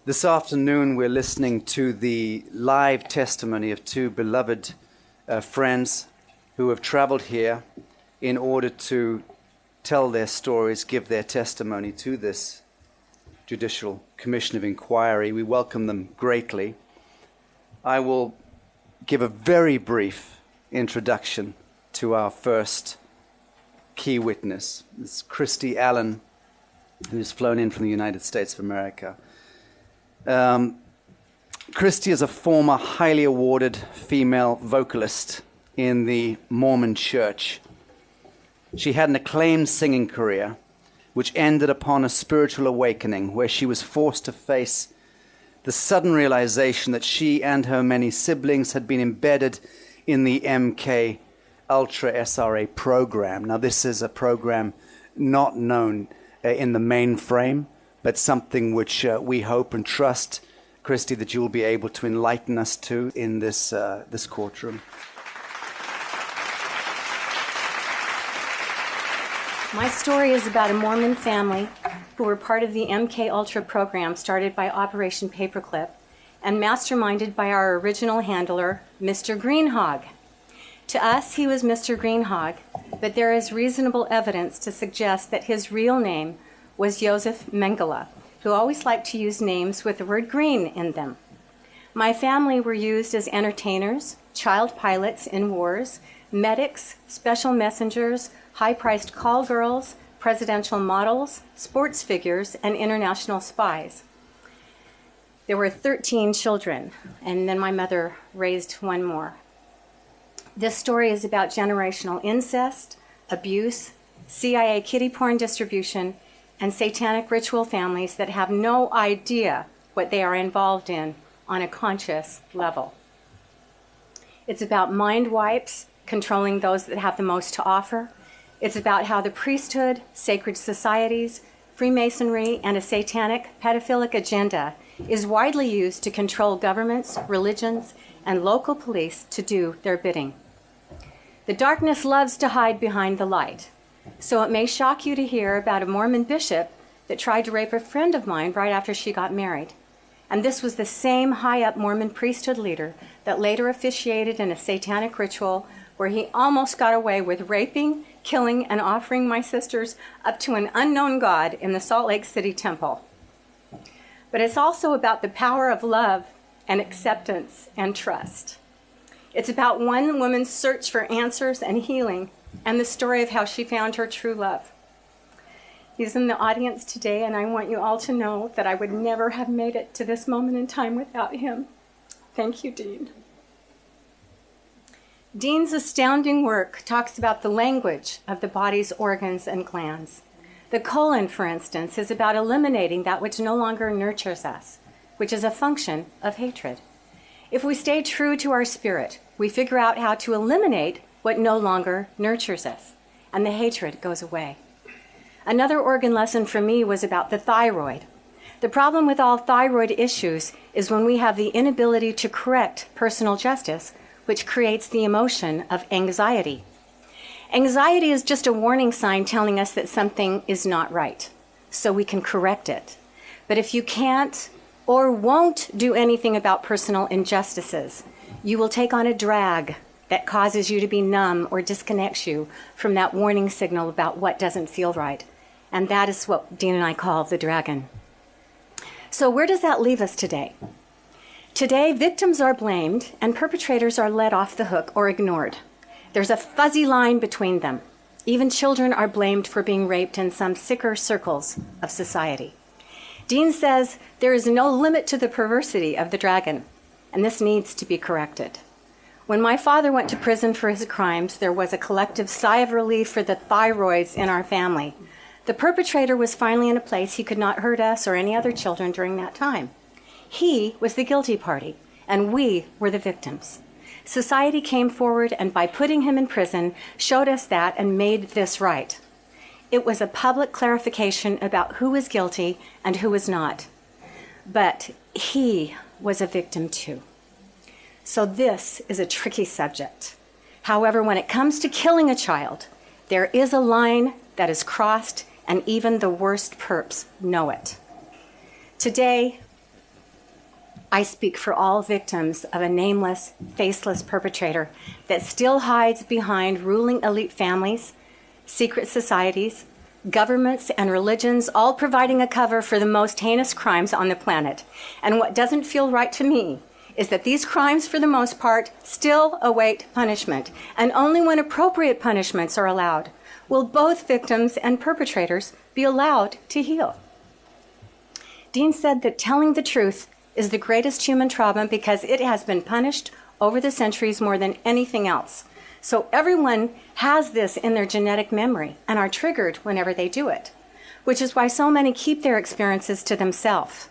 This afternoon, we're listening to the live testimony of two beloved friends who have traveled here in order to tell their stories, give their testimony to this Judicial Commission of Inquiry. We welcome them greatly. I will give a very brief introduction to our first key witness. This is Kristy Allen, who's flown in from the United States of America. Kristy is a former highly awarded female vocalist in the Mormon Church. She had an acclaimed singing career, which ended upon a spiritual awakening where she was forced to face the sudden realization that she and her many siblings had been embedded in the MK Ultra SRA program. Now, this is a program not known in the mainframe, but something which we hope and trust, Kristy, that you will be able to enlighten us to in this courtroom. My story is about a Mormon family who were part of the MK Ultra program started by Operation Paperclip and masterminded by our original handler, Mr. Greenhog. To us, he was Mr. Greenhog, but there is reasonable evidence to suggest that his real name was Joseph Mengele, who always liked to use names with the word green in them. My family were used as entertainers, child pilots in wars, medics, special messengers, high-priced call girls, presidential models, sports figures, and international spies. There were 13 children, and then my mother raised one more. This story is about generational incest, abuse, CIA kiddie porn distribution, and satanic ritual families that have no idea what they are involved in on a conscious level. It's about mind wipes, controlling those that have the most to offer. It's about how the priesthood, sacred societies, Freemasonry, and a satanic pedophilic agenda is widely used to control governments, religions, and local police to do their bidding. The darkness loves to hide behind the light. So it may shock you to hear about a Mormon bishop that tried to rape a friend of mine right after she got married. And this was the same high-up Mormon priesthood leader that later officiated in a satanic ritual where he almost got away with raping, killing, and offering my sisters up to an unknown god in the Salt Lake City temple. But it's also about the power of love and acceptance and trust. It's about one woman's search for answers and healing, and the story of how she found her true love. He's in the audience today, and I want you all to know that I would never have made it to this moment in time without him. Thank you, Dean. Dean's astounding work talks about the language of the body's organs and glands. The colon, for instance, is about eliminating that which no longer nurtures us, which is a function of hatred. If we stay true to our spirit, we figure out how to eliminate what no longer nurtures us, and the hatred goes away. Another organ lesson for me was about the thyroid. The problem with all thyroid issues is when we have the inability to correct personal justice, which creates the emotion of anxiety. Anxiety is just a warning sign telling us that something is not right, so we can correct it. But if you can't or won't do anything about personal injustices, you will take on a drag that causes you to be numb or disconnects you from that warning signal about what doesn't feel right. And that is what Dean and I call the dragon. So where does that leave us today? Today, victims are blamed and perpetrators are let off the hook or ignored. There's a fuzzy line between them. Even children are blamed for being raped in some sicker circles of society. Dean says there is no limit to the perversity of the dragon, and this needs to be corrected. When my father went to prison for his crimes, there was a collective sigh of relief for the thyroids in our family. The perpetrator was finally in a place he could not hurt us or any other children during that time. He was the guilty party, and we were the victims. Society came forward and by putting him in prison, showed us that and made this right. It was a public clarification about who was guilty and who was not. But he was a victim too. So this is a tricky subject. However, when it comes to killing a child, there is a line that is crossed, and even the worst perps know it. Today, I speak for all victims of a nameless, faceless perpetrator that still hides behind ruling elite families, secret societies, governments, and religions, all providing a cover for the most heinous crimes on the planet. And what doesn't feel right to me is that these crimes, for the most part, still await punishment, and only when appropriate punishments are allowed will both victims and perpetrators be allowed to heal. Dean said that telling the truth is the greatest human trauma because it has been punished over the centuries more than anything else. So everyone has this in their genetic memory and are triggered whenever they do it, which is why so many keep their experiences to themselves.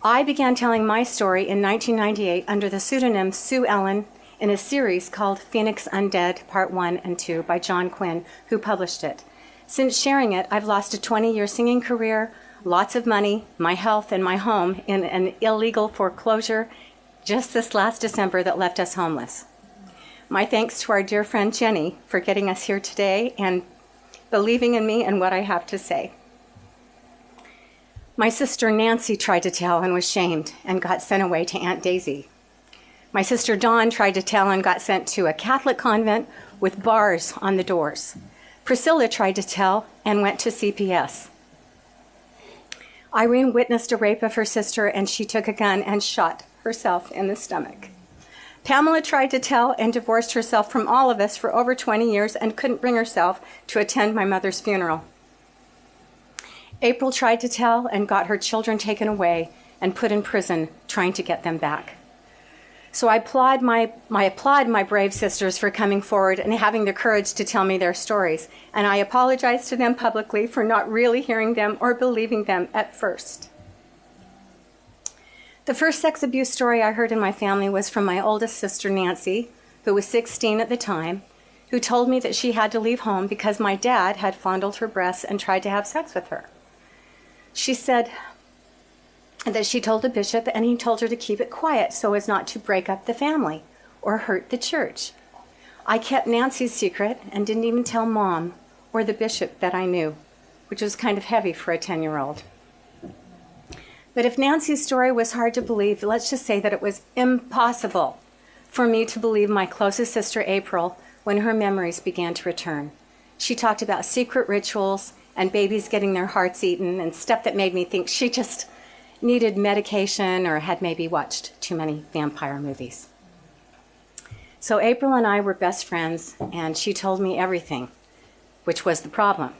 I began telling my story in 1998 under the pseudonym Sue Ellen in a series called Phoenix Undead Part 1 and 2 by John Quinn, who published it. Since sharing it, I've lost a 20-year singing career, lots of money, my health, and my home in an illegal foreclosure just this last December that left us homeless. My thanks to our dear friend Jenny for getting us here today and believing in me and what I have to say. My sister Nancy tried to tell and was shamed and got sent away to Aunt Daisy. My sister Dawn tried to tell and got sent to a Catholic convent with bars on the doors. Priscilla tried to tell and went to CPS. Irene witnessed a rape of her sister, and she took a gun and shot herself in the stomach. Pamela tried to tell and divorced herself from all of us for over 20 years and couldn't bring herself to attend my mother's funeral. April tried to tell and got her children taken away and put in prison, trying to get them back. So I applaud my brave sisters for coming forward and having the courage to tell me their stories, and I apologize to them publicly for not really hearing them or believing them at first. The first sex abuse story I heard in my family was from my oldest sister, Nancy, who was 16 at the time, who told me that she had to leave home because my dad had fondled her breasts and tried to have sex with her. She said that she told the bishop, and he told her to keep it quiet so as not to break up the family or hurt the church. I kept Nancy's secret and didn't even tell Mom or the bishop that I knew, which was kind of heavy for a 10-year-old. But if Nancy's story was hard to believe, let's just say that it was impossible for me to believe my closest sister, April, when her memories began to return. She talked about secret rituals and babies getting their hearts eaten and stuff that made me think she just needed medication or had maybe watched too many vampire movies. So April and I were best friends, and she told me everything, which was the problem.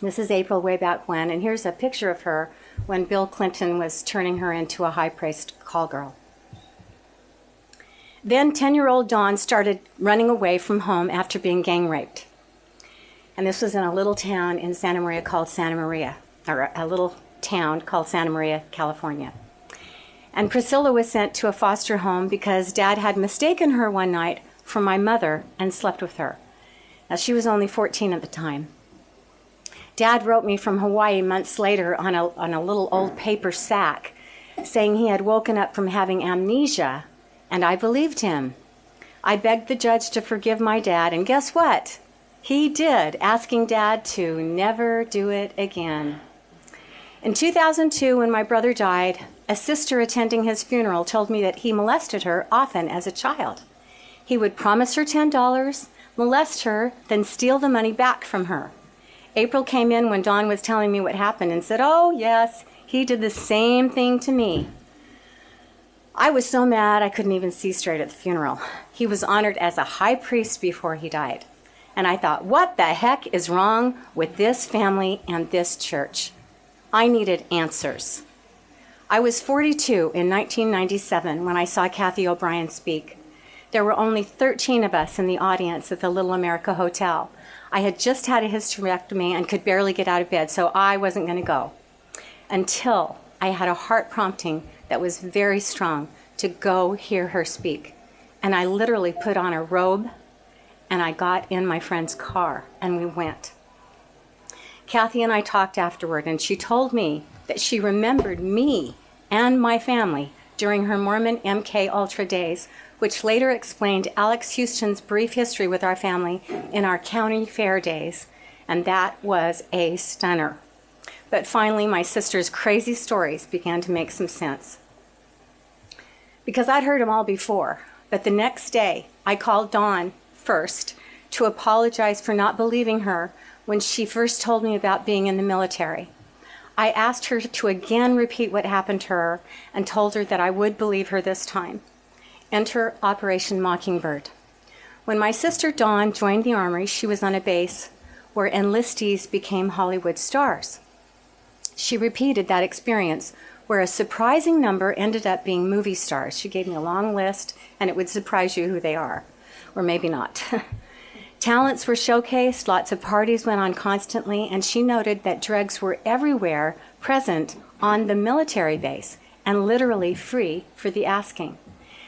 This is April way back when, and here's a picture of her when Bill Clinton was turning her into a high-priced call girl. Then 10-year-old Dawn started running away from home after being gang raped. And this was in a little town in Santa Maria called Santa Maria, or a little town called Santa Maria, California. And Priscilla was sent to a foster home because Dad had mistaken her one night for my mother and slept with her. Now, she was only 14 at the time. Dad wrote me from Hawaii months later on a little old paper sack saying he had woken up from having amnesia, and I believed him. I begged the judge to forgive my dad, and guess what? He did, asking Dad to never do it again. In 2002, when my brother died, a sister attending his funeral told me that he molested her often as a child. He would promise her $10, molest her, then steal the money back from her. April came in when Dawn was telling me what happened and said, "Oh, yes, he did the same thing to me." I was so mad I couldn't even see straight at the funeral. He was honored as a high priest before he died. And I thought, what the heck is wrong with this family and this church? I needed answers. I was 42 in 1997 when I saw Kathy O'Brien speak. There were only 13 of us in the audience at the Little America Hotel. I had just had a hysterectomy and could barely get out of bed, so I wasn't going to go. Until I had a heart prompting that was very strong to go hear her speak. And I literally put on a robe and I got in my friend's car and we went. Kathy and I talked afterward, and she told me that she remembered me and my family during her Mormon MK Ultra days, which later explained Alex Houston's brief history with our family in our county fair days, and that was a stunner. But finally, my sister's crazy stories began to make some sense. because I'd heard them all before. But the next day, I called Dawn first to apologize for not believing her when she first told me about being in the military. I asked her to again repeat what happened to her and told her that I would believe her this time. Enter Operation Mockingbird. When my sister Dawn joined the Army, she was on a base where enlistees became Hollywood stars. She repeated that experience where a surprising number ended up being movie stars. She gave me a long list, and it would surprise you who they are, or maybe not. Talents were showcased, lots of parties went on constantly, and she noted that drugs were everywhere present on the military base and literally free for the asking.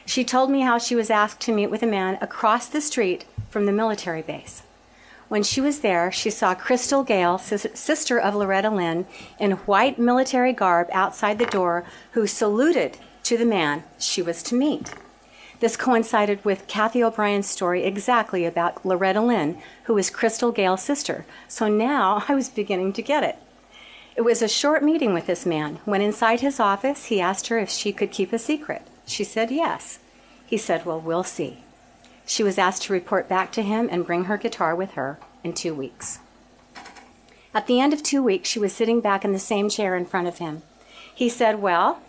She told me how she was asked to meet with a man across the street from the military base. When she was there, she saw Crystal Gale, sister of Loretta Lynn, in white military garb outside the door, who saluted to the man she was to meet. This coincided with Kathy O'Brien's story exactly about Loretta Lynn, who was Crystal Gale's sister. So now I was beginning to get it. It was a short meeting with this man. When inside his office, he asked her if she could keep a secret. She said yes. He said, well, we'll see. She was asked to report back to him and bring her guitar with her in 2 weeks. At the end of 2 weeks, she was sitting back in the same chair in front of him. He said, well,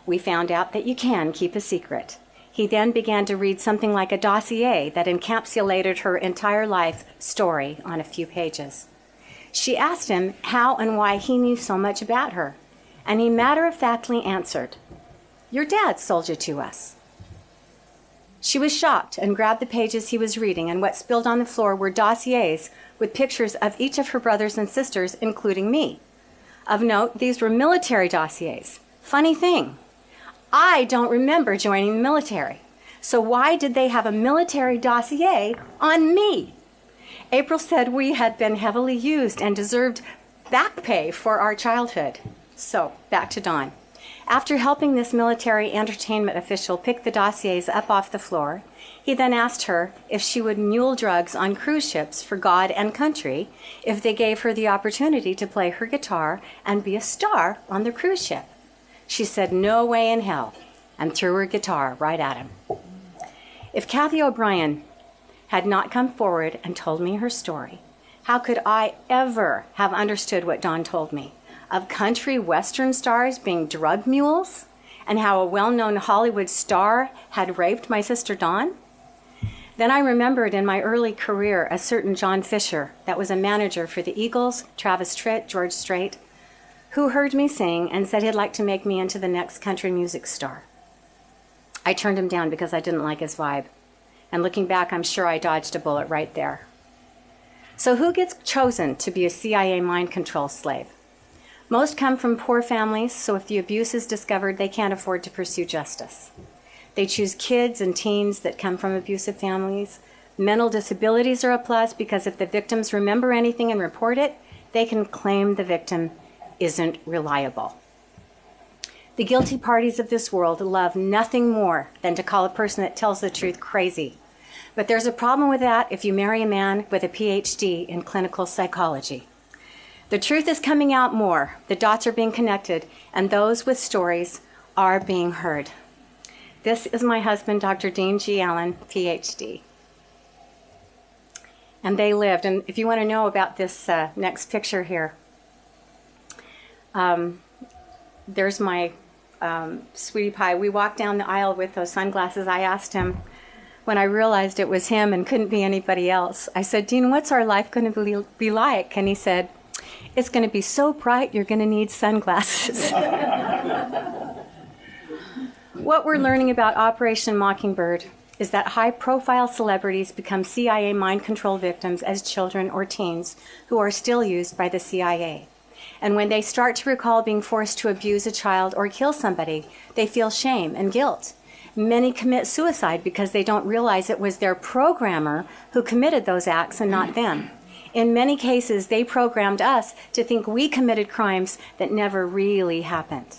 we found out that you can keep a secret. He then began to read something like a dossier that encapsulated her entire life story on a few pages. She asked him how and why he knew so much about her, and he matter-of-factly answered, your dad sold you to us. She was shocked and grabbed the pages he was reading, and what spilled on the floor were dossiers with pictures of each of her brothers and sisters, including me. Of note, these were military dossiers. Funny thing, I don't remember joining the military. So why did they have a military dossier on me? April said we had been heavily used and deserved back pay for our childhood. So back to Dawn. After helping this military entertainment official pick the dossiers up off the floor, he then asked her if she would mule drugs on cruise ships for God and country if they gave her the opportunity to play her guitar and be a star on the cruise ship. She said no way in hell and threw her guitar right at him. If Kathy O'Brien had not come forward and told me her story, how could I ever have understood what Dawn told me? Of country western stars being drug mules, and how a well-known Hollywood star had raped my sister Dawn? Then I remembered in my early career a certain John Fisher that was a manager for the Eagles, Travis Tritt, George Strait, who heard me sing and said he'd like to make me into the next country music star. I turned him down because I didn't like his vibe. And looking back, I'm sure I dodged a bullet right there. So who gets chosen to be a CIA mind control slave? Most come from poor families, so if the abuse is discovered, they can't afford to pursue justice. They choose kids and teens that come from abusive families. Mental disabilities are a plus because if the victims remember anything and report it, they can claim the victim isn't reliable. The guilty parties of this world love nothing more than to call a person that tells the truth crazy. But there's a problem with that if you marry a man with a PhD in clinical psychology. The truth is coming out more, the dots are being connected, and those with stories are being heard. This is my husband, Dr. Dean G. Allen, PhD. And they lived, and if you want to know about this next picture here, there's my sweetie pie. We walked down the aisle with those sunglasses. I asked him, when I realized it was him and couldn't be anybody else, I said, Dean, what's our life going to be like? And he said, it's going to be so bright, you're going to need sunglasses. What we're learning about Operation Mockingbird is that high-profile celebrities become CIA mind control victims as children or teens who are still used by the CIA. And when they start to recall being forced to abuse a child or kill somebody, they feel shame and guilt. Many commit suicide because they don't realize it was their programmer who committed those acts and not them. In many cases, they programmed us to think we committed crimes that never really happened.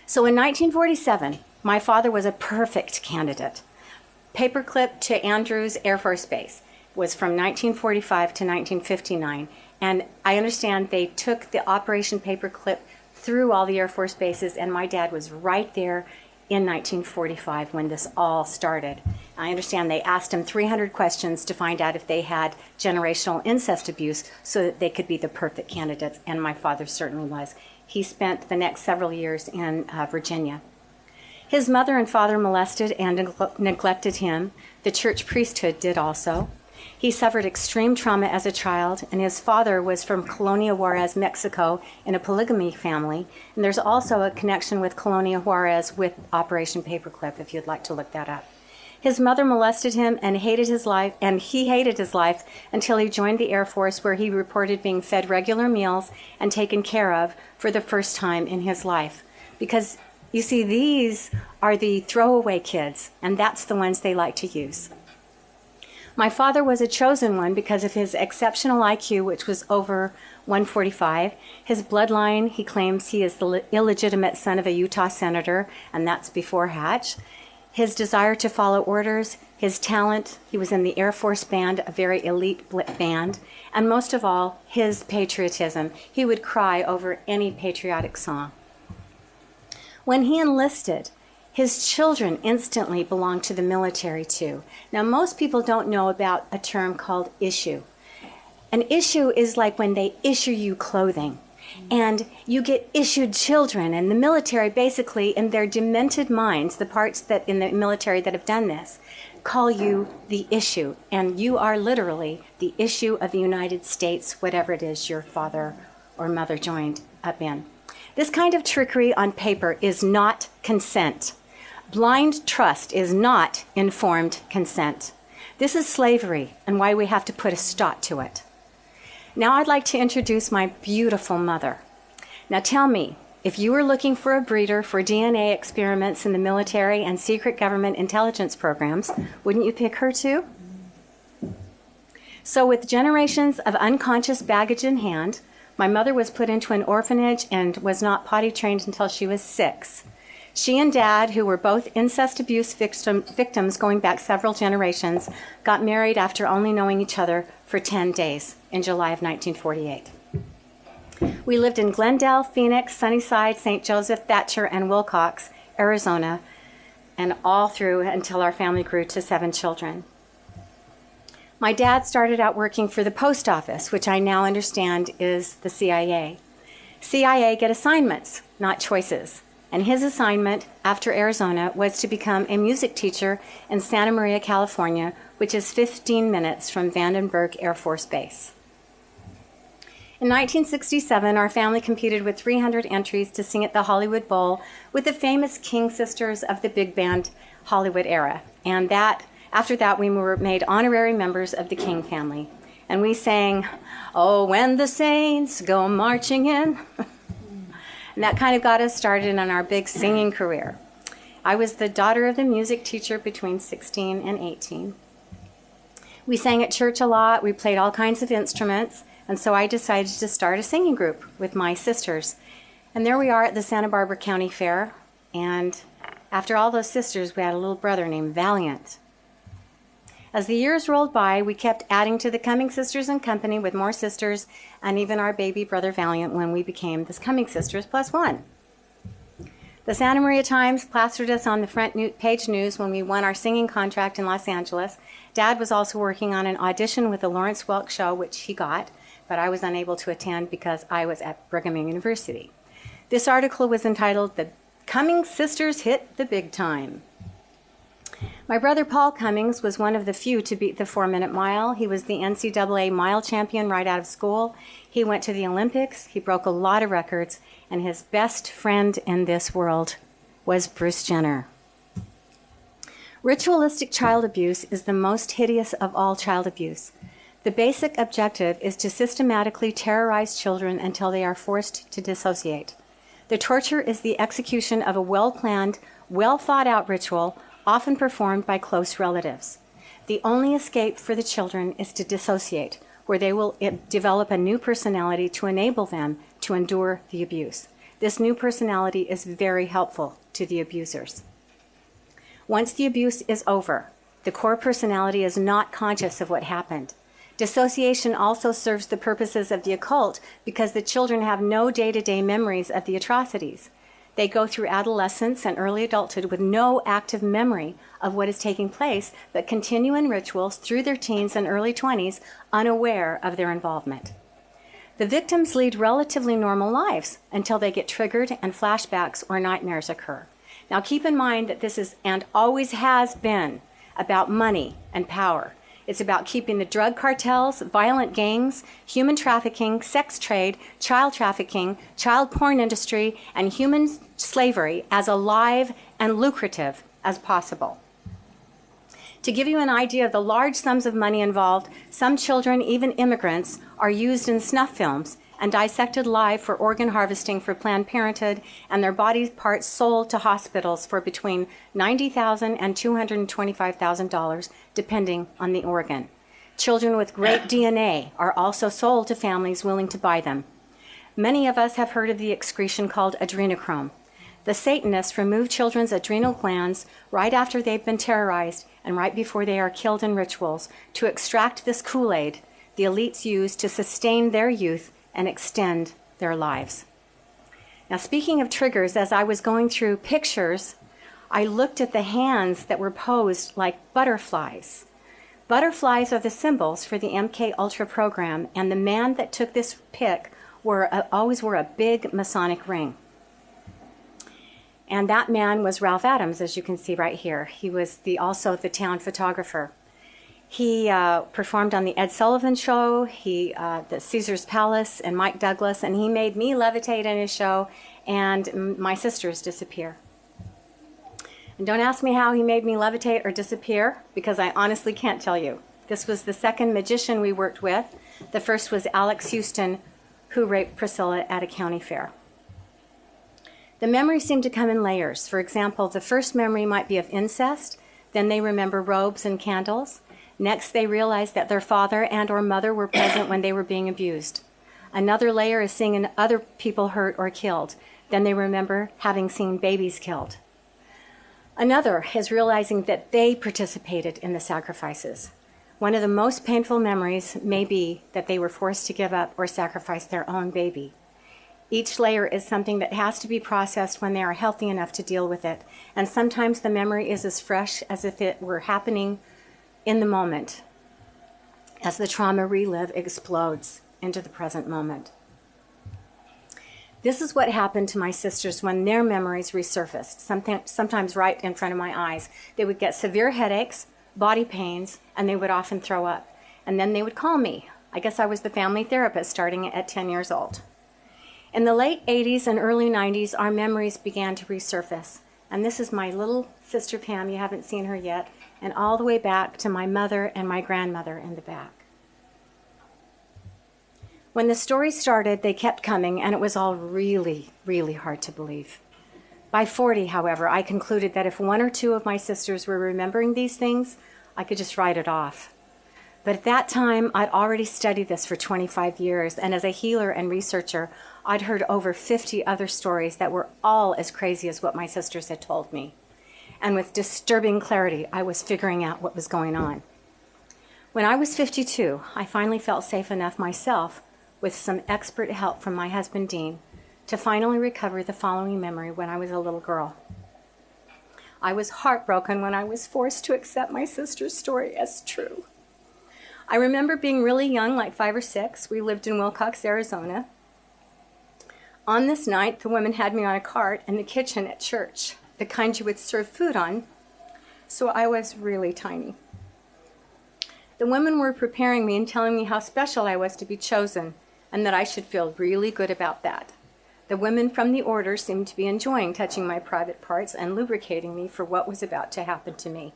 So in 1947, my father was a perfect candidate. Paperclip to Andrews Air Force Base was from 1945 to 1959. And I understand they took the Operation Paperclip through all the Air Force bases, and my dad was right there in 1945 when this all started. I understand they asked him 300 questions to find out if they had generational incest abuse so that they could be the perfect candidates, and my father certainly was. He spent the next several years in Virginia. His mother and father molested and neglected him. The church priesthood did also. He suffered extreme trauma as a child, and his father was from Colonia Juarez, Mexico, in a polygamy family. And there's also a connection with Colonia Juarez with Operation Paperclip, if you'd like to look that up. His mother molested him and hated his life, and he hated his life until he joined the Air Force, where he reported being fed regular meals and taken care of for the first time in his life. Because, you see, these are the throwaway kids, and that's the ones they like to use. My father was a chosen one because of his exceptional IQ, which was over 145. His bloodline, he claims he is the illegitimate son of a Utah senator, and that's before Hatch. His desire to follow orders, his talent, he was in the Air Force band, a very elite band, and most of all, his patriotism. He would cry over any patriotic song. When he enlisted, his children instantly belonged to the military too. Now, most people don't know about a term called issue. An issue is like when they issue you clothing, and you get issued children, and the military basically, in their demented minds, the parts that in the military that have done this, call you the issue, and you are literally the issue of the United States, whatever it is your father or mother joined up in. This kind of trickery on paper is not consent. Blind trust is not informed consent. This is slavery, and why we have to put a stop to it. Now I'd like to introduce my beautiful mother. Now tell me, if you were looking for a breeder for DNA experiments in the military and secret government intelligence programs, wouldn't you pick her too? So with generations of unconscious baggage in hand, my mother was put into an orphanage and was not potty trained until she was 6. She and Dad, who were both incest abuse victims going back several generations, got married after only knowing each other for 10 days in July of 1948. We lived in Glendale, Phoenix, Sunnyside, St. Joseph, Thatcher, and Wilcox, Arizona, and all through until our family grew to 7 children. My dad started out working for the post office, which I now understand is the CIA. CIA get assignments, not choices. And his assignment after Arizona was to become a music teacher in Santa Maria, California, which is 15 minutes from Vandenberg Air Force Base. In 1967, our family competed with 300 entries to sing at the Hollywood Bowl with the famous King sisters of the big band Hollywood era. And after that, we were made honorary members of the King family. And we sang, "Oh, when the saints go marching in." And that kind of got us started in our big singing career. I was the daughter of the music teacher between 16 and 18. We sang at church a lot. We played all kinds of instruments. And so I decided to start a singing group with my sisters. And there we are at the Santa Barbara County Fair. And after all those sisters, we had a little brother named Valiant. As the years rolled by, we kept adding to the Cumming Sisters and Company with more sisters, and even our baby brother Valiant when we became the Cumming Sisters +1. The Santa Maria Times plastered us on the front page news when we won our singing contract in Los Angeles. Dad was also working on an audition with the Lawrence Welk Show, which he got, but I was unable to attend because I was at Brigham Young University. This article was entitled, "The Cumming Sisters Hit the Big Time." My brother Paul Cummings was one of the few to beat the 4-minute mile. He was the NCAA mile champion right out of school. He went to the Olympics. He broke a lot of records. And his best friend in this world was Bruce Jenner. Ritualistic child abuse is the most hideous of all child abuse. The basic objective is to systematically terrorize children until they are forced to dissociate. The torture is the execution of a well-planned, well-thought-out ritual, often performed by close relatives. The only escape for the children is to dissociate, where they will develop a new personality to enable them to endure the abuse. This new personality is very helpful to the abusers. Once the abuse is over, the core personality is not conscious of what happened. Dissociation also serves the purposes of the occult because the children have no day-to-day memories of the atrocities. They go through adolescence and early adulthood with no active memory of what is taking place, but continue in rituals through their teens and early 20s, unaware of their involvement. The victims lead relatively normal lives until they get triggered and flashbacks or nightmares occur. Now keep in mind that this is, and always has been, about money and power. It's about keeping the drug cartels, violent gangs, human trafficking, sex trade, child trafficking, child porn industry, and human slavery as alive and lucrative as possible. To give you an idea of the large sums of money involved, some children, even immigrants, are used in snuff films and dissected live for organ harvesting for Planned Parenthood, and their body parts sold to hospitals for between $90,000 and $225,000, depending on the organ. Children with great DNA are also sold to families willing to buy them. Many of us have heard of the excretion called adrenochrome. The Satanists remove children's adrenal glands right after they've been terrorized and right before they are killed in rituals to extract this Kool-Aid the elites use to sustain their youth and extend their lives. Now, speaking of triggers, as I was going through pictures, I looked at the hands that were posed like butterflies. Butterflies are the symbols for the MK Ultra program, and the man that took this pic always wore a big Masonic ring. And that man was Ralph Adams, as you can see right here. He was also the town photographer. He performed on the Ed Sullivan Show, the Caesar's Palace, and Mike Douglas, and he made me levitate in his show and my sisters disappear. And don't ask me how he made me levitate or disappear, because I honestly can't tell you. This was the second magician we worked with. The first was Alex Houston, who raped Priscilla at a county fair. The memories seem to come in layers. For example, the first memory might be of incest, then they remember robes and candles. Next, they realize that their father and or mother were present when they were being abused. Another layer is seeing other people hurt or killed. Then they remember having seen babies killed. Another is realizing that they participated in the sacrifices. One of the most painful memories may be that they were forced to give up or sacrifice their own baby. Each layer is something that has to be processed when they are healthy enough to deal with it. And sometimes the memory is as fresh as if it were happening in the moment, as the trauma relive explodes into the present moment. This is what happened to my sisters when their memories resurfaced, sometimes right in front of my eyes. They would get severe headaches, body pains, and they would often throw up. And then they would call me. I guess I was the family therapist starting at 10 years old. In the late 80s and early 90s, our memories began to resurface. And this is my little sister Pam, you haven't seen her yet, and all the way back to my mother and my grandmother in the back. When the story started, they kept coming, and it was all really, really hard to believe. By 40, however, I concluded that if one or two of my sisters were remembering these things, I could just write it off. But at that time, I'd already studied this for 25 years, and as a healer and researcher, I'd heard over 50 other stories that were all as crazy as what my sisters had told me. And with disturbing clarity, I was figuring out what was going on. When I was 52, I finally felt safe enough myself, with some expert help from my husband, Dean, to finally recover the following memory when I was a little girl. I was heartbroken when I was forced to accept my sister's story as true. I remember being really young, like 5 or 6. We lived in Wilcox, Arizona. On this night, the women had me on a cart in the kitchen at church, the kind you would serve food on, so I was really tiny. The women were preparing me and telling me how special I was to be chosen, and that I should feel really good about that. The women from the order seemed to be enjoying touching my private parts and lubricating me for what was about to happen to me.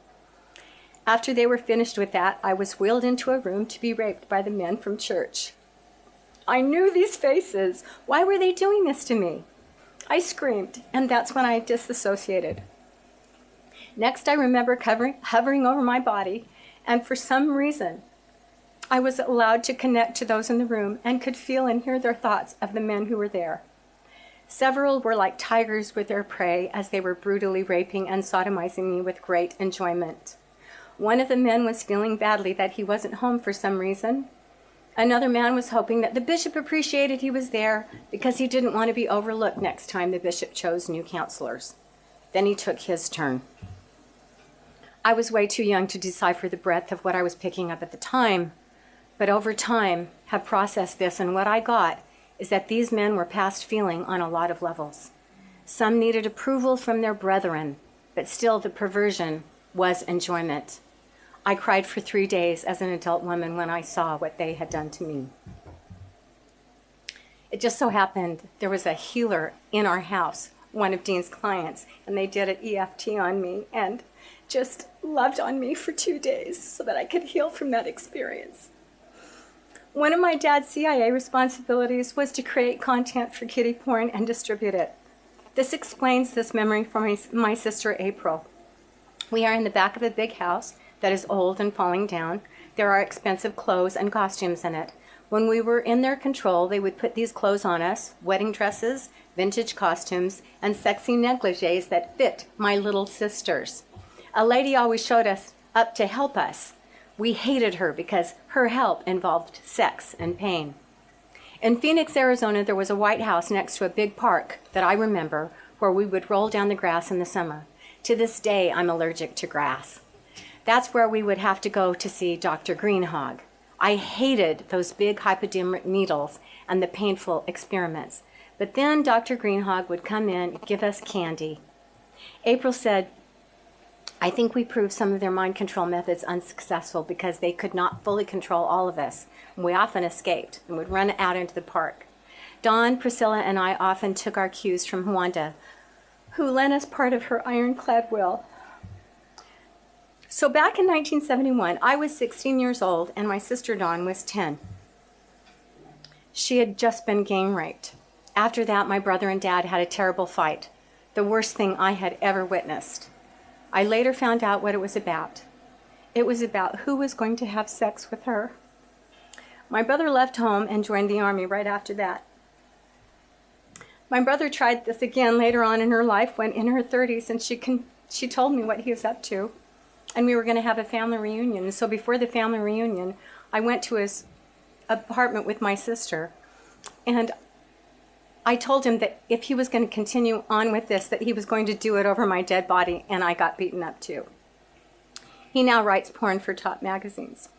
After they were finished with that, I was wheeled into a room to be raped by the men from church. I knew these faces. Why were they doing this to me? I screamed, and that's when I disassociated. Next, I remember hovering over my body, and for some reason, I was allowed to connect to those in the room and could feel and hear their thoughts of the men who were there. Several were like tigers with their prey as they were brutally raping and sodomizing me with great enjoyment. One of the men was feeling badly that he wasn't home for some reason, Another man was hoping that the bishop appreciated he was there because he didn't want to be overlooked next time the bishop chose new counselors. Then he took his turn. I was way too young to decipher the breadth of what I was picking up at the time, but over time have processed this, and what I got is that these men were past feeling on a lot of levels. Some needed approval from their brethren, but still the perversion was enjoyment. I cried for 3 days as an adult woman when I saw what they had done to me. It just so happened there was a healer in our house, one of Dean's clients, and they did an EFT on me and just loved on me for 2 days so that I could heal from that experience. One of my dad's CIA responsibilities was to create content for kiddie porn and distribute it. This explains this memory from my sister April. We are in the back of a big house that is old and falling down. There are expensive clothes and costumes in it. When we were in their control, they would put these clothes on us, wedding dresses, vintage costumes, and sexy negligees that fit my little sisters. A lady always showed us up to help us. We hated her because her help involved sex and pain. In Phoenix, Arizona, there was a white house next to a big park that I remember where we would roll down the grass in the summer. To this day, I'm allergic to grass. That's where we would have to go to see Dr. Greenhog. I hated those big hypodermic needles and the painful experiments. But then Dr. Greenhog would come in, give us candy. April said, I think we proved some of their mind control methods unsuccessful because they could not fully control all of us. We often escaped and would run out into the park. Dawn, Priscilla, and I often took our cues from Wanda, who lent us part of her ironclad will. So back in 1971, I was 16 years old and my sister Dawn was 10. She had just been gang raped. After that, my brother and dad had a terrible fight, the worst thing I had ever witnessed. I later found out what it was about. It was about who was going to have sex with her. My brother left home and joined the Army right after that. My brother tried this again later on in her life when in her 30s, and she told me what he was up to. And we were going to have a family reunion. And so before the family reunion, I went to his apartment with my sister. And I told him that if he was going to continue on with this, that he was going to do it over my dead body, and I got beaten up too. He now writes porn for top magazines.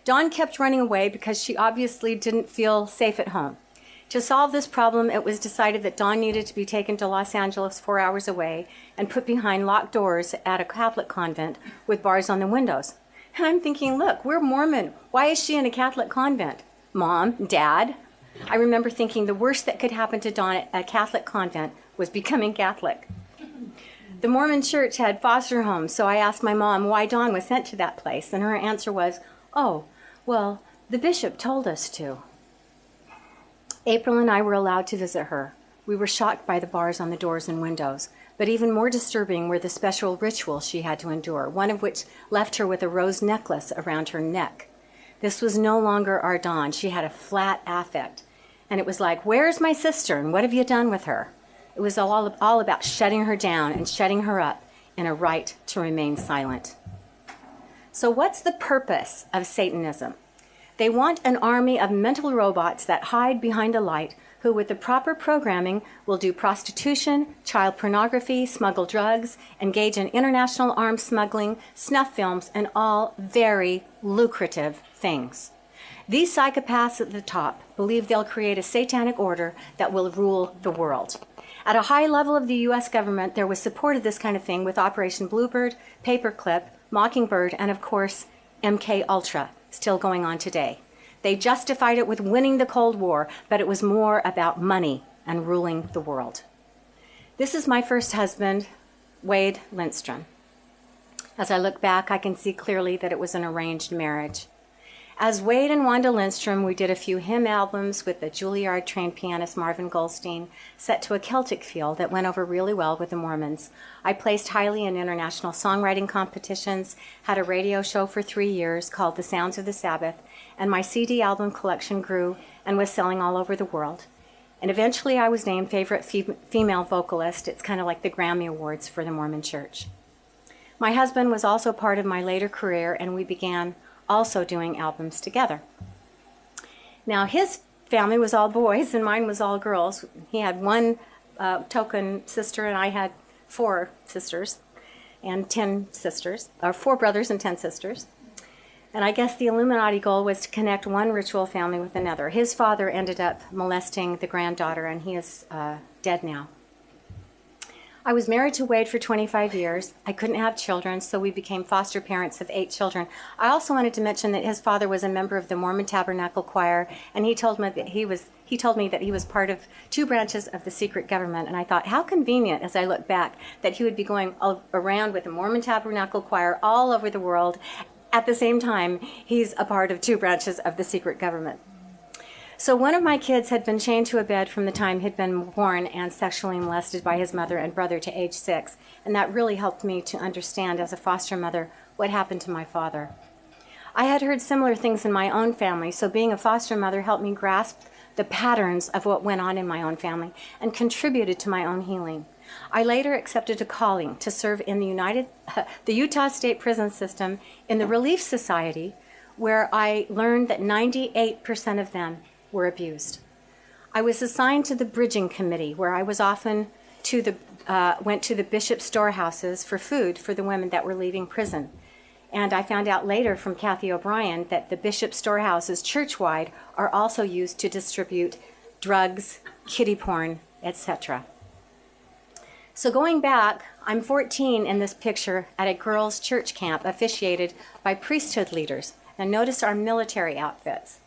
Dawn kept running away because she obviously didn't feel safe at home. To solve this problem, it was decided that Dawn needed to be taken to Los Angeles 4 hours away and put behind locked doors at a Catholic convent with bars on the windows. And I'm thinking, look, we're Mormon. Why is she in a Catholic convent? Mom, Dad? I remember thinking the worst that could happen to Dawn at a Catholic convent was becoming Catholic. The Mormon church had foster homes, so I asked my mom why Dawn was sent to that place, and her answer was, oh, well, the bishop told us to. April and I were allowed to visit her. We were shocked by the bars on the doors and windows, but even more disturbing were the special rituals she had to endure, one of which left her with a rose necklace around her neck. This was no longer our Dawn. She had a flat affect. And it was like, where's my sister and what have you done with her? It was all about shutting her down and shutting her up in a right to remain silent. So what's the purpose of Satanism? They want an army of mental robots that hide behind a light who, with the proper programming, will do prostitution, child pornography, smuggle drugs, engage in international arms smuggling, snuff films, and all very lucrative things. These psychopaths at the top believe they'll create a satanic order that will rule the world. At a high level of the U.S. government, there was support of this kind of thing with Operation Bluebird, Paperclip, Mockingbird, and of course, MK Ultra, still going on today. They justified it with winning the Cold War, but it was more about money and ruling the world. This is my first husband, Wade Lindstrom. As I look back, I can see clearly that it was an arranged marriage. As Wade and Wanda Lindstrom, we did a few hymn albums with the Juilliard-trained pianist Marvin Goldstein, set to a Celtic feel that went over really well with the Mormons. I placed highly in international songwriting competitions, had a radio show for 3 years called The Sounds of the Sabbath, and my CD album collection grew and was selling all over the world. And eventually I was named favorite female vocalist. It's kind of like the Grammy Awards for the Mormon Church. My husband was also part of my later career, and we began also doing albums together. Now, his family was all boys and mine was all girls. He had one token sister, and I had 4 sisters and 10 sisters, or 4 brothers and 10 sisters. And I guess the Illuminati goal was to connect one ritual family with another. His father ended up molesting the granddaughter, and he is dead now. I was married to Wade for 25 years. I couldn't have children, so we became foster parents of 8 children. I also wanted to mention that his father was a member of the Mormon Tabernacle Choir, and he told me that he was part of 2 branches of the secret government. And I thought, how convenient, as I look back, that he would be going around with the Mormon Tabernacle Choir all over the world. At the same time, he's a part of 2 branches of the secret government. So one of my kids had been chained to a bed from the time he'd been born and sexually molested by his mother and brother to age 6. And that really helped me to understand as a foster mother what happened to my father. I had heard similar things in my own family, so being a foster mother helped me grasp the patterns of what went on in my own family and contributed to my own healing. I later accepted a calling to serve in the Utah State Prison System in the Relief Society, where I learned that 98% of them were abused. I was assigned to the bridging committee, where I was often went to the bishop storehouses for food for the women that were leaving prison. And I found out later from Kathy O'Brien that the bishop storehouses churchwide are also used to distribute drugs, kiddie porn, etc. So going back, I'm 14 in this picture at a girls' church camp officiated by priesthood leaders. And notice our military outfits.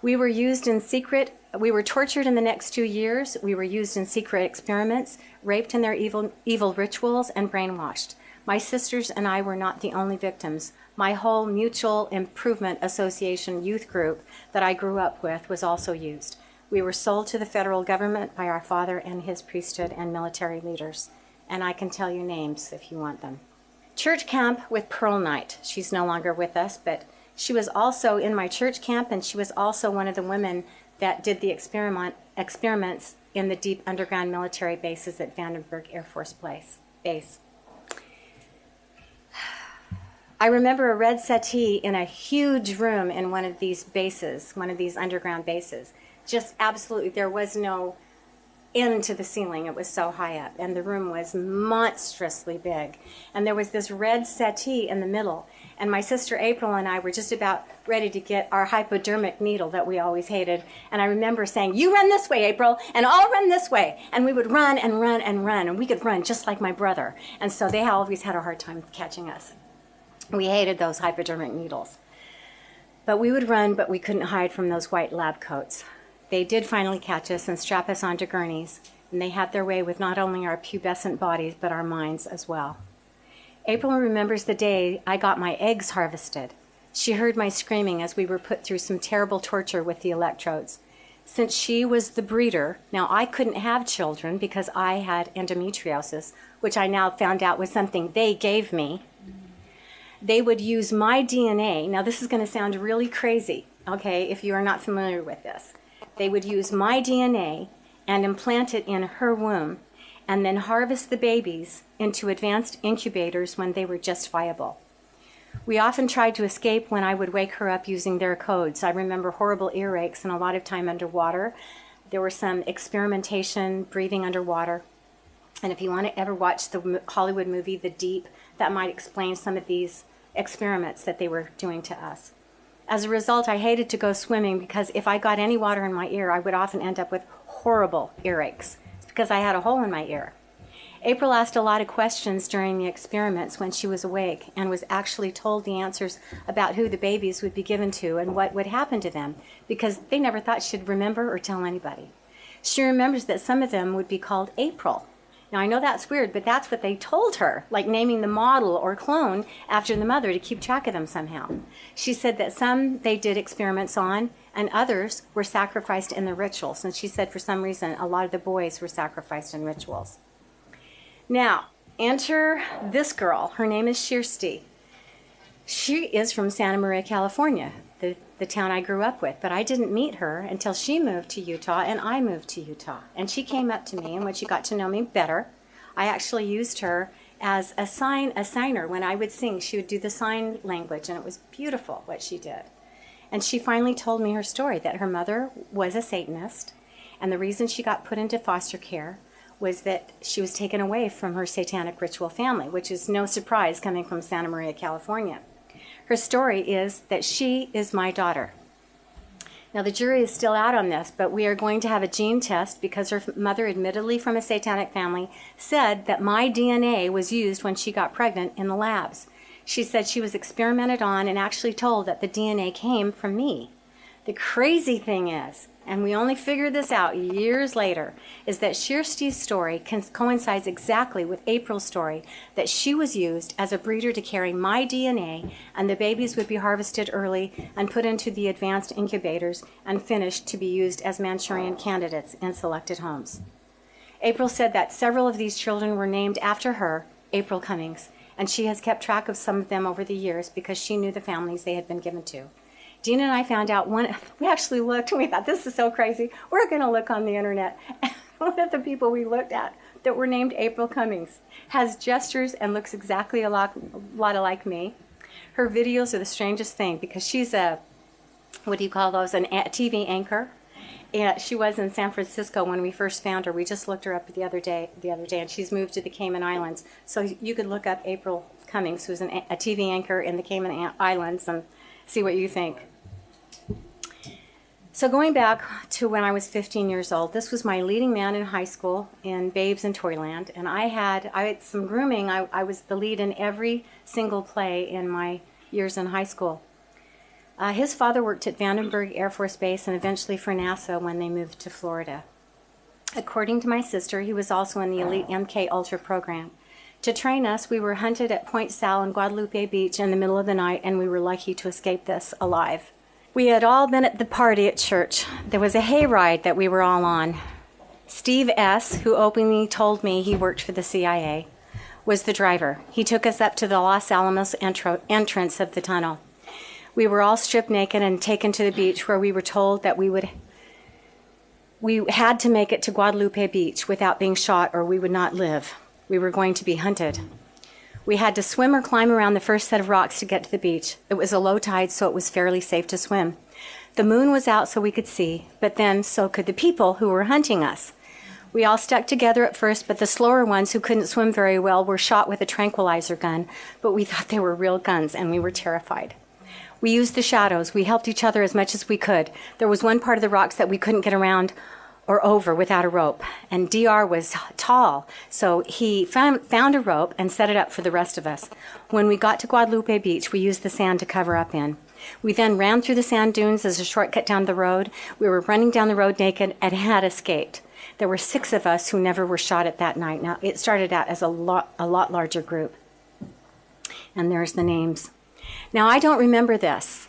We were tortured in the next 2 years. We were used in secret experiments, raped in their evil rituals, and brainwashed. My sisters and I were not the only victims. My whole Mutual Improvement Association youth group that I grew up with was also used. We were sold to the federal government by our father and his priesthood and military leaders. And I can tell you names if you want them. Church camp with Pearl Knight. She's no longer with us, but she was also in my church camp, and she was also one of the women that did the experiments in the deep underground military bases at Vandenberg Air Force Base. I remember a red settee in a huge room in one of these bases, one of these underground bases. Just absolutely, there was no end to the ceiling. It was so high up, and the room was monstrously big. And there was this red settee in the middle. And my sister April and I were just about ready to get our hypodermic needle that we always hated. And I remember saying, "You run this way, April, and I'll run this way." And we would run and run and run, and we could run just like my brother. And so they always had a hard time catching us. We hated those hypodermic needles. But we would run, but we couldn't hide from those white lab coats. They did finally catch us and strap us onto gurneys, and they had their way with not only our pubescent bodies, but our minds as well. April remembers the day I got my eggs harvested. She heard my screaming as we were put through some terrible torture with the electrodes. Since she was the breeder, now I couldn't have children because I had endometriosis, which I now found out was something they gave me. They would use my DNA. Now this is going to sound really crazy, okay, if you are not familiar with this. They would use my DNA and implant it in her womb, and then harvest the babies into advanced incubators when they were just viable. We often tried to escape when I would wake her up using their codes. I remember horrible earaches and a lot of time underwater. There was some experimentation, breathing underwater. And if you want to ever watch the Hollywood movie, The Deep, that might explain some of these experiments that they were doing to us. As a result, I hated to go swimming because if I got any water in my ear, I would often end up with horrible earaches. Because I had a hole in my ear. April asked a lot of questions during the experiments when she was awake and was actually told the answers about who the babies would be given to and what would happen to them, because they never thought she'd remember or tell anybody. She remembers that some of them would be called April. Now, I know that's weird, but that's what they told her, like naming the model or clone after the mother to keep track of them somehow. She said that some they did experiments on, and others were sacrificed in the rituals. And she said for some reason a lot of the boys were sacrificed in rituals. Now, enter this girl. Her name is Kristy. She is from Santa Maria, California, the town I grew up with. But I didn't meet her until she moved to Utah and I moved to Utah. And she came up to me, and when she got to know me better, I actually used her as a signer. When I would sing, she would do the sign language, and it was beautiful what she did. And she finally told me her story, that her mother was a Satanist, and the reason she got put into foster care was that she was taken away from her satanic ritual family, which is no surprise coming from Santa Maria, California. Her story is that she is my daughter. Now, the jury is still out on this, but we are going to have a gene test because her mother, admittedly from a satanic family, said that my DNA was used when she got pregnant in the labs. She said she was experimented on and actually told that the DNA came from me. The crazy thing is, and we only figured this out years later, is that Kirsty's story coincides exactly with April's story, that she was used as a breeder to carry my DNA, and the babies would be harvested early and put into the advanced incubators and finished to be used as Manchurian candidates in selected homes. April said that several of these children were named after her, April Cummings, and she has kept track of some of them over the years because she knew the families they had been given to. Dean and I found out we actually looked and we thought, this is so crazy. We're going to look on the internet. And one of the people we looked at that were named April Cummings has gestures and looks exactly a lot alike me. Her videos are the strangest thing because she's a, what do you call those, a TV anchor. And she was in San Francisco when we first found her. We just looked her up the other day, and she's moved to the Cayman Islands. So you could look up April Cummings, who's a TV anchor in the Cayman Islands, and see what you think. So going back to when I was 15 years old, this was my leading man in high school in Babes in Toyland, and I had some grooming. I was the lead in every single play in my years in high school. His father worked at Vandenberg Air Force Base and eventually for NASA when they moved to Florida. According to my sister, he was also in the Elite MK Ultra program. To train us, we were hunted at Point Sal and Guadalupe Beach in the middle of the night, and we were lucky to escape this alive. We had all been at the party at church. There was a hayride that we were all on. Steve S., who openly told me he worked for the CIA, was the driver. He took us up to the Los Alamos entrance of the tunnel. We were all stripped naked and taken to the beach, where we were told that we had to make it to Guadalupe Beach without being shot or we would not live. We were going to be hunted. We had to swim or climb around the first set of rocks to get to the beach. It was a low tide, so it was fairly safe to swim. The moon was out so we could see, but then so could the people who were hunting us. We all stuck together at first, but the slower ones who couldn't swim very well were shot with a tranquilizer gun, but we thought they were real guns, and we were terrified. We used the shadows. We helped each other as much as we could. There was one part of the rocks that we couldn't get around or over without a rope, and DR was tall, so he found a rope and set it up for the rest of us. When we got to Guadalupe Beach, we used the sand to cover up in. We then ran through the sand dunes as a shortcut down the road. We were running down the road naked and had escaped. There were 6 of us who never were shot at that night. Now, it started out as a lot larger group. And there's the names. Now, I don't remember this,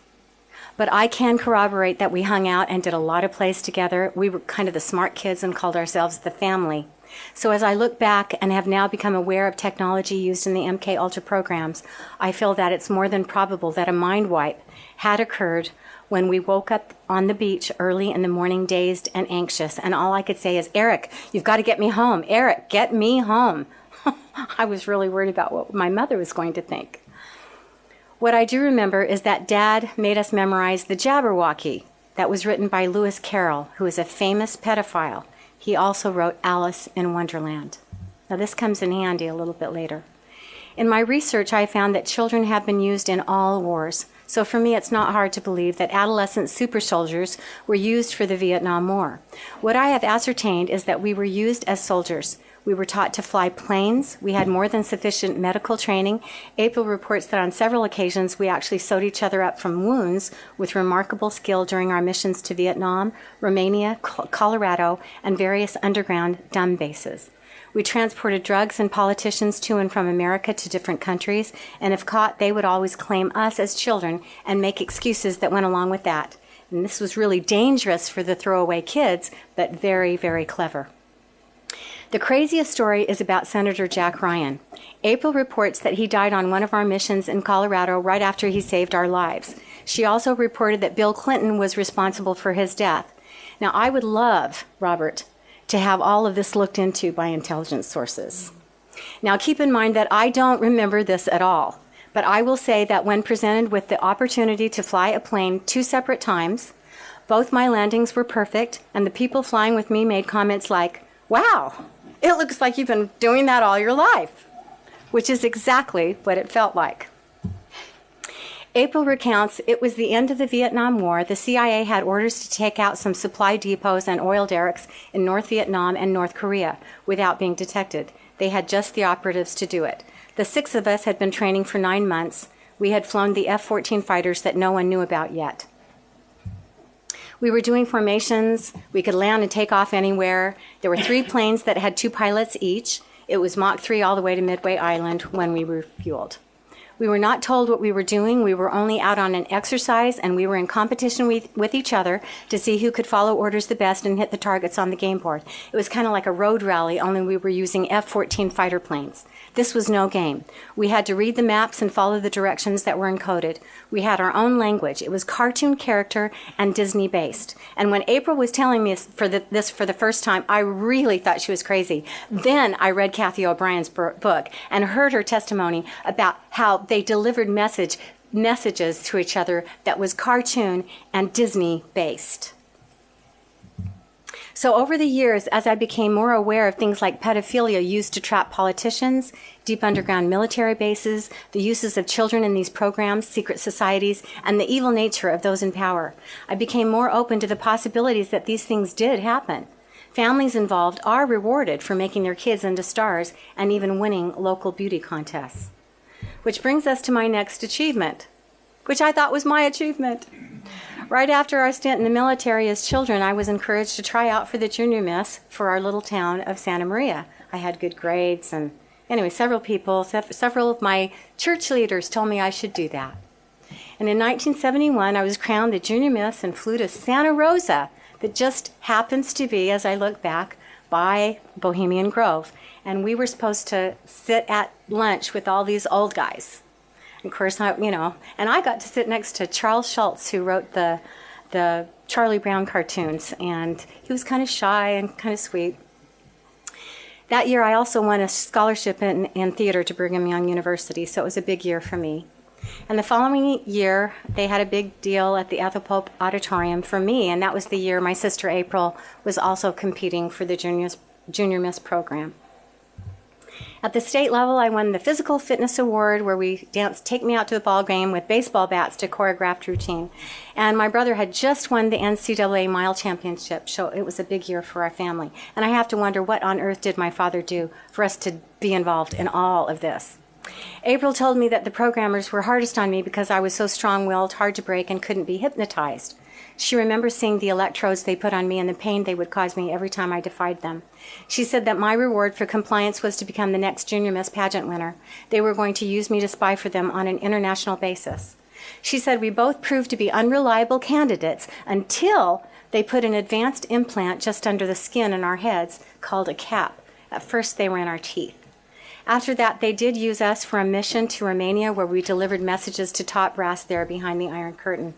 but I can corroborate that we hung out and did a lot of plays together. We were kind of the smart kids and called ourselves the family. So as I look back and have now become aware of technology used in the MK Ultra programs, I feel that it's more than probable that a mind wipe had occurred when we woke up on the beach early in the morning, dazed and anxious. And all I could say is, Eric, you've got to get me home. Eric, get me home. I was really worried about what my mother was going to think. What I do remember is that Dad made us memorize the Jabberwocky that was written by Lewis Carroll, who is a famous pedophile. He also wrote Alice in Wonderland. Now this comes in handy a little bit later. In my research, I found that children have been used in all wars. So for me, it's not hard to believe that adolescent super soldiers were used for the Vietnam War. What I have ascertained is that we were used as soldiers. We were taught to fly planes. We had more than sufficient medical training. April reports that on several occasions we actually sewed each other up from wounds with remarkable skill during our missions to Vietnam, Romania, Colorado, and various underground dumb bases. We transported drugs and politicians to and from America to different countries, and if caught, they would always claim us as children and make excuses that went along with that. And this was really dangerous for the throwaway kids, but very, very clever. The craziest story is about Senator Jack Ryan. April reports that he died on one of our missions in Colorado right after he saved our lives. She also reported that Bill Clinton was responsible for his death. Now, I would love, Robert, to have all of this looked into by intelligence sources. Now, keep in mind that I don't remember this at all, But I will say that when presented with the opportunity to fly a plane 2 separate times, both my landings were perfect, and the people flying with me made comments like, "Wow, it looks like you've been doing that all your life," which is exactly what it felt like. April recounts it was the end of the Vietnam War. The CIA had orders to take out some supply depots and oil derricks in North Vietnam and North Korea without being detected. They had just the operatives to do it. The 6 of us had been training for 9 months. We had flown the F-14 fighters that no one knew about yet. We were doing formations. We could land and take off anywhere. There were 3 planes that had 2 pilots each. It was Mach 3 all the way to Midway Island when we refueled. We were not told what we were doing. We were only out on an exercise, and we were in competition with each other to see who could follow orders the best and hit the targets on the game board. It was kind of like a road rally, only we were using F-14 fighter planes. This was no game. We had to read the maps and follow the directions that were encoded. We had our own language. It was cartoon character and Disney-based. And when April was telling me this for the first time, I really thought she was crazy. Then I read Kathy O'Brien's book and heard her testimony about how they delivered messages to each other that was cartoon and Disney-based. So over the years, as I became more aware of things like pedophilia used to trap politicians, deep underground military bases, the uses of children in these programs, secret societies, and the evil nature of those in power, I became more open to the possibilities that these things did happen. Families involved are rewarded for making their kids into stars and even winning local beauty contests. Which brings us to my next achievement, which I thought was my achievement. Right after our stint in the military as children, I was encouraged to try out for the junior miss for our little town of Santa Maria. I had good grades, and anyway, several of my church leaders told me I should do that. And in 1971, I was crowned the junior miss and flew to Santa Rosa, that just happens to be, as I look back, by Bohemian Grove. And we were supposed to sit at lunch with all these old guys. Of course, and I got to sit next to Charles Schultz, who wrote the Charlie Brown cartoons, and he was kind of shy and kind of sweet. That year, I also won a scholarship in theater to Brigham Young University, so it was a big year for me. And the following year, they had a big deal at the Ethel Pope Auditorium for me, and that was the year my sister April was also competing for the Junior Miss program. At the state level, I won the Physical Fitness Award, where we danced Take Me Out to the Ball Game with baseball bats to choreographed routine. And my brother had just won the NCAA Mile Championship, so it was a big year for our family. And I have to wonder, what on earth did my father do for us to be involved in all of this? April told me that the programmers were hardest on me because I was so strong-willed, hard to break, and couldn't be hypnotized. She remembers seeing the electrodes they put on me and the pain they would cause me every time I defied them. She said that my reward for compliance was to become the next Junior Miss pageant winner. They were going to use me to spy for them on an international basis. She said we both proved to be unreliable candidates until they put an advanced implant just under the skin in our heads called a cap. At first, they were in our teeth. After that, they did use us for a mission to Romania, where we delivered messages to top brass there behind the Iron Curtain.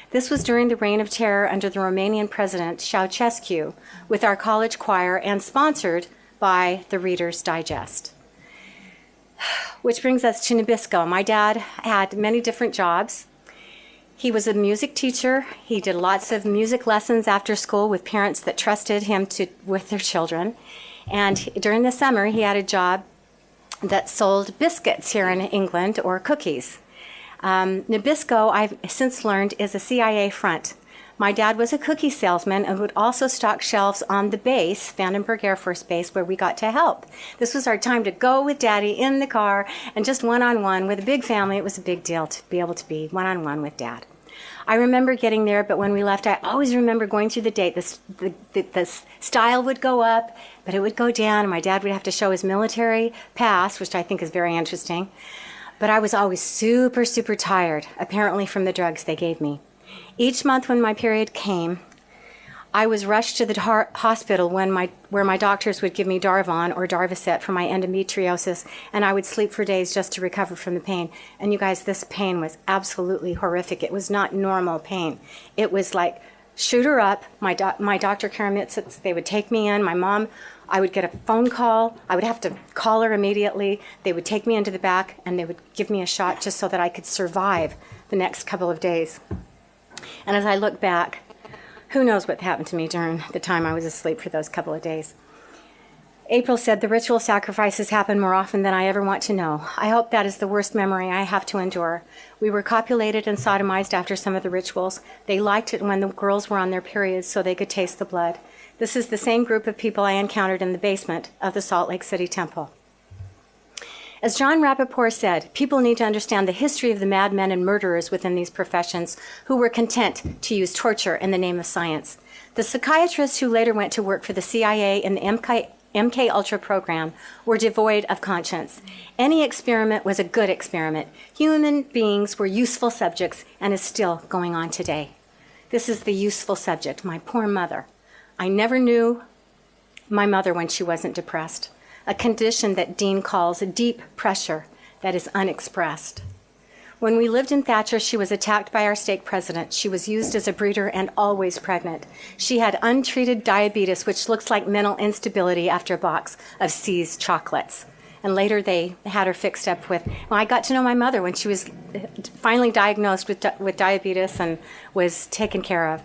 This was during the reign of terror under the Romanian president, Ceausescu, with our college choir and sponsored by the Reader's Digest. Which brings us to Nabisco. My dad had many different jobs. He was a music teacher. He did lots of music lessons after school with parents that trusted him with their children. And during the summer, he had a job that sold biscuits here in England, or cookies. Nabisco, I've since learned, is a CIA front. My dad was a cookie salesman and would also stock shelves on the base, Vandenberg Air Force Base, where we got to help. This was our time to go with Daddy in the car, and just one-on-one with a big family. It was a big deal to be able to be one-on-one with Dad. I remember getting there, but when we left, I always remember going through the date. The style would go up, but it would go down, and my dad would have to show his military pass, which I think is very interesting. But I was always super, super tired, apparently from the drugs they gave me. Each month when my period came, I was rushed to the hospital where my doctors would give me Darvon or Darvocet for my endometriosis, and I would sleep for days just to recover from the pain. And you guys, this pain was absolutely horrific. It was not normal pain. It was like, shoot her up. My doctor, Karamitz, they would take me in. My mom I would get a phone call. I would have to call her immediately. They would take me into the back, and they would give me a shot just so that I could survive the next couple of days. And as I look back, who knows what happened to me during the time I was asleep for those couple of days. April said, the ritual sacrifices happen more often than I ever want to know. I hope that is the worst memory I have to endure. We were copulated and sodomized after some of the rituals. They liked it when the girls were on their periods so they could taste the blood. This is the same group of people I encountered in the basement of the Salt Lake City Temple. As John Rappaport said, people need to understand the history of the madmen and murderers within these professions who were content to use torture in the name of science. The psychiatrists who later went to work for the CIA and the MK Ultra program were devoid of conscience. Any experiment was a good experiment. Human beings were useful subjects and is still going on today. This is the useful subject, my poor mother. I never knew my mother when she wasn't depressed, a condition that Dean calls a deep pressure that is unexpressed. When we lived in Thatcher, she was attacked by our stake president. She was used as a breeder and always pregnant. She had untreated diabetes, which looks like mental instability after a box of C's chocolates. And later they had her fixed up with, well, I got to know my mother when she was finally diagnosed with diabetes and was taken care of.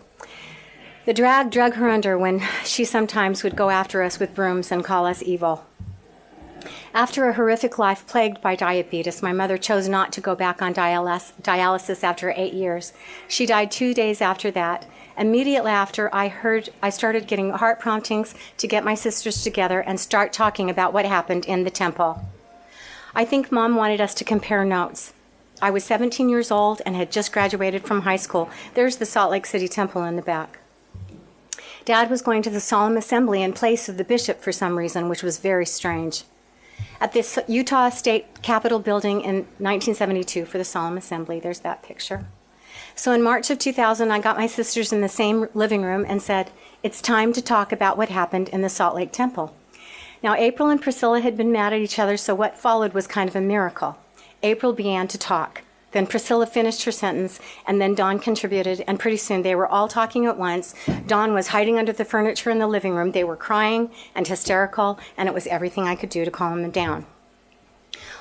The drag drug her under when she sometimes would go after us with brooms and call us evil. After a horrific life plagued by diabetes, my mother chose not to go back on dialysis after 8 years. She died 2 days after that. Immediately after, I started getting heart promptings to get my sisters together and start talking about what happened in the temple. I think Mom wanted us to compare notes. I was 17 years old and had just graduated from high school. There's the Salt Lake City Temple in the back. Dad was going to the solemn assembly in place of the bishop for some reason, which was very strange. At the Utah State Capitol building in 1972 for the solemn assembly. There's that picture. So in March of 2000, I got my sisters in the same living room and said, it's time to talk about what happened in the Salt Lake Temple. Now, April and Priscilla had been mad at each other, so what followed was kind of a miracle. April began to talk. Then Priscilla finished her sentence, and then Dawn contributed, and pretty soon they were all talking at once. Dawn was hiding under the furniture in the living room. They were crying and hysterical, and it was everything I could do to calm them down.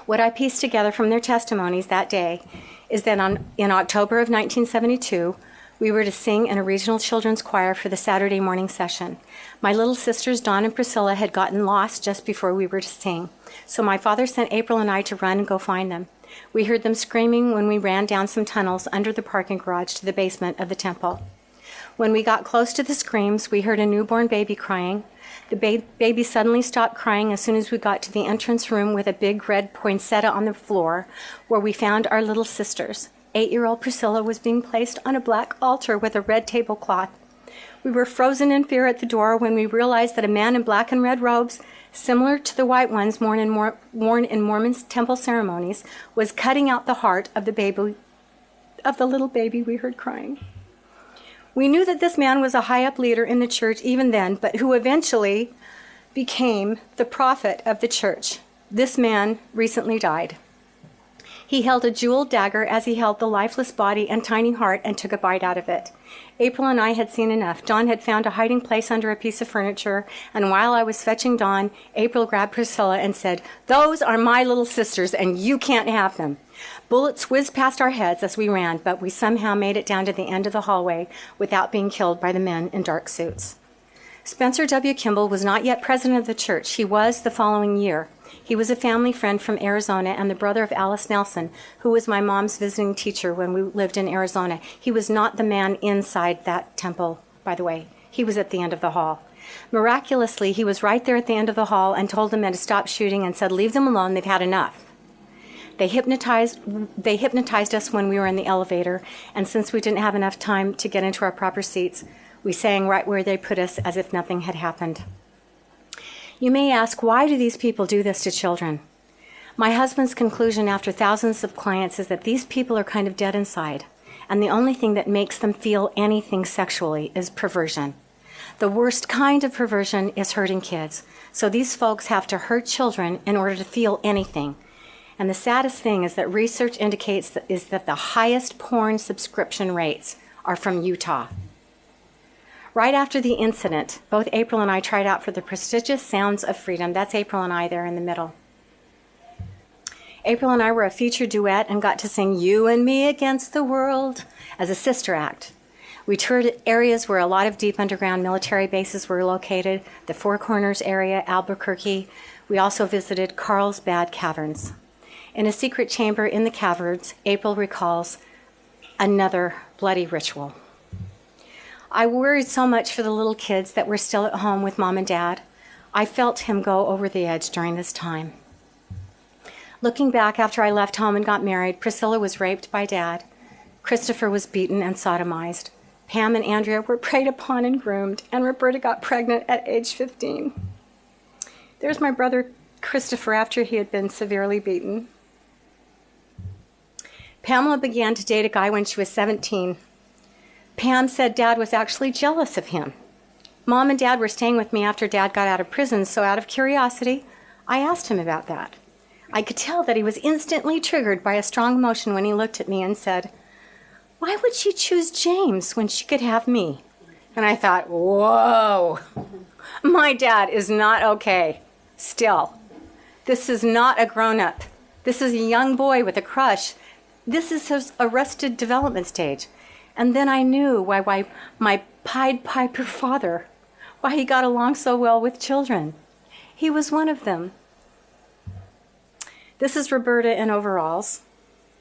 What I pieced together from their testimonies that day is that in October of 1972, we were to sing in a regional children's choir for the Saturday morning session. My little sisters, Dawn and Priscilla, had gotten lost just before we were to sing, so my father sent April and I to run and go find them. We heard them screaming when we ran down some tunnels under the parking garage to the basement of the temple. When we got close to the screams, we heard a newborn baby crying. The baby suddenly stopped crying as soon as we got to the entrance room with a big red poinsettia on the floor, where we found our little sisters. 8-year-old Priscilla was being placed on a black altar with a red tablecloth. We were frozen in fear at the door when we realized that a man in black and red robes, similar to the white ones worn in Mormon temple ceremonies, was cutting out the heart of the little baby we heard crying. We knew that this man was a high-up leader in the church even then, but who eventually became the prophet of the church. This man recently died. He held a jeweled dagger as he held the lifeless body and tiny heart and took a bite out of it. April and I had seen enough. Dawn had found a hiding place under a piece of furniture, and while I was fetching Dawn, April grabbed Priscilla and said, "Those are my little sisters, and you can't have them." Bullets whizzed past our heads as we ran, but we somehow made it down to the end of the hallway without being killed by the men in dark suits. Spencer W. Kimball was not yet president of the church. He was the following year. He was a family friend from Arizona and the brother of Alice Nelson, who was my mom's visiting teacher when we lived in Arizona. He was not the man inside that temple, by the way. He was at the end of the hall. Miraculously, he was right there at the end of the hall and told the men to stop shooting and said, "Leave them alone, they've had enough." They hypnotized us when we were in the elevator, and since we didn't have enough time to get into our proper seats, we sang right where they put us as if nothing had happened. You may ask, why do these people do this to children? My husband's conclusion after thousands of clients is that these people are kind of dead inside, and the only thing that makes them feel anything sexually is perversion. The worst kind of perversion is hurting kids, so these folks have to hurt children in order to feel anything. And the saddest thing is that research indicates that the highest porn subscription rates are from Utah. Right after the incident, both April and I tried out for the prestigious Sounds of Freedom. That's April and I there in the middle. April and I were a featured duet and got to sing You and Me Against the World as a sister act. We toured areas where a lot of deep underground military bases were located, the Four Corners area, Albuquerque. We also visited Carlsbad Caverns. In a secret chamber in the caverns, April recalls another bloody ritual. I worried so much for the little kids that were still at home with Mom and Dad. I felt him go over the edge during this time. Looking back after I left home and got married, Priscilla was raped by Dad. Christopher was beaten and sodomized. Pam and Andrea were preyed upon and groomed, and Roberta got pregnant at age 15. There's my brother Christopher after he had been severely beaten. Pamela began to date a guy when she was 17. Pam said Dad was actually jealous of him. Mom and Dad were staying with me after Dad got out of prison, so out of curiosity, I asked him about that. I could tell that he was instantly triggered by a strong emotion when he looked at me and said, "Why would she choose James when she could have me?" And I thought, whoa, my dad is not okay still. This is not a grown-up. This is a young boy with a crush. This is his arrested development stage. And then I knew why my Pied Piper father, why he got along so well with children. He was one of them. This is Roberta in overalls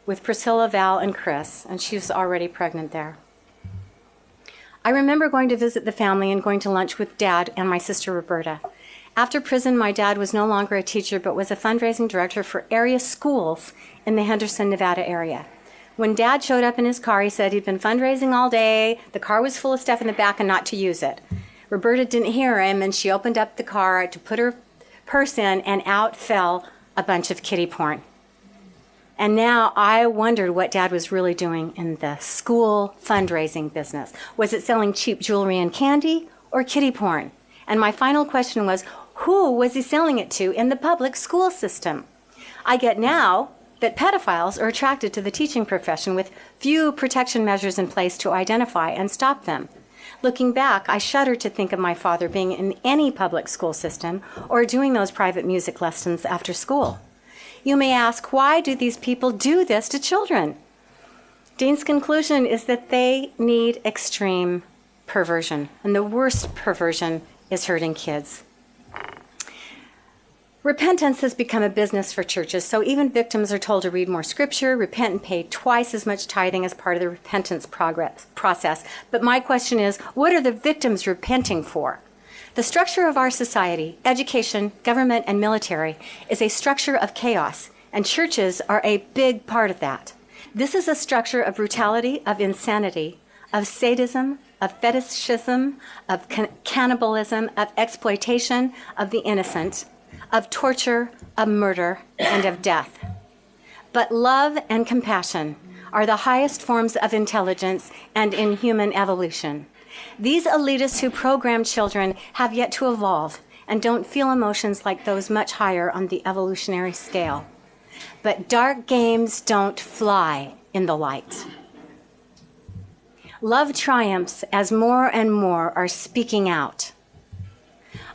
with Priscilla, Val, and Chris, and she was already pregnant there. I remember going to visit the family and going to lunch with Dad and my sister Roberta. After prison, my dad was no longer a teacher, but was a fundraising director for area schools in the Henderson, Nevada area. When Dad showed up in his car, he said he'd been fundraising all day, the car was full of stuff in the back and not to use it. Roberta didn't hear him, and she opened up the car to put her purse in, and out fell a bunch of kiddie porn. And now I wondered what Dad was really doing in the school fundraising business. Was it selling cheap jewelry and candy or kiddie porn? And my final question was, who was he selling it to in the public school system? I get now that pedophiles are attracted to the teaching profession with few protection measures in place to identify and stop them. Looking back, I shudder to think of my father being in any public school system or doing those private music lessons after school. You may ask, why do these people do this to children? Dean's conclusion is that they need extreme perversion, and the worst perversion is hurting kids. Repentance has become a business for churches, so even victims are told to read more scripture, repent, and pay twice as much tithing as part of the repentance process. But my question is, what are the victims repenting for? The structure of our society, education, government, and military, is a structure of chaos, and churches are a big part of that. This is a structure of brutality, of insanity, of sadism, of fetishism, of cannibalism, of exploitation of the innocent, of torture, of murder, and of death. But love and compassion are the highest forms of intelligence and in human evolution. These elitists who program children have yet to evolve and don't feel emotions like those much higher on the evolutionary scale. But dark games don't fly in the light. Love triumphs as more and more are speaking out.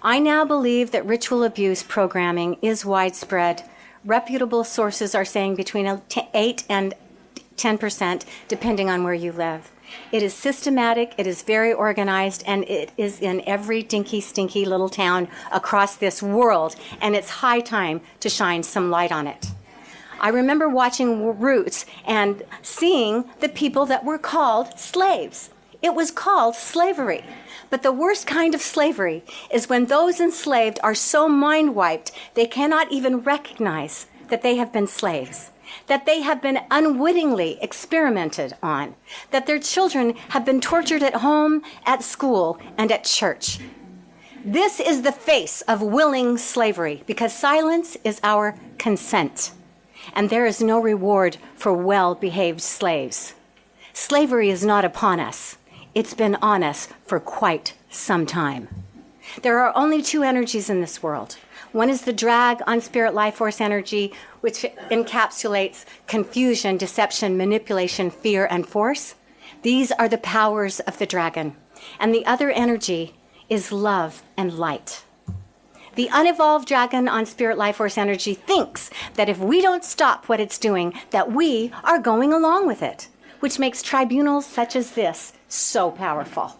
I now believe that ritual abuse programming is widespread. Reputable sources are saying between 8 and 10%, depending on where you live. It is systematic, it is very organized, and it is in every dinky, stinky little town across this world, and it's high time to shine some light on it. I remember watching Roots and seeing the people that were called slaves. It was called slavery. But the worst kind of slavery is when those enslaved are so mind-wiped they cannot even recognize that they have been slaves, that they have been unwittingly experimented on, that their children have been tortured at home, at school, and at church. This is the face of willing slavery, because silence is our consent, and there is no reward for well-behaved slaves. Slavery is not upon us. It's been on us for quite some time. There are only two energies in this world. One is the drag on spirit life force energy, which encapsulates confusion, deception, manipulation, fear, and force. These are the powers of the dragon. And the other energy is love and light. The unevolved dragon on Spirit Life Force energy thinks that if we don't stop what it's doing, that we are going along with it, which makes tribunals such as this so powerful.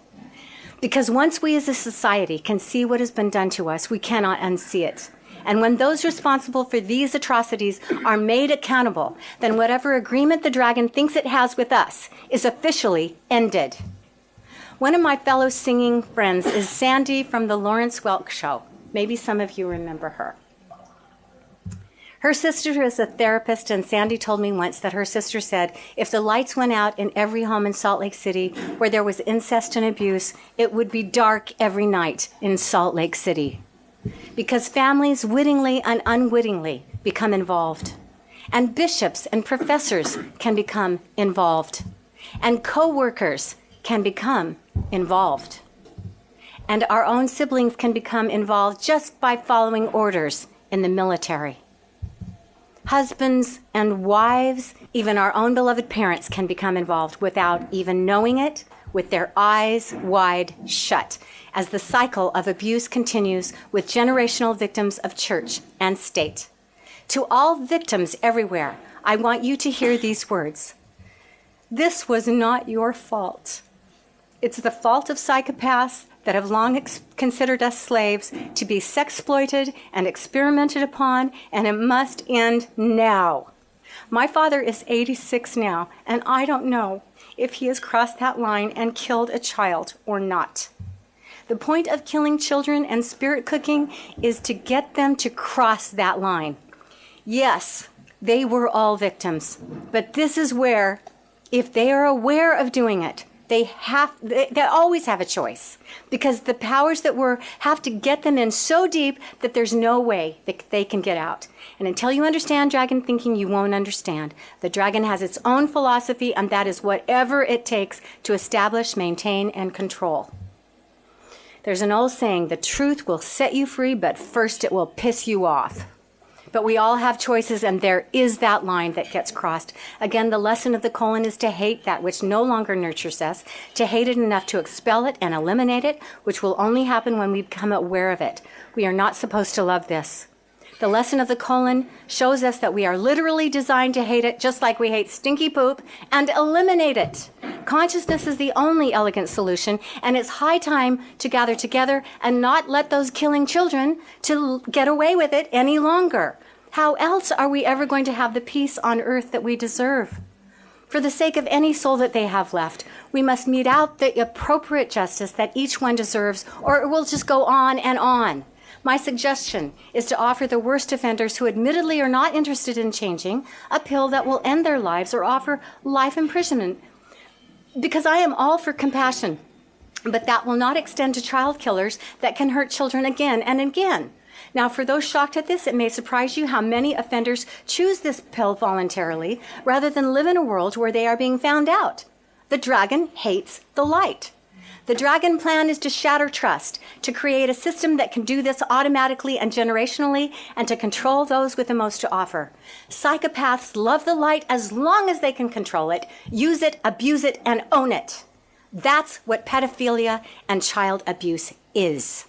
Because once we as a society can see what has been done to us, we cannot unsee it. And when those responsible for these atrocities are made accountable, then whatever agreement the dragon thinks it has with us is officially ended. One of my fellow singing friends is Sandy from the Lawrence Welk Show. Maybe some of you remember her. Her sister is a therapist, and Sandy told me once that her sister said if the lights went out in every home in Salt Lake City where there was incest and abuse, it would be dark every night in Salt Lake City. Because families wittingly and unwittingly become involved. And bishops and professors can become involved. And co-workers can become involved. And our own siblings can become involved just by following orders in the military. Husbands and wives, even our own beloved parents, can become involved without even knowing it, with their eyes wide shut, as the cycle of abuse continues with generational victims of church and state. To all victims everywhere, I want you to hear these words. This was not your fault. It's the fault of psychopaths that have long considered us slaves to be sexploited and experimented upon, and it must end now. My father is 86 now, and I don't know if he has crossed that line and killed a child or not. The point of killing children and spirit cooking is to get them to cross that line. Yes, they were all victims, but this is where, if they are aware of doing it, they always have a choice, because the powers that were have to get them in so deep that there's no way that they can get out. And until you understand dragon thinking, you won't understand. The dragon has its own philosophy, and that is whatever it takes to establish, maintain, and control. There's an old saying, the truth will set you free, but first it will piss you off. But we all have choices, and there is that line that gets crossed. Again, the lesson of the colon is to hate that which no longer nurtures us, to hate it enough to expel it and eliminate it, which will only happen when we become aware of it. We are not supposed to love this. The lesson of the colon shows us that we are literally designed to hate it, just like we hate stinky poop, and eliminate it. Consciousness is the only elegant solution, and it's high time to gather together and not let those killing children to get away with it any longer. How else are we ever going to have the peace on earth that we deserve? For the sake of any soul that they have left, we must mete out the appropriate justice that each one deserves, or it will just go on and on. My suggestion is to offer the worst offenders who admittedly are not interested in changing a pill that will end their lives or offer life imprisonment. Because I am all for compassion, but that will not extend to child killers that can hurt children again and again. Now, for those shocked at this, it may surprise you how many offenders choose this pill voluntarily rather than live in a world where they are being found out. The dragon hates the light. The dragon plan is to shatter trust, to create a system that can do this automatically and generationally, and to control those with the most to offer. Psychopaths love the light as long as they can control it, use it, abuse it, and own it. That's what pedophilia and child abuse is.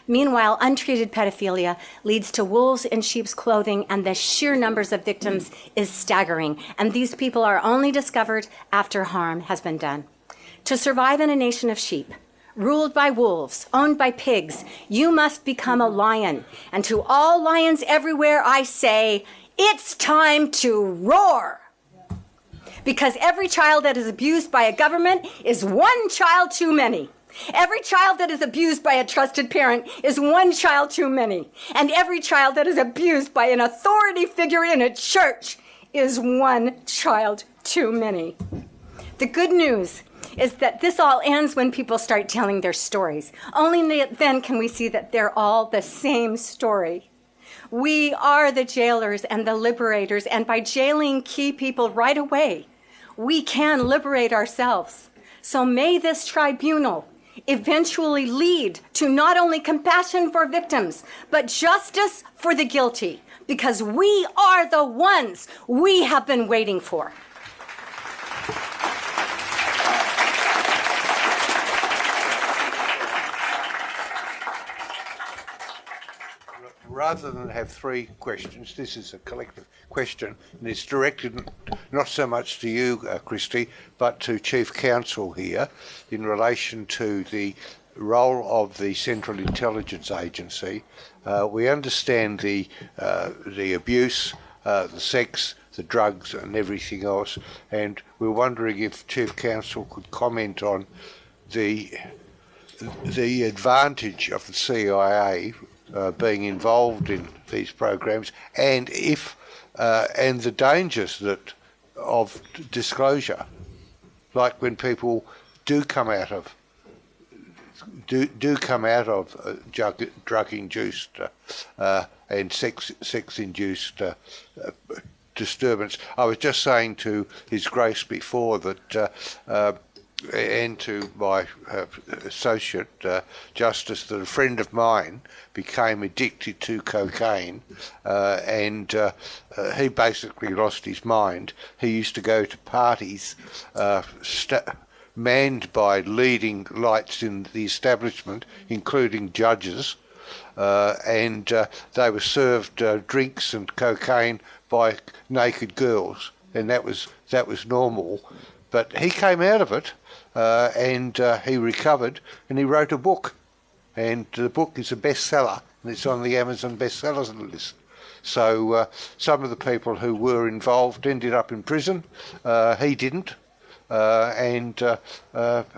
Meanwhile, untreated pedophilia leads to wolves in sheep's clothing, and the sheer numbers of victims is staggering, and these people are only discovered after harm has been done. To survive in a nation of sheep, ruled by wolves, owned by pigs, you must become a lion. And to all lions everywhere, I say, it's time to roar. Because every child that is abused by a government is one child too many. Every child that is abused by a trusted parent is one child too many. And every child that is abused by an authority figure in a church is one child too many. The good news is that this all ends when people start telling their stories. Only then can we see that they're all the same story. We are the jailers and the liberators, and by jailing key people right away, we can liberate ourselves. So may this tribunal eventually lead to not only compassion for victims, but justice for the guilty, because we are the ones we have been waiting for. Rather than have three questions, this is a collective question, and it's directed not so much to you, Kristy, but to Chief Counsel here in relation to the role of the Central Intelligence Agency. We understand the abuse, the sex, the drugs and everything else, and we're wondering if Chief Counsel could comment on the advantage of the CIA being involved in these programs, and and the dangers of disclosure, like when people do come out of drug-induced and sex-induced disturbance. I was just saying to His Grace before that, and to my associate Justice, that a friend of mine became addicted to cocaine, and he basically lost his mind. He used to go to parties manned by leading lights in the establishment, including judges, and they were served drinks and cocaine by naked girls, and that was normal. But he came out of it, and he recovered, and he wrote a book, and the book is a bestseller, and it's on the Amazon bestsellers list. So some of the people who were involved ended up in prison. He didn't, and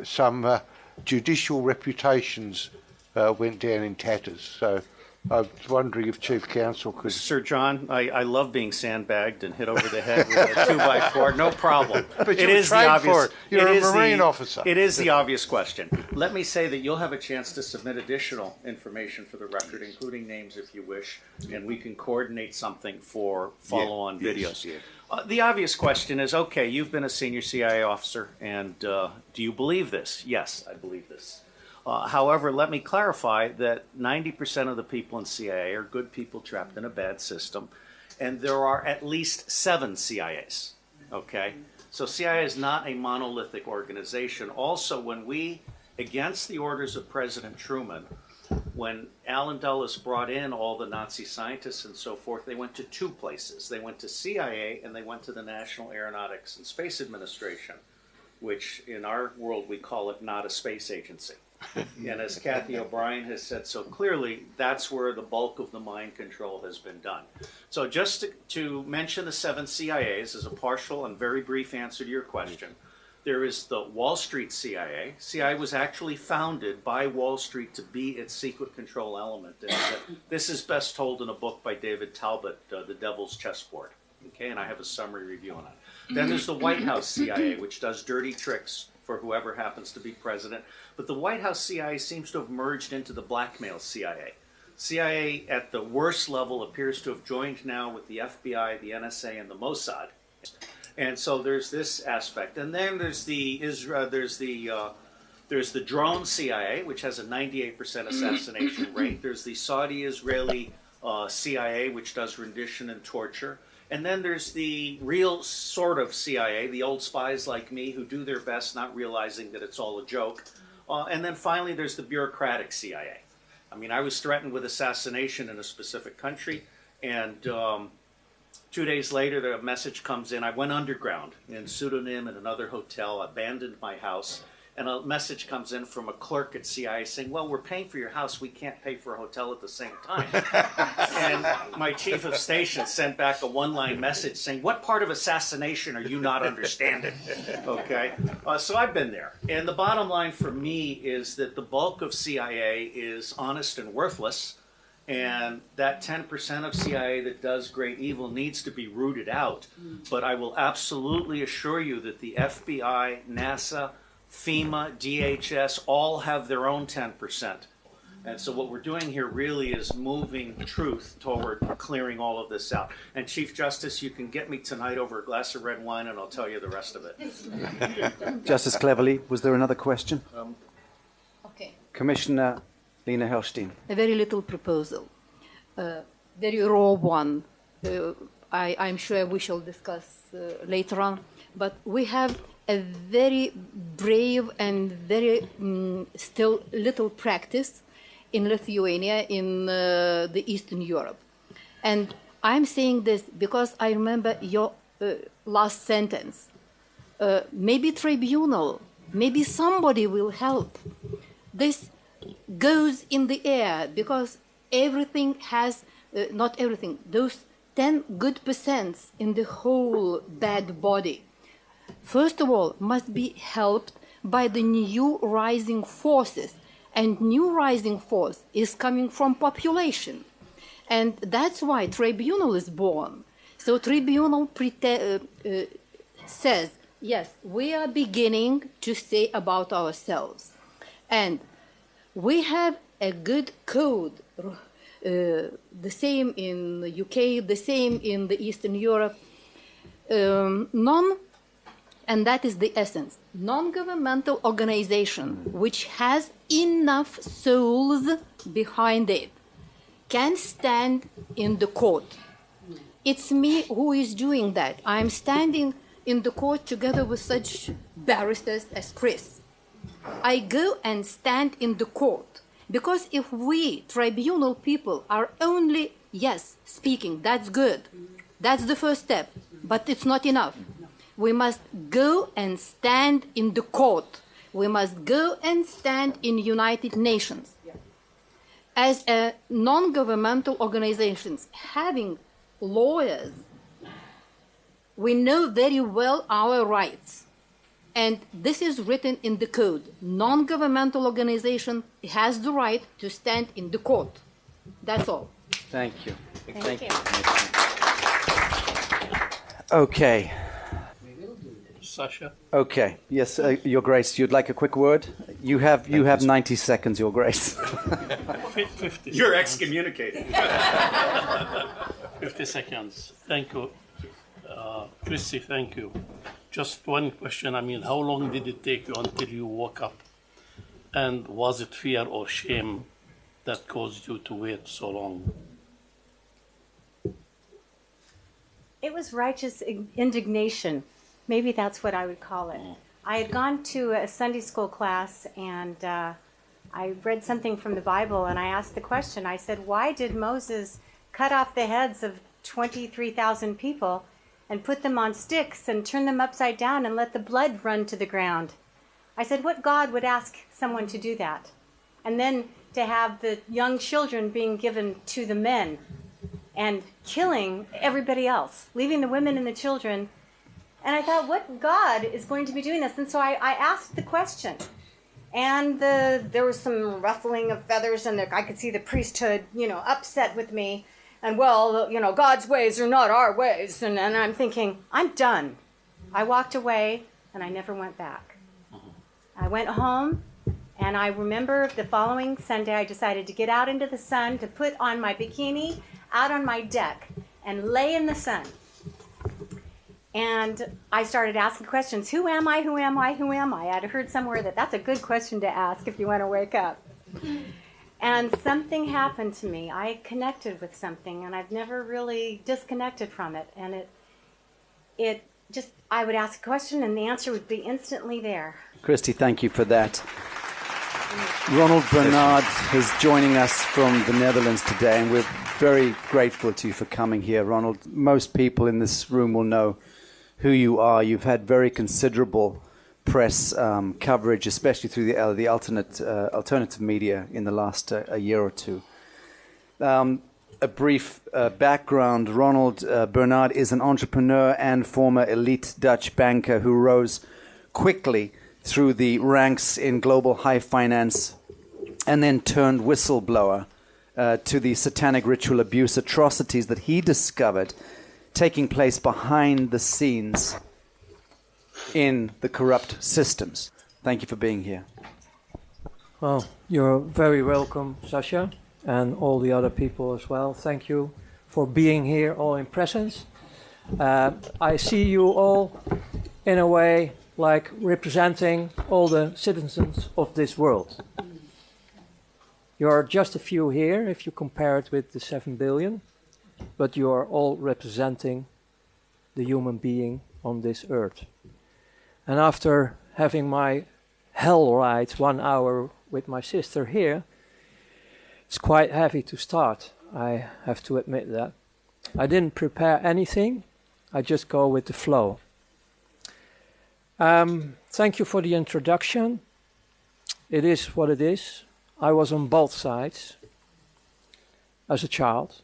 some judicial reputations went down in tatters. So I was wondering if Chief Counsel could... Sir John, I love being sandbagged and hit over the head with a 2x4. No problem. But you were trained for it. You're a Marine officer. It is the obvious question. Let me say that you'll have a chance to submit additional information for the record, including names if you wish, and we can coordinate something for follow-on videos. Yes. The obvious question is, okay, you've been a senior CIA officer, and do you believe this? Yes, I believe this. However, let me clarify that 90% of the people in CIA are good people trapped in a bad system, and there are at least 7 CIAs, okay? So CIA is not a monolithic organization. Also, when we, against the orders of President Truman, when Allen Dulles brought in all the Nazi scientists and so forth, they went to 2 places. They went to CIA and they went to the National Aeronautics and Space Administration, which in our world we call it not a space agency. And as Kathy O'Brien has said so clearly, that's where the bulk of the mind control has been done. So just to mention the 7 CIAs as a partial and very brief answer to your question, there is the Wall Street CIA. CIA was actually founded by Wall Street to be its secret control element. And this is best told in a book by David Talbot, The Devil's Chessboard. Okay, and I have a summary review on it. Then there's the White House CIA, which does dirty tricks for whoever happens to be president. But the White House CIA seems to have merged into the blackmail CIA. CIA at the worst level appears to have joined now with the FBI, the NSA, and the Mossad. And so there's this aspect. And then there's the drone CIA, which has a 98% assassination rate. There's the Saudi-Israeli CIA, which does rendition and torture. And then there's the real sort of CIA, the old spies like me who do their best not realizing that it's all a joke. And then finally there's the bureaucratic CIA. I mean, I was threatened with assassination in a specific country, and 2 days later the message comes in. I went underground in pseudonym in another hotel, abandoned my house, and a message comes in from a clerk at CIA saying, well, we're paying for your house, we can't pay for a hotel at the same time. And my chief of station sent back a one-line message saying, what part of assassination are you not understanding? Okay, so I've been there. And the bottom line for me is that the bulk of CIA is honest and worthless, and that 10% of CIA that does great evil needs to be rooted out. But I will absolutely assure you that the FBI, NASA, FEMA, DHS, all have their own 10%. And so what we're doing here really is moving truth toward clearing all of this out. And Chief Justice, you can get me tonight over a glass of red wine and I'll tell you the rest of it. Justice Cleverly, was there another question? Okay. Commissioner Lena Helstein. A very little proposal, very raw one. I'm sure we shall discuss later on. But we have a very brave and very still little practice in Lithuania, in the Eastern Europe. And I'm saying this because I remember your last sentence. Maybe tribunal, maybe somebody will help. This goes in the air because everything has, not everything, those 10 good percents in the whole bad body, first of all, must be helped by the new rising forces. And new rising force is coming from population. And that's why tribunal is born. So tribunal says, yes, we are beginning to say about ourselves. And we have a good code, the same in the UK, the same in the Eastern Europe. And that is the essence. Non-governmental organization which has enough souls behind it can stand in the court. It's me who is doing that. I'm standing in the court together with such barristers as Chris. I go and stand in the court because if we, tribunal people, are only, yes, speaking, that's good. That's the first step, but it's not enough. We must go and stand in the court. We must go and stand in United Nations. As a non-governmental organizations having lawyers, we know very well our rights. And this is written in the code. Non-governmental organization has the right to stand in the court. That's all. Thank you. Thank you. Okay. Sasha? Okay. Yes, Your Grace, you'd like a quick word? You have 90 seconds, Your Grace. 50 You're seconds. excommunicated. 50 seconds. Thank you. Kristy, thank you. Just one question. I mean, how long did it take you until you woke up? And was it fear or shame that caused you to wait so long? It was righteous indignation. Maybe that's what I would call it. I had gone to a Sunday school class and I read something from the Bible and I asked the question. I said, why did Moses cut off the heads of 23,000 people and put them on sticks and turn them upside down and let the blood run to the ground? I said, what God would ask someone to do that? And then to have the young children being given to the men and killing everybody else, leaving the women and the children. And I thought, what God is going to be doing this? And so I asked the question. And there was some ruffling of feathers, and I could see the priesthood, upset with me. And, well, God's ways are not our ways. And I'm thinking, I'm done. I walked away, and I never went back. I went home, and I remember the following Sunday, I decided to get out into the sun, to put on my bikini out on my deck and lay in the sun. And I started asking questions. Who am I? Who am I? Who am I? I'd heard somewhere that's a good question to ask if you want to wake up. And something happened to me. I connected with something, and I've never really disconnected from it. And it just, I would ask a question, and the answer would be instantly there. Kristy, thank you for that. RonaldBernard is joining us from the Netherlands today, and we're very grateful to you for coming here, Ronald. Most people in this room will know who you are. You've had very considerable press coverage, especially through the alternative media in the last a year or two. A brief background. RonaldBernard is an entrepreneur and former elite Dutch banker who rose quickly through the ranks in global high finance and then turned whistleblower to the satanic ritual abuse atrocities that he discovered taking place behind the scenes in the corrupt systems. Thank you for being here. Well, you're very welcome, Sasha, and all the other people as well. Thank you for being here, all in presence. I see you all, in a way, like representing all the citizens of this world. You are just a few here, if you compare it with the 7 billion, but you are all representing the human being on this earth. And after having my hell ride 1 hour with my sister here, It's quite heavy to start, I have to admit that. I didn't prepare anything, I just go with the flow. Thank you for the introduction. It is what it is. I was on both sides as a child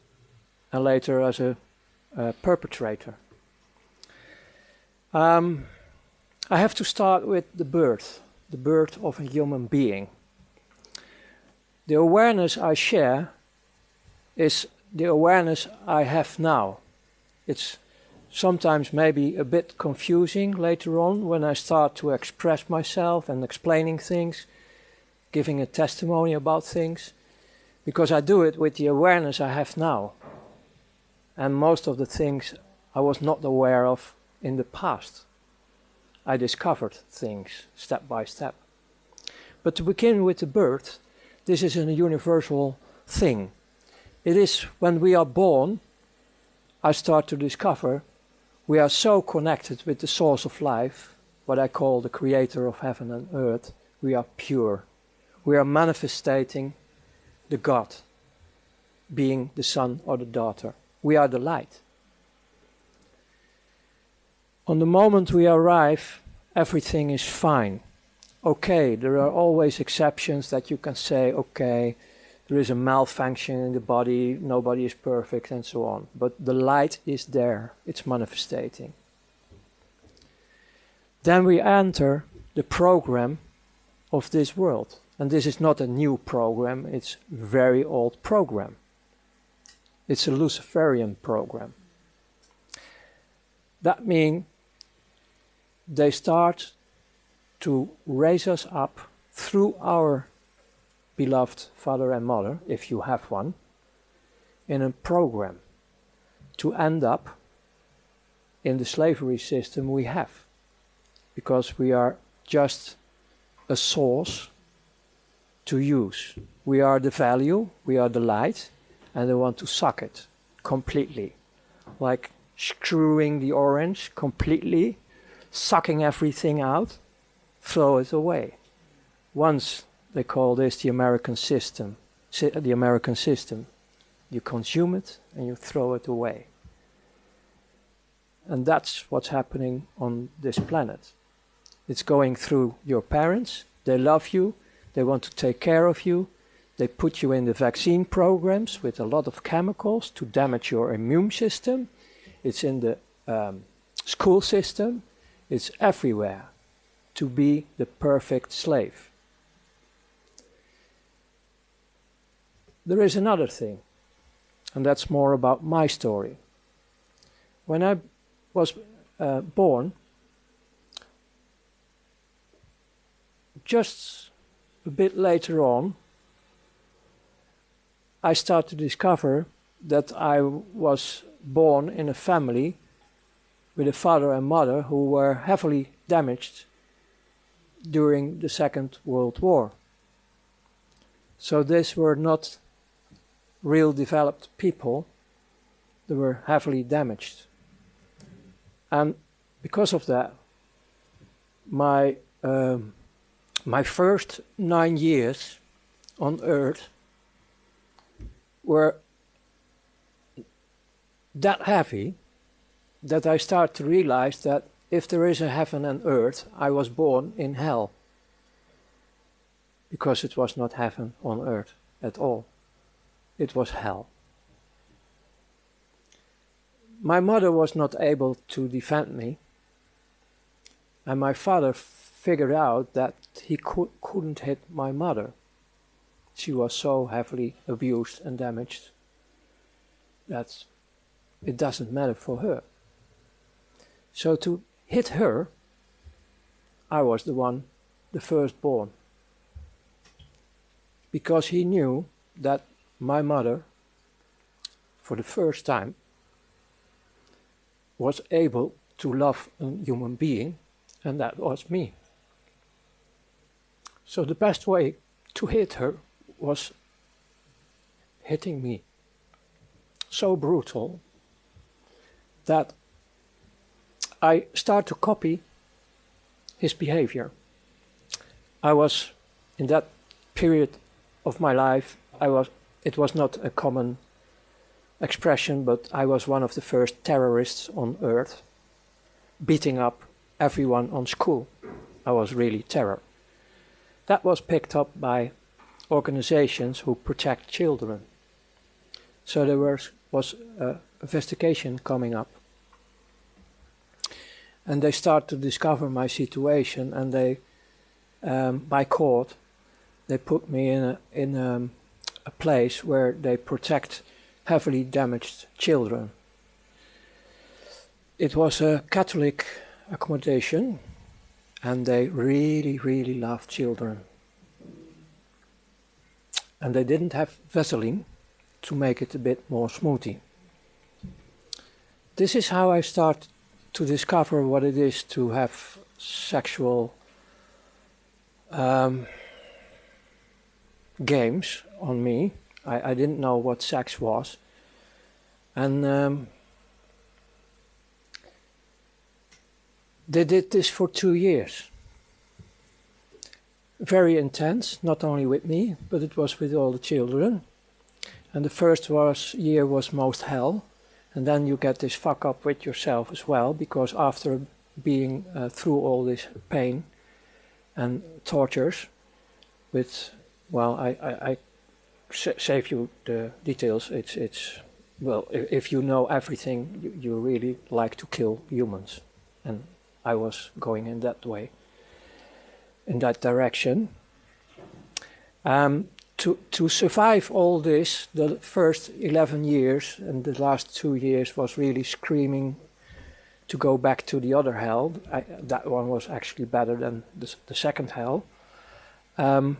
and later as a perpetrator. I have to start with the birth of a human being. The awareness I share is the awareness I have now. It's sometimes maybe a bit confusing later on when I start to express myself and explaining things, giving a testimony about things, because I do it with the awareness I have now. And most of the things I was not aware of in the past. I discovered things step by step. But to begin with the birth, this is a universal thing. It is when we are born, I start to discover we are so connected with the source of life, what I call the creator of heaven and earth. We are pure. We are manifesting the God, being the son or the daughter. We are the light. On the moment we arrive, everything is fine. Okay, there are always exceptions that you can say, okay, there is a malfunction in the body, nobody is perfect, and so on. But the light is there, it's manifesting. Then we enter the program of this world. And this is not a new program, it's a very old program. It's a Luciferian program. That means they start to raise us up through our beloved father and mother, if you have one, in a program to end up in the slavery system we have. Because we are just a source to use. We are the value, we are the light, and they want to suck it completely. Like screwing the orange completely, sucking everything out, throw it away. Once they call this the American system. You consume it and you throw it away. And that's what's happening on this planet. It's going through your parents, they love you, they want to take care of you, they put you in the vaccine programs with a lot of chemicals to damage your immune system. It's in the school system, it's everywhere to be the perfect slave. There is another thing, and that's more about my story. When I was born, just a bit later on, I started to discover that I was born in a family with a father and mother who were heavily damaged during the Second World War. So these were not real developed people, they were heavily damaged. And because of that, my first 9 years on earth were that heavy that I start to realize that if there is a heaven and earth, I was born in hell. Because it was not heaven on earth at all. It was hell. My mother was not able to defend me. And my father figured out that he couldn't hit my mother. She was so heavily abused and damaged that it doesn't matter for her. So to hit her, I was the firstborn. Because he knew that my mother, for the first time, was able to love a human being, and that was me. So the best way to hit her was hitting me. So brutal that I start to copy his behavior. I was, in that period of my life, I was it was not a common expression, but I was one of the first terrorists on earth, beating up everyone on school. I was really terror. That was picked up by organizations who protect children. So there was an investigation coming up. And they start to discover my situation, and they, by court, they put me in a place where they protect heavily damaged children. It was a Catholic accommodation, and they really, really loved children. And they didn't have Vaseline to make it a bit more smoothie. This is how I start to discover what it is to have sexual games on me. I didn't know what sex was. And they did this for 2 years. Very intense, not only with me, but it was with all the children. And the first year was most hell. And then you get this fuck up with yourself as well, because after being through all this pain and tortures with, well, I save you the details. It's well, if you know everything, you really like to kill humans. And I was going in that way, in that direction. To survive all this, the first 11 years and the last 2 years was really screaming to go back to the other hell. That one was actually better than the second hell. One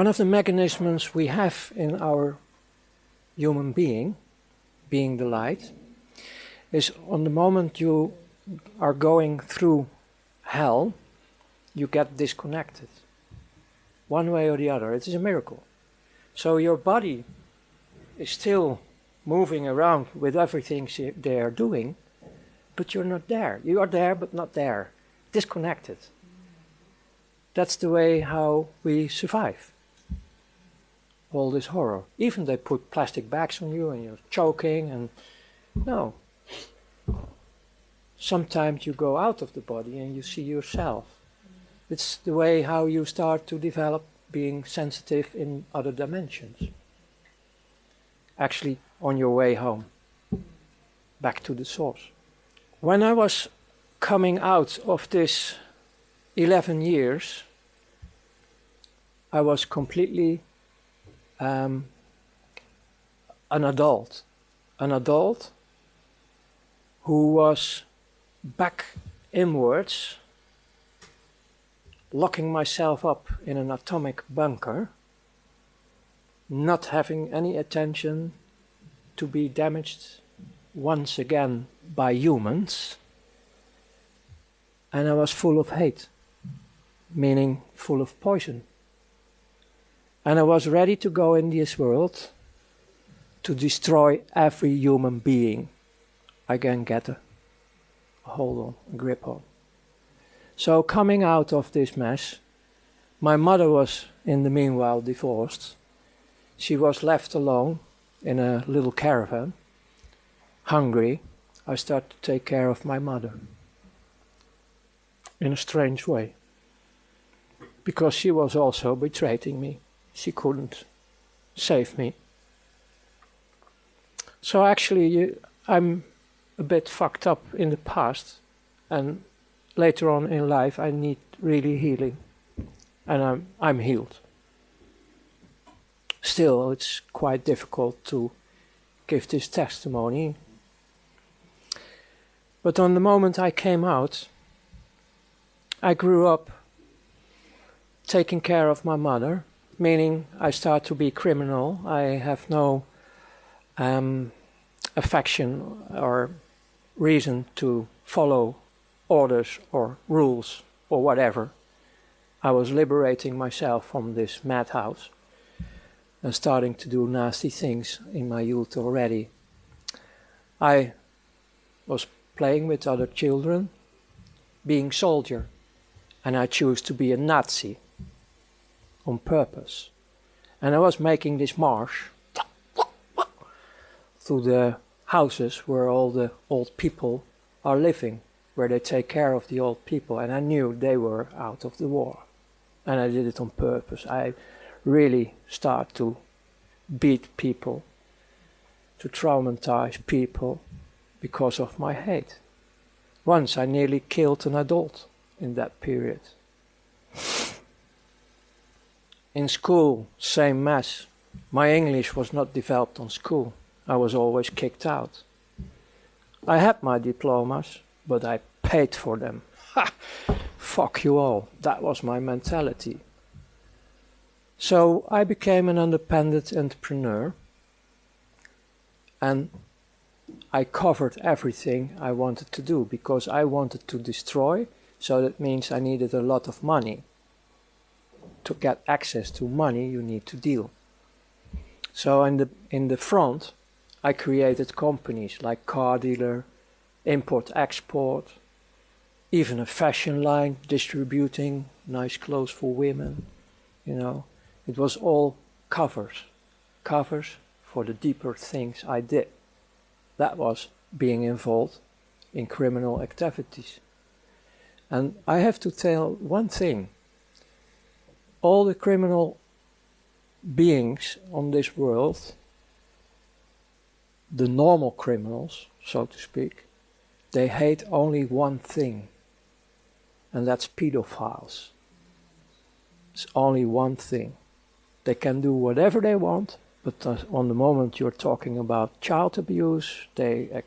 of the mechanisms we have in our human being the light, is on the moment you are going through hell, you get disconnected. One way or the other. It is a miracle. So your body is still moving around with everything they are doing, but you're not there. You are there, but not there. Disconnected. That's the way how we survive all this horror. Even they put plastic bags on you and you're choking, and no. Sometimes you go out of the body and you see yourself. It's the way how you start to develop being sensitive in other dimensions. Actually, on your way home, back to the source. When I was coming out of this 11 years, I was completely an adult. An adult who was back inwards, locking myself up in an atomic bunker, not having any attention to be damaged once again by humans. And I was full of hate, meaning full of poison. And I was ready to go in this world to destroy every human being I can get a hold on, a grip on. So coming out of this mess, my mother was in the meanwhile divorced. She was left alone in a little caravan, hungry. I started to take care of my mother in a strange way, because she was also betraying me. She couldn't save me. So actually I'm a bit fucked up in the past, and later on in life I need really healing, and I'm healed. Still, it's quite difficult to give this testimony. But on the moment I came out, I grew up taking care of my mother, meaning I start to be criminal. I have no affection or reason to follow orders or rules or whatever. I was liberating myself from this madhouse and starting to do nasty things in my youth already. I was playing with other children, being soldier, and I chose to be a Nazi on purpose. And I was making this marsh through the houses where all the old people are living, where they take care of the old people. And I knew they were out of the war. And I did it on purpose. I really start to beat people, to traumatize people because of my hate. Once I nearly killed an adult in that period. In school, same mess. My English was not developed on school. I was always kicked out. I had my diplomas, but I paid for them. Ha! Fuck you all. That was my mentality. So I became an independent entrepreneur, and I covered everything I wanted to do because I wanted to destroy, so that means I needed a lot of money. To get access to money, you need to deal. So in the front, I created companies like car dealer, import-export, even a fashion line distributing nice clothes for women. You know, it was all covers for the deeper things I did. That was being involved in criminal activities. And I have to tell one thing. All the criminal beings on this world, the normal criminals, so to speak, they hate only one thing, and that's pedophiles. It's only one thing. They can do whatever they want, but on the moment you're talking about child abuse, they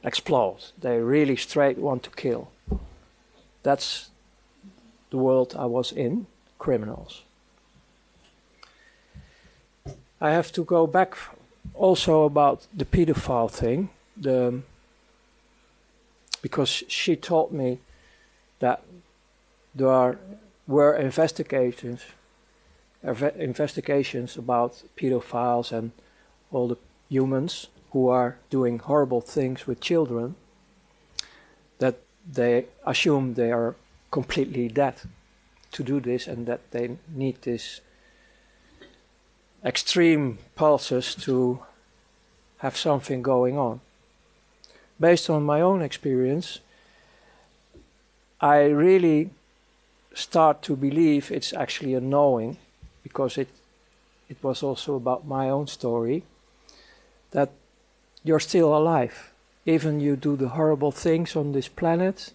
explode. They really straight want to kill. That's the world I was in. Criminals. I have to go back also about the pedophile thing, because she told me that there were investigations about pedophiles and all the humans who are doing horrible things with children, that they assume they are completely dead to do this, and that they need this extreme pulses to have something going on. Based on my own experience, I really start to believe it's actually a knowing, because it was also about my own story, that you're still alive. Even you do the horrible things on this planet,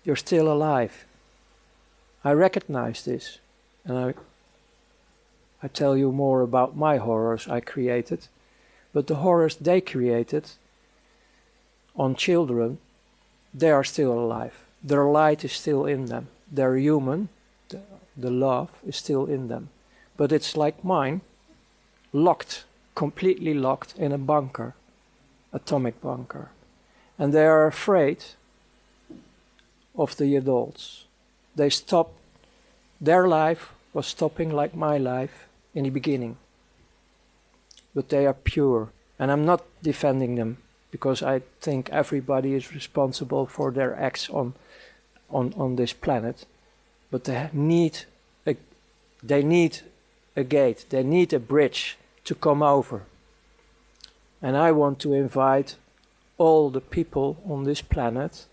you're still alive. I recognize this, and I tell you more about my horrors I created, but the horrors they created on children, they are still alive. Their light is still in them. They're human, the love is still in them. But it's like mine, locked, completely locked in a bunker, atomic bunker. And they are afraid of the adults. They stopped, their life was stopping like my life in the beginning. But they are pure. And I'm not defending them, because I think everybody is responsible for their acts on this planet. But they need a gate, they need a bridge to come over. And I want to invite all the people on this planet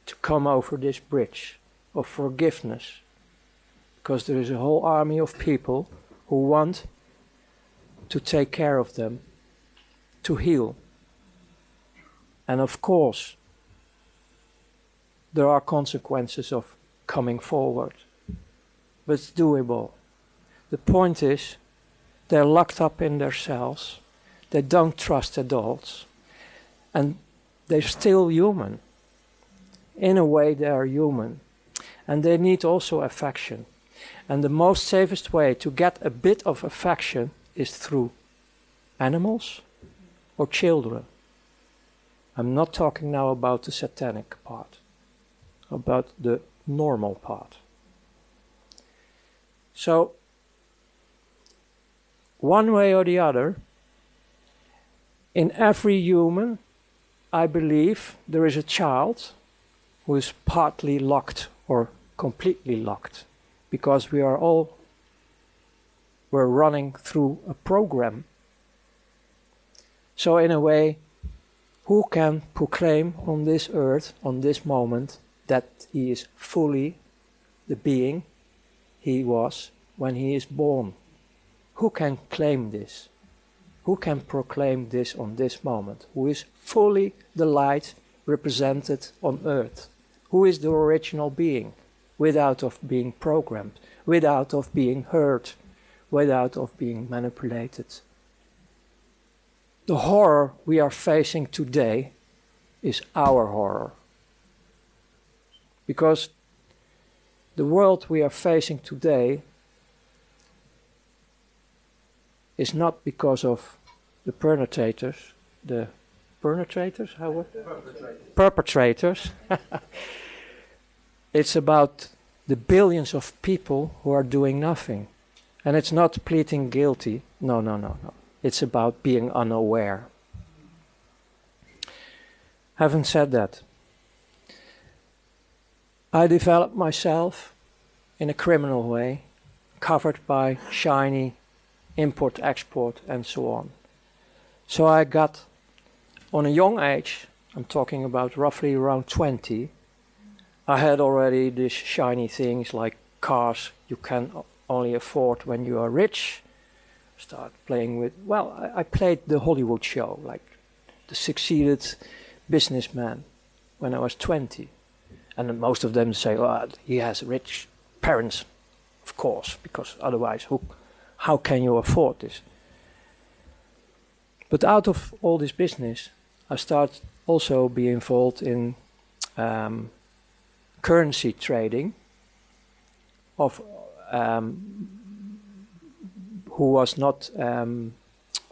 to come over this bridge of forgiveness, because there is a whole army of people who want to take care of them, to heal. And of course, there are consequences of coming forward, but it's doable. The point is, they're locked up in their cells, they don't trust adults, and they're still human. In a way, they are human. And they need also affection. And the most safest way to get a bit of affection is through animals or children. I'm not talking now about the satanic part, about the normal part. So, one way or the other, in every human, I believe there is a child who is partly locked or completely locked, because we are all were running through a program. So in a way, who can proclaim on this earth, on this moment, that he is fully the being he was when he is born? Who can claim this? Who can proclaim this on this moment? Who is fully the light represented on earth? Who is the original being, without of being programmed, without of being hurt, without of being manipulated? The horror we are facing today is our horror. Because the world we are facing today is not because of the perpetrators, perpetrators. It's about the billions of people who are doing nothing. And it's not pleading guilty. No. It's about being unaware. Having said that, I developed myself in a criminal way, covered by shiny import, export, and so on. So I got, on a young age, I'm talking about roughly around 20, I had already these shiny things like cars you can only afford when you are rich. Start playing with, I played the Hollywood show, like the succeeded businessman when I was 20. And most of them say, he has rich parents, of course, because otherwise how can you afford this? But out of all this business, I started also be involved in currency trading of who was not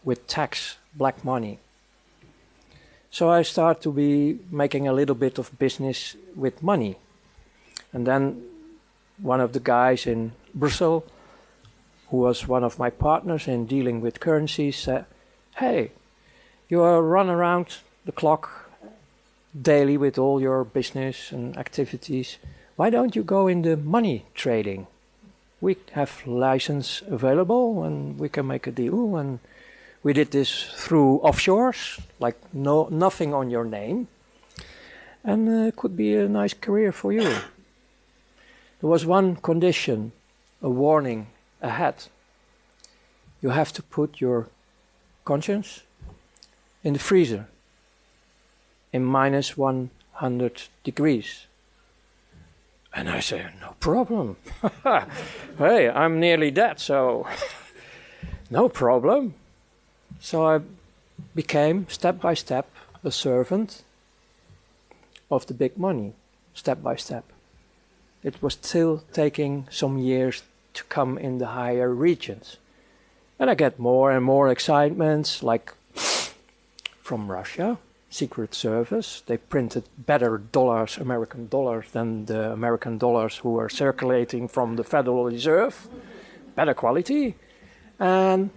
with tax, black money. So I started to be making a little bit of business with money. And then one of the guys in Brussels, who was one of my partners in dealing with currencies, said, hey, you run around the clock daily with all your business and activities. Why don't you go into money trading? We have license available and we can make a deal. And we did this through offshores, like nothing on your name. And it could be a nice career for you. There was one condition, a warning ahead. You have to put your conscience in the freezer in minus 100 degrees. And I say, no problem. Hey, I'm nearly dead, so no problem. So I became, step by step, a servant of the big money, step by step. It was still taking some years to come in the higher regions. And I get more and more excitements, like from Russia, Secret Service. They printed better dollars, American dollars, than the American dollars who were circulating from the Federal Reserve. Better quality. And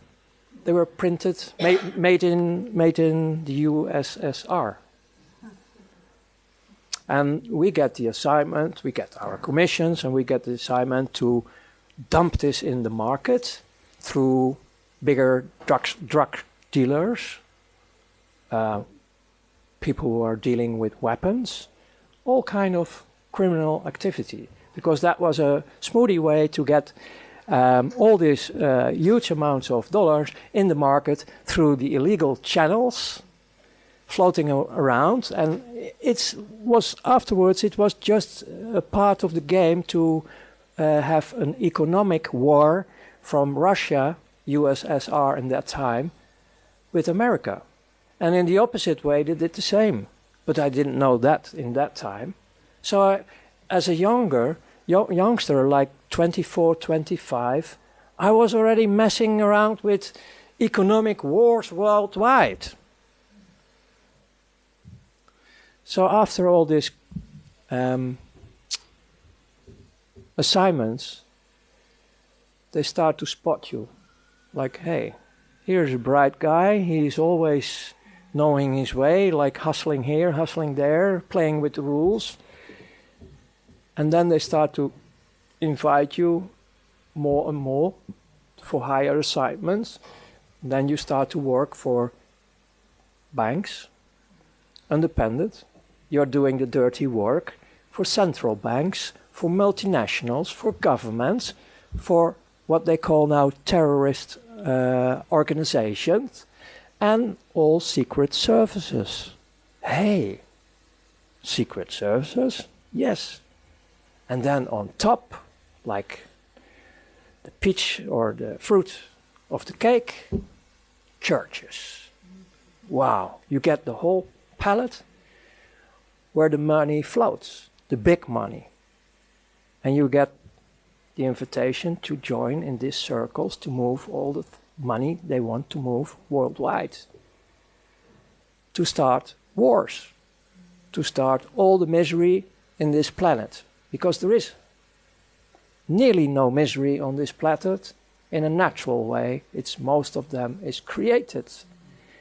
they were printed, made in the USSR. And we get the assignment, we get our commissions, and we get the assignment to dump this in the market through bigger drug dealers, people who are dealing with weapons, all kind of criminal activity, because that was a smoothie way to get all these huge amounts of dollars in the market through the illegal channels floating around. And it was just a part of the game to have an economic war from Russia, USSR in that time, with America. And in the opposite way, they did the same. But I didn't know that in that time. So as a youngster, like 24, 25, I was already messing around with economic wars worldwide. So after all these assignments, they start to spot you. Like, hey, here's a bright guy. He's always knowing his way, like hustling here, hustling there, playing with the rules. And then they start to invite you more and more for higher assignments. Then you start to work for banks, independent. You're doing the dirty work for central banks, for multinationals, for governments, for what they call now terrorist organizations, and all secret services. Hey, secret services? Yes. And then on top, like the peach or the fruit of the cake, churches. Wow, you get the whole palette where the money floats, the big money. And you get the invitation to join in these circles to move all the money they want to move worldwide. To start wars, to start all the misery in this planet. Because there is nearly no misery on this planet in a natural way. It's most of them is created.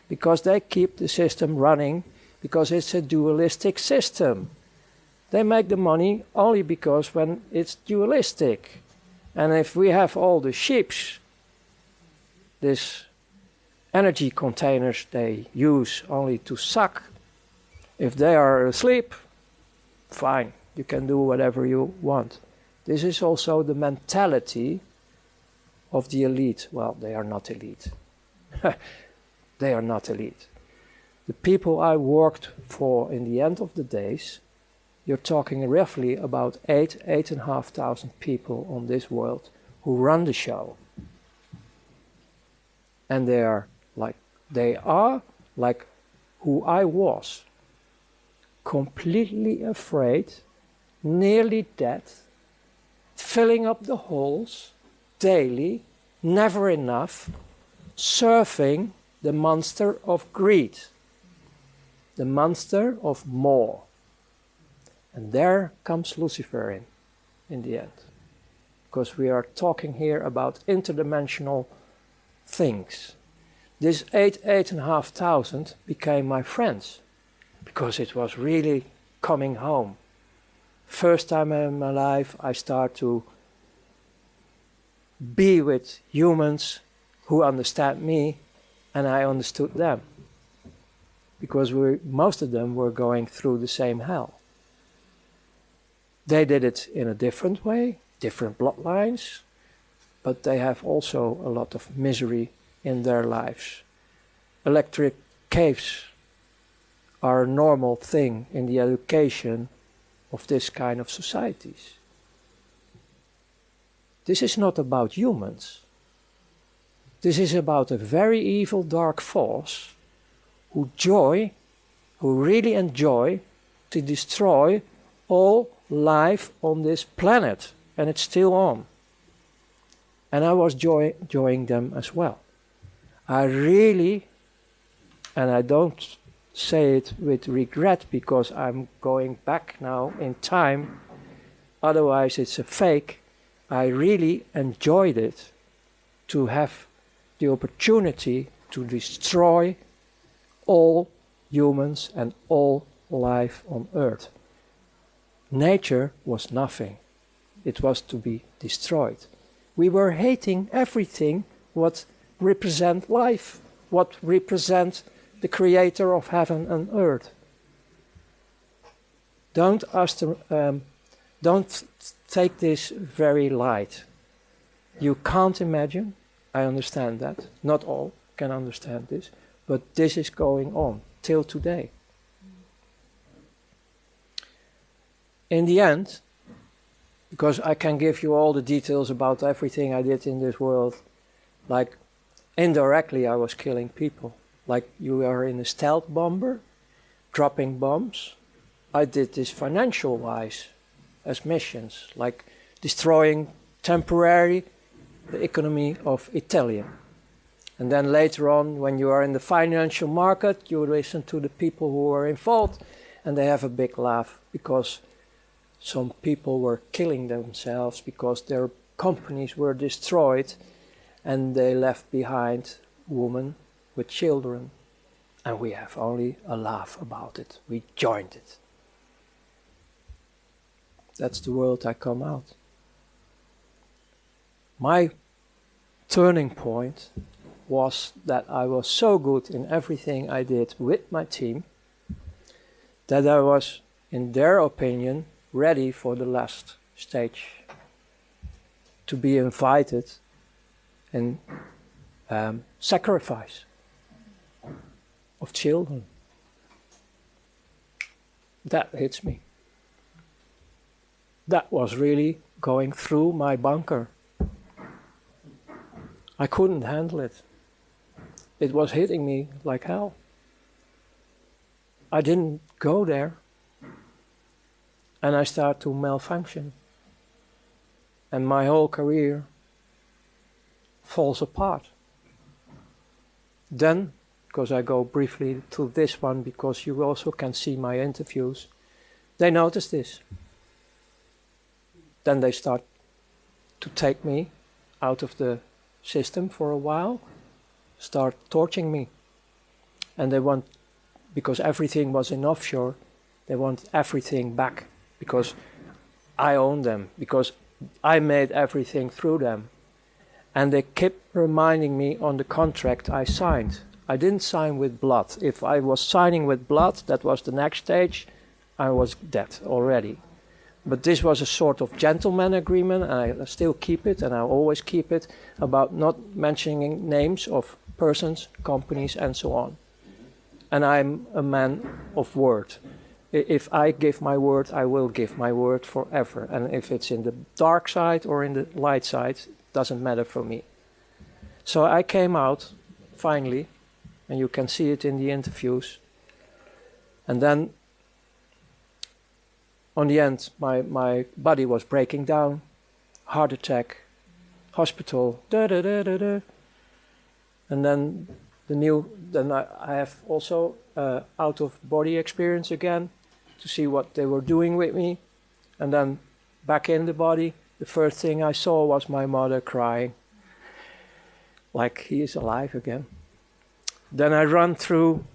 Because they keep the system running, because it's a dualistic system. They make the money only because when it's dualistic. And if we have all the ships, these energy containers they use only to suck, if they are asleep, fine, you can do whatever you want. This is also the mentality of the elite. Well, they are not elite. They are not elite. The people I worked for in the end of the days, you're talking roughly about 8,500 people on this world who run the show. And they are like who I was. Completely afraid, nearly dead, filling up the holes daily, never enough, serving the monster of greed, the monster of more. And there comes Lucifer in the end. Because we are talking here about interdimensional things. This 8,500 became my friends. Because it was really coming home. First time in my life I start to be with humans who understand me and I understood them. Because most of them were going through the same hell. They did it in a different way, different bloodlines, but they have also a lot of misery in their lives. Electric caves are a normal thing in the education of this kind of societies. This is not about humans. This is about a very evil dark force who really enjoy to destroy all life on this planet, and it's still on. And I was enjoying them as well. I really, and I don't say it with regret because I'm going back now in time, otherwise it's a fake. I really enjoyed it to have the opportunity to destroy all humans and all life on earth. Nature was nothing. It was to be destroyed. We were hating everything what represents life, what represents the creator of heaven and earth. Don't take this very light. You can't imagine, I understand that, not all can understand this, but this is going on till today. In the end, because I can give you all the details about everything I did in this world, like indirectly I was killing people. Like you are in a stealth bomber, dropping bombs. I did this financial-wise as missions, like destroying temporarily the economy of Italy. And then later on, when you are in the financial market, you listen to the people who are involved, and they have a big laugh because some people were killing themselves because their companies were destroyed and they left behind women with children. And we have only a laugh about it. We joined it. That's the world I come out. My turning point was that I was so good in everything I did with my team that I was, in their opinion, ready for the last stage, to be invited and sacrifice of children. That hits me. That was really going through my bunker. I couldn't handle it. It was hitting me like hell. I didn't go there. And I started to malfunction. And my whole career falls apart. Then, because I go briefly to this one, because you also can see my interviews, they notice this. Then they start to take me out of the system for a while, start torturing me. And they want, because everything was in offshore, they want everything back, because I own them, because I made everything through them. And they kept reminding me on the contract I signed. I didn't sign with blood. If I was signing with blood, that was the next stage, I was dead already. But this was a sort of gentleman agreement, and I still keep it, and I always keep it, about not mentioning names of persons, companies, and so on. And I'm a man of word. If I give my word, I will give my word forever. And if it's in the dark side or in the light side, it doesn't matter for me. So I came out, finally, and you can see it in the interviews. And then, on the end, my body was breaking down, heart attack, hospital, And then I have also out-of-body experience again, to see what they were doing with me. And then back in the body, the first thing I saw was my mother crying, like he is alive again. Then I ran through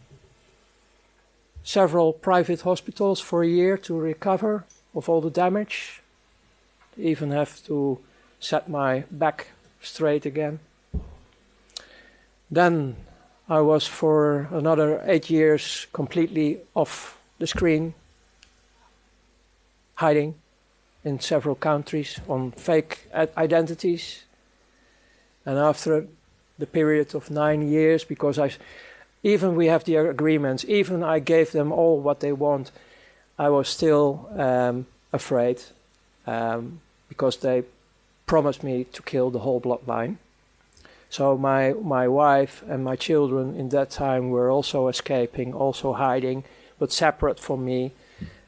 several private hospitals for a year to recover of all the damage. Even have to set my back straight again. Then I was for another 8 years completely off the screen, hiding in several countries on fake identities. And after the period of 9 years, because even we have the agreements, even I gave them all what they want, I was still afraid, because they promised me to kill the whole bloodline. So my wife and my children in that time were also escaping, also hiding, but separate from me.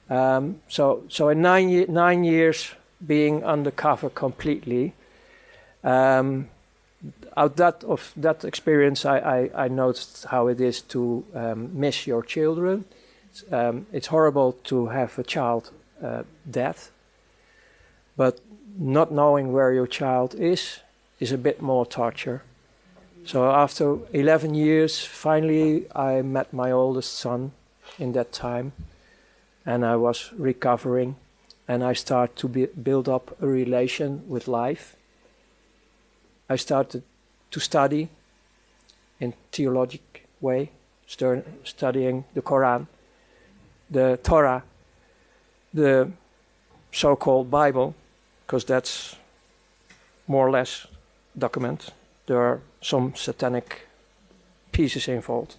So in 9 years being undercover completely, out of that experience, I noticed how it is to miss your children. It's horrible to have a child dead, but not knowing where your child is a bit more torture. So after 11 years, finally I met my oldest son in that time, and I was recovering, and I started to build up a relation with life. I started to study in theologic way, studying the Quran, the Torah, the so-called Bible, because that's more or less document. There are some satanic pieces involved.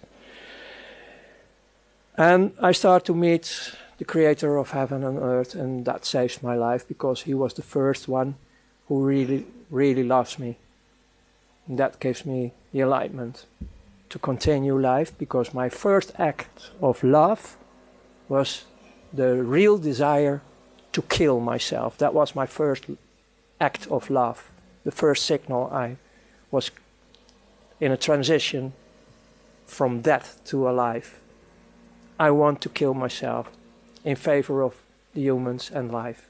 And I start to meet the creator of heaven and earth, and that saves my life, because he was the first one who really, really loves me. And that gives me the enlightenment to continue life, because my first act of love was the real desire to kill myself. That was my first act of love, the first signal I was in a transition from death to alive. I want to kill myself in favor of the humans and life.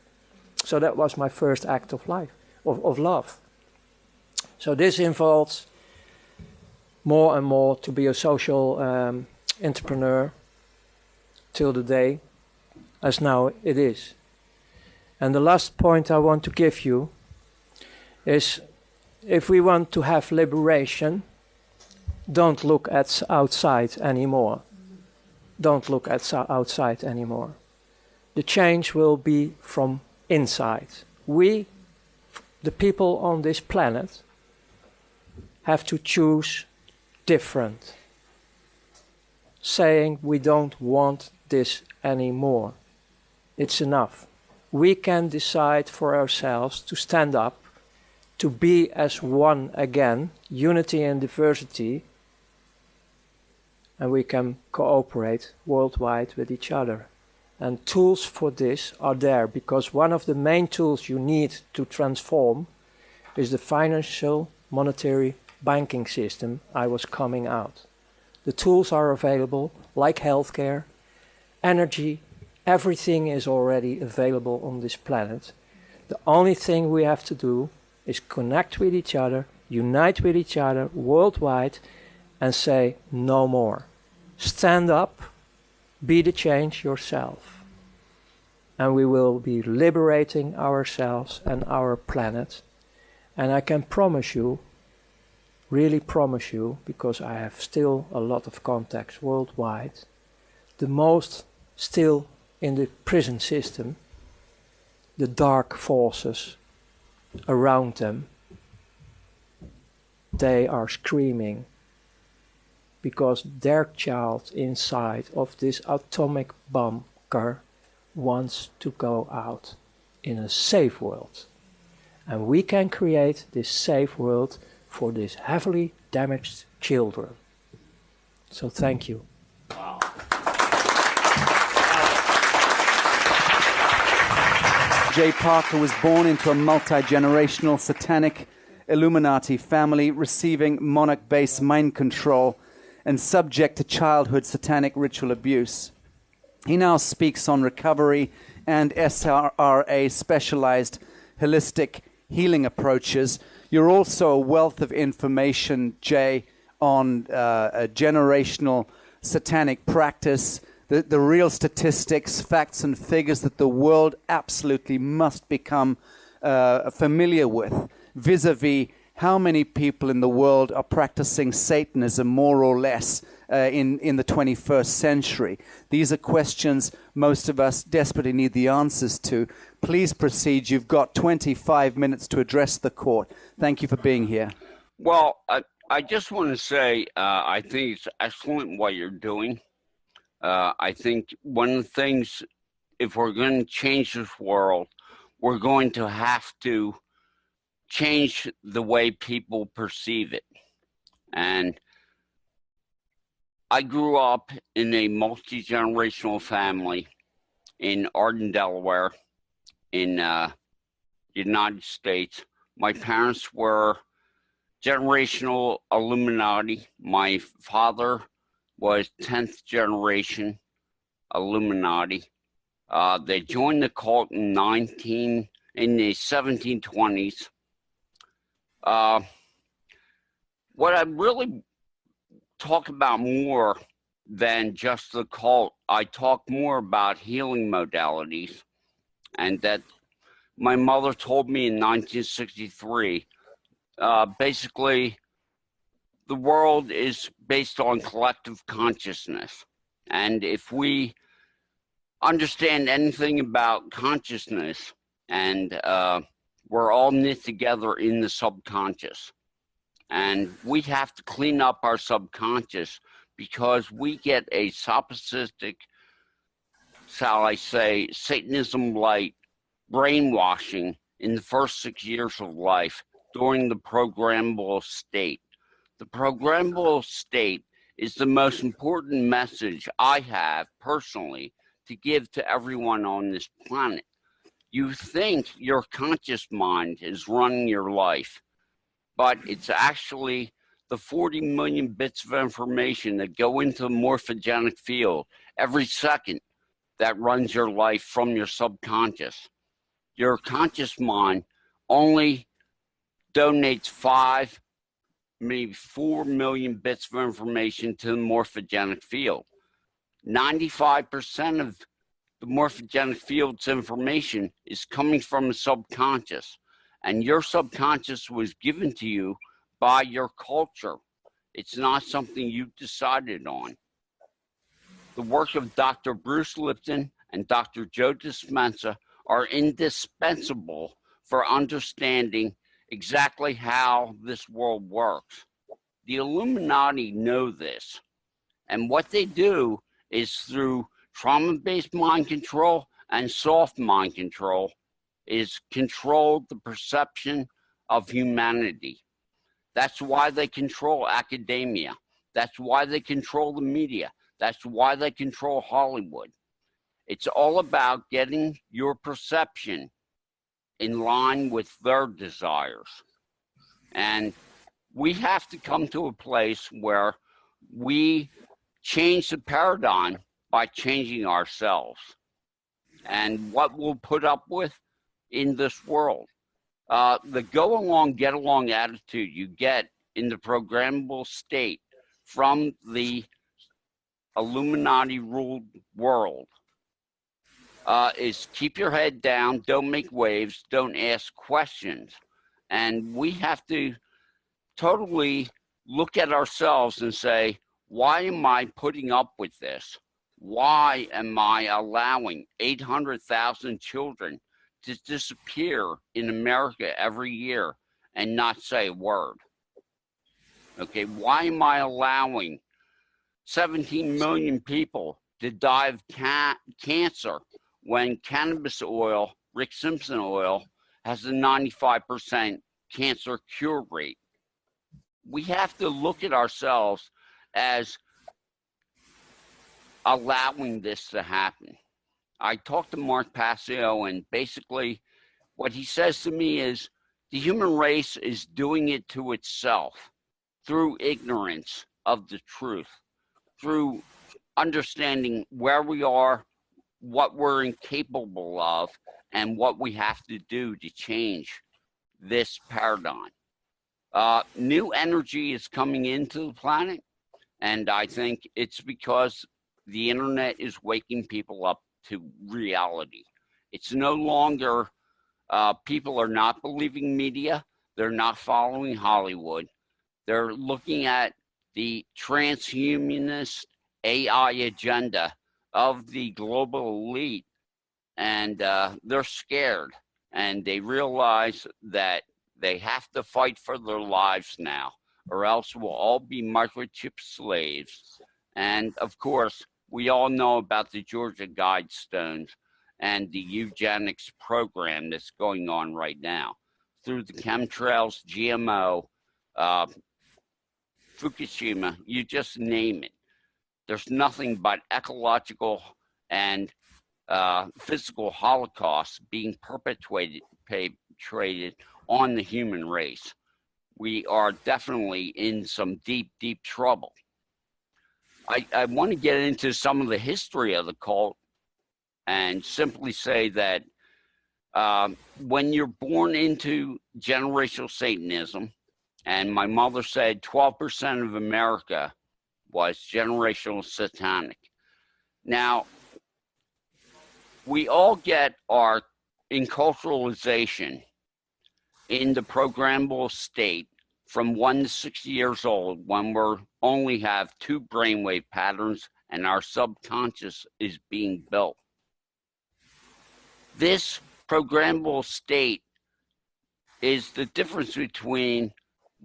So that was my first act of life, of love. So this involves more and more to be a social entrepreneur till the day as now it is. And the last point I want to give you is if we want to have liberation, don't look at outside anymore. Don't look at outside anymore. The change will be from inside. We, the people on this planet, have to choose different, saying we don't want this anymore. It's enough. We can decide for ourselves to stand up, to be as one again, unity and diversity, and we can cooperate worldwide with each other. And tools for this are there, because one of the main tools you need to transform is the financial, monetary, banking system I was coming out. The tools are available, like healthcare, energy, everything is already available on this planet. The only thing we have to do is connect with each other, unite with each other worldwide, and say no more. Stand up, be the change yourself. And we will be liberating ourselves and our planet. And I can promise you, really promise you, because I have still a lot of contacts worldwide, the most still in the prison system, the dark forces around them, they are screaming because their child inside of this atomic bunker wants to go out in a safe world. And we can create this safe world for these heavily damaged children. So thank you. Wow. Jay Parker was born into a multi-generational satanic Illuminati family, receiving monarch-based mind control and subject to childhood satanic ritual abuse. He now speaks on recovery and SRA specialized holistic healing approaches. You're also a wealth of information, Jay, on a generational satanic practice, the real statistics, facts and figures that the world absolutely must become familiar with, vis-a-vis how many people in the world are practicing Satanism more or less in the 21st century. These are questions most of us desperately need the answers to. Please proceed. You've got 25 minutes to address the court. Thank you for being here. Well, I just want to say I think it's excellent what you're doing. I think one of the things, if we're going to change this world, we're going to have to change the way people perceive it. And I grew up in a multi-generational family in Arden, Delaware, in the United States. My parents were generational Illuminati. My father was 10th generation Illuminati. They joined the cult in the 1720s. What I really talk about more than just the cult, I talk more about healing modalities, and that my mother told me in 1963, basically, the world is based on collective consciousness. And if we understand anything about consciousness, and we're all knit together in the subconscious. And we have to clean up our subconscious because we get a solipsistic, shall I say, Satanism light brainwashing in the first 6 years of life during the programmable state. The programmable state is the most important message I have personally to give to everyone on this planet. You think your conscious mind is running your life, but it's actually the 40 million bits of information that go into the morphogenic field every second that runs your life from your subconscious. Your conscious mind only donates 5, maybe 4 million bits of information to the morphogenic field. 95% of the morphogenic field's information is coming from the subconscious. And your subconscious was given to you by your culture. It's not something you decided on. The work of Dr. Bruce Lipton and Dr. Joe Dispenza are indispensable for understanding exactly how this world works. The Illuminati know this, and what they do is through trauma-based mind control and soft mind control is control the perception of humanity. That's why they control academia. That's why they control the media. That's why they control Hollywood. It's all about getting your perception in line with their desires. And we have to come to a place where we change the paradigm by changing ourselves and what we'll put up with in this world. The go along, get along attitude you get in the programmable state from the Illuminati ruled world is keep your head down, don't make waves, don't ask questions. And we have to totally look at ourselves and say, why am I putting up with this? Why am I allowing 800,000 children to disappear in America every year and not say a word? Okay, why am I allowing 17 million people to die of cancer when cannabis oil, Rick Simpson oil, has a 95% cancer cure rate? We have to look at ourselves as allowing this to happen. I talked to Mark Passio, and basically what he says to me is the human race is doing it to itself through ignorance of the truth, through understanding where we are, what we're incapable of, and what we have to do to change this paradigm. New energy is coming into the planet, and I think it's because the internet is waking people up to reality. It's no longer, people are not believing media, they're not following Hollywood, they're looking at the transhumanist AI agenda of the global elite, and they're scared, and they realize that they have to fight for their lives now, or else we'll all be microchip slaves. And of course, we all know about the Georgia Guidestones and the eugenics program that's going on right now through the chemtrails, GMO, Fukushima, you just name it. There's nothing but ecological and physical holocaust being perpetrated on the human race. We are definitely in some deep, deep trouble. I want to get into some of the history of the cult and simply say that when you're born into generational Satanism, and my mother said 12% of America was generational satanic. Now, we all get our enculturalization in the programmable state from 1 to 6 years old, when we only have 2 brainwave patterns and our subconscious is being built. This programmable state is the difference between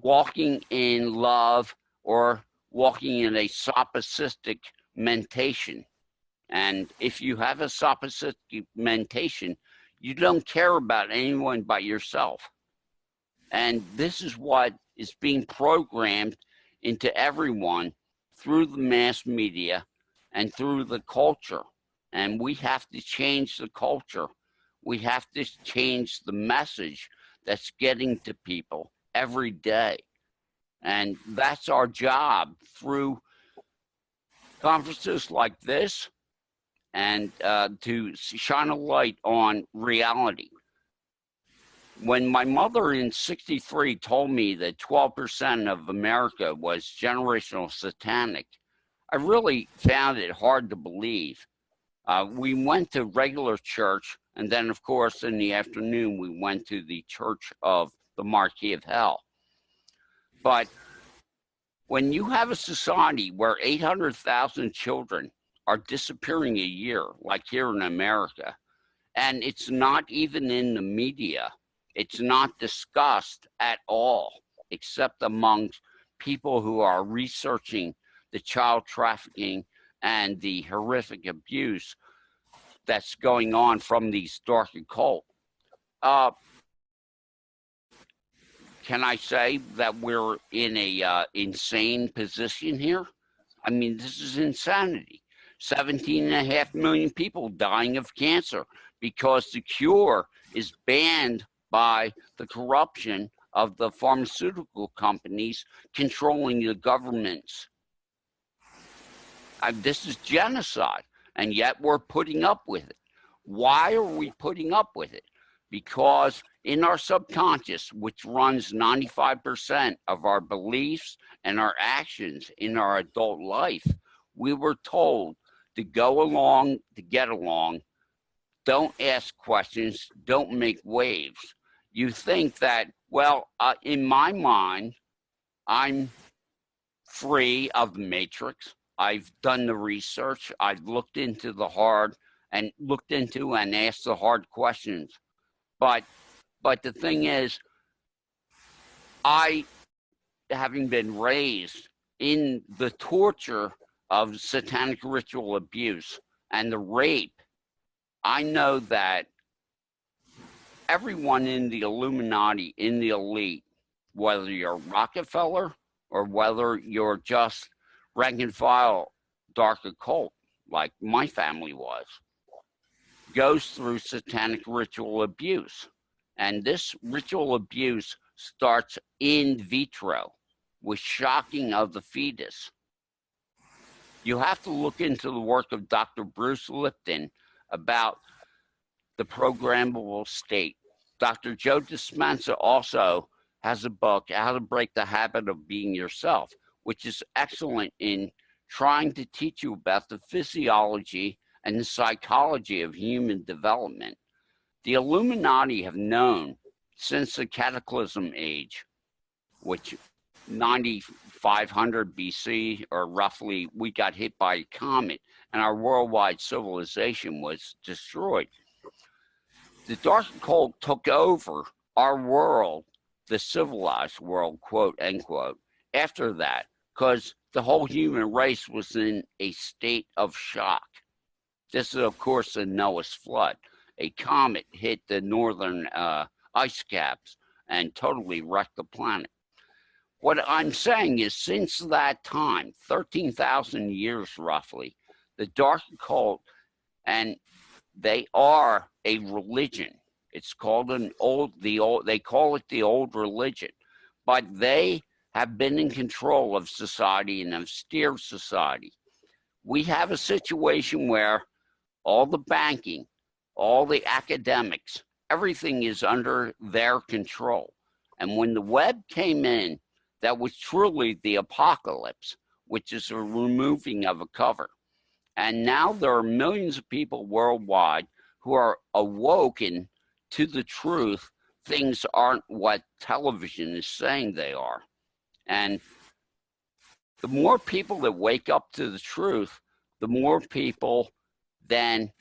walking in love or walking in a sopistic mentation. And if you have a sopistic mentation, you don't care about anyone but yourself. And this is what is being programmed into everyone through the mass media and through the culture. And we have to change the culture. We have to change the message that's getting to people every day. And that's our job through conferences like this, and to shine a light on reality. When my mother in '63 told me that 12% of America was generational satanic, I really found it hard to believe. We went to regular church And then, of course, in the afternoon, we went to the Church of the Marquis of Hell. But when you have a society where 800,000 children are disappearing a year, like here in America, and it's not even in the media, it's not discussed at all, except amongst people who are researching the child trafficking and the horrific abuse that's going on from these dark occult. Can I say that we're in a insane position here? I mean, this is insanity. 17.5 million people dying of cancer because the cure is banned by the corruption of the pharmaceutical companies controlling the governments. This is genocide, and yet we're putting up with it. Why are we putting up with it? Because in our subconscious, which runs 95% of our beliefs and our actions in our adult life, we were told to go along to get along. Don't ask questions. Don't make waves. You think that, well, in my mind, I'm free of the matrix. I've done the research. I've looked into the hard and looked into and asked the hard questions. But the thing is, having been raised in the torture of satanic ritual abuse and the rape, I know that everyone in the Illuminati, in the elite, whether you're Rockefeller or whether you're just rank and file dark occult, like my family was, goes through satanic ritual abuse. And this ritual abuse starts in vitro with shocking of the fetus. You have to look into the work of Dr. Bruce Lipton about the programmable state. Dr. Joe Dispenza also has a book, How to Break the Habit of Being Yourself, which is excellent in trying to teach you about the physiology and the psychology of human development. The Illuminati have known since the Cataclysm Age, which 9500 BC, or roughly, we got hit by a comet and our worldwide civilization was destroyed. The dark occult took over our world, the civilized world, quote unquote, after that, because the whole human race was in a state of shock. This is, of course, the Noah's flood. A comet hit the northern ice caps and totally wrecked the planet. What I'm saying is, since that time, 13,000 years roughly, the dark occult, and they are a religion. It's called they call it the old religion, but they have been in control of society and have steered society. We have a situation where all the banking, all the academics, everything is under their control. And when the web came in, that was truly the apocalypse, which is a removing of a cover. And now there are millions of people worldwide who are awoken to the truth. Things aren't what television is saying they are. And the more people that wake up to the truth, the more people then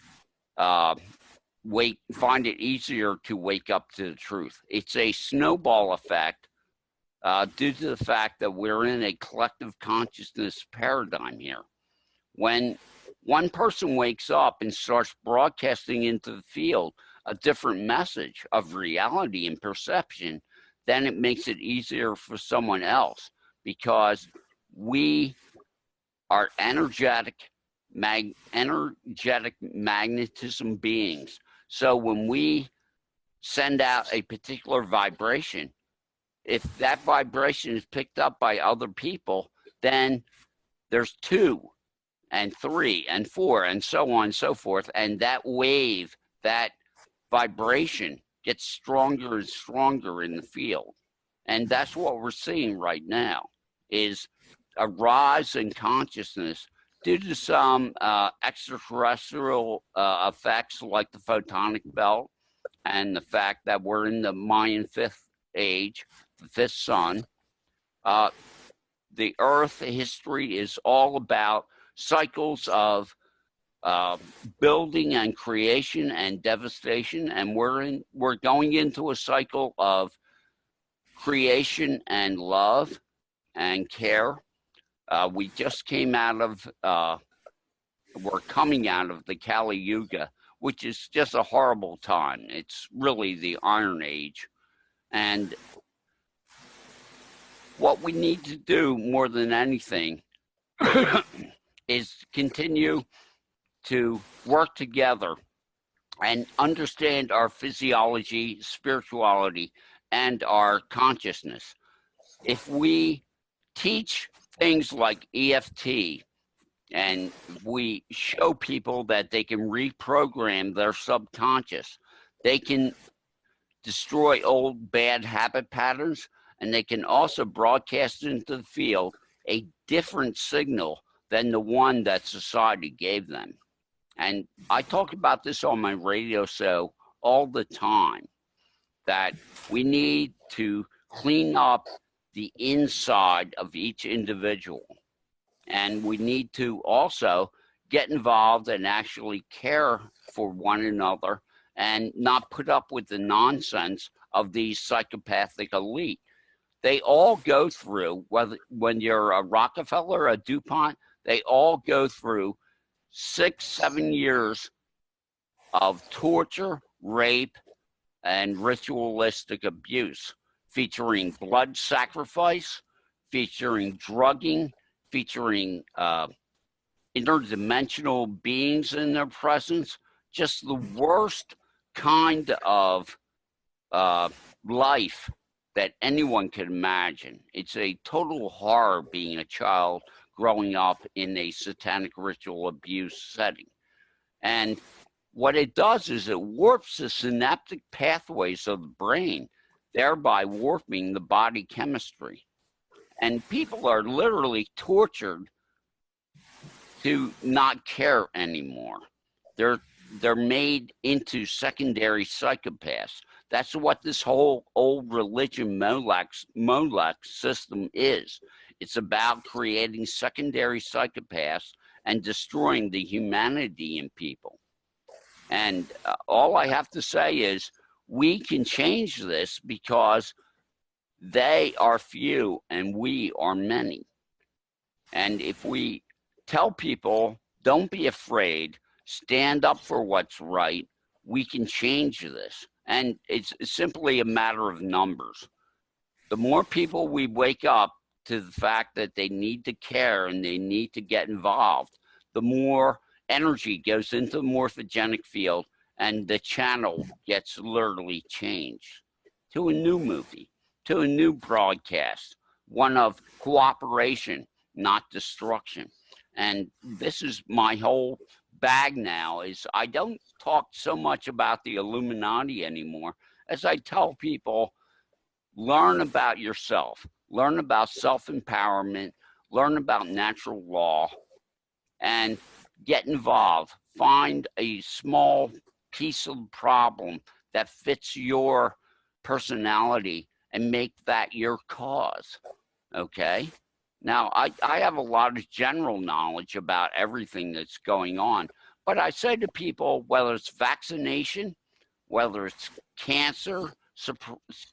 find it easier to wake up to the truth. It's a snowball effect due to the fact that we're in a collective consciousness paradigm here. When one person wakes up and starts broadcasting into the field a different message of reality and perception, then it makes it easier for someone else, because we are energetic magnetism beings. So when we send out a particular vibration, if that vibration is picked up by other people, then there's 2 and 3 and 4 and so on and so forth. And that wave, that vibration gets stronger and stronger in the field. And that's what we're seeing right now, is a rise in consciousness due to some extraterrestrial effects like the photonic belt and the fact that we're in the Mayan fifth age, the fifth sun, the Earth history is all about cycles of building and creation and devastation, and we're going into a cycle of creation and love and care. We just came out of, we're coming out of the Kali Yuga, which is just a horrible time. It's really the Iron Age. And what we need to do more than anything is continue to work together and understand our physiology, spirituality, and our consciousness. If we teach things like EFT and we show people that they can reprogram their subconscious, they can destroy old bad habit patterns, and they can also broadcast into the field a different signal than the one that society gave them. And I talk about this on my radio show all the time, that we need to clean up the inside of each individual. And we need to also get involved and actually care for one another and not put up with the nonsense of these psychopathic elite. They all go through, whether when you're a Rockefeller, a DuPont, they all go through 6-7 years of torture, rape, and ritualistic abuse, featuring blood sacrifice, featuring drugging, featuring interdimensional beings in their presence, just the worst kind of life that anyone can imagine. It's a total horror being a child growing up in a satanic ritual abuse setting. And what it does is it warps the synaptic pathways of the brain, thereby warping the body chemistry. And people are literally tortured to not care anymore. They're made into secondary psychopaths. That's what this whole old religion Molech system is. It's about creating secondary psychopaths and destroying the humanity in people. And all I have to say is we can change this because they are few and we are many. And if we tell people, don't be afraid, stand up for what's right, we can change this. And it's simply a matter of numbers. The more people we wake up to the fact that they need to care and they need to get involved, the more energy goes into the morphogenic field and the channel gets literally changed to a new movie, to a new broadcast, one of cooperation, not destruction. And this is my whole bag now, is I don't talk so much about the Illuminati anymore as I tell people, learn about yourself, learn about self-empowerment, learn about natural law, and get involved. Find a small piece of the problem that fits your personality and make that your cause, okay? Now, I have a lot of general knowledge about everything that's going on, but I say to people, whether it's vaccination, whether it's cancer,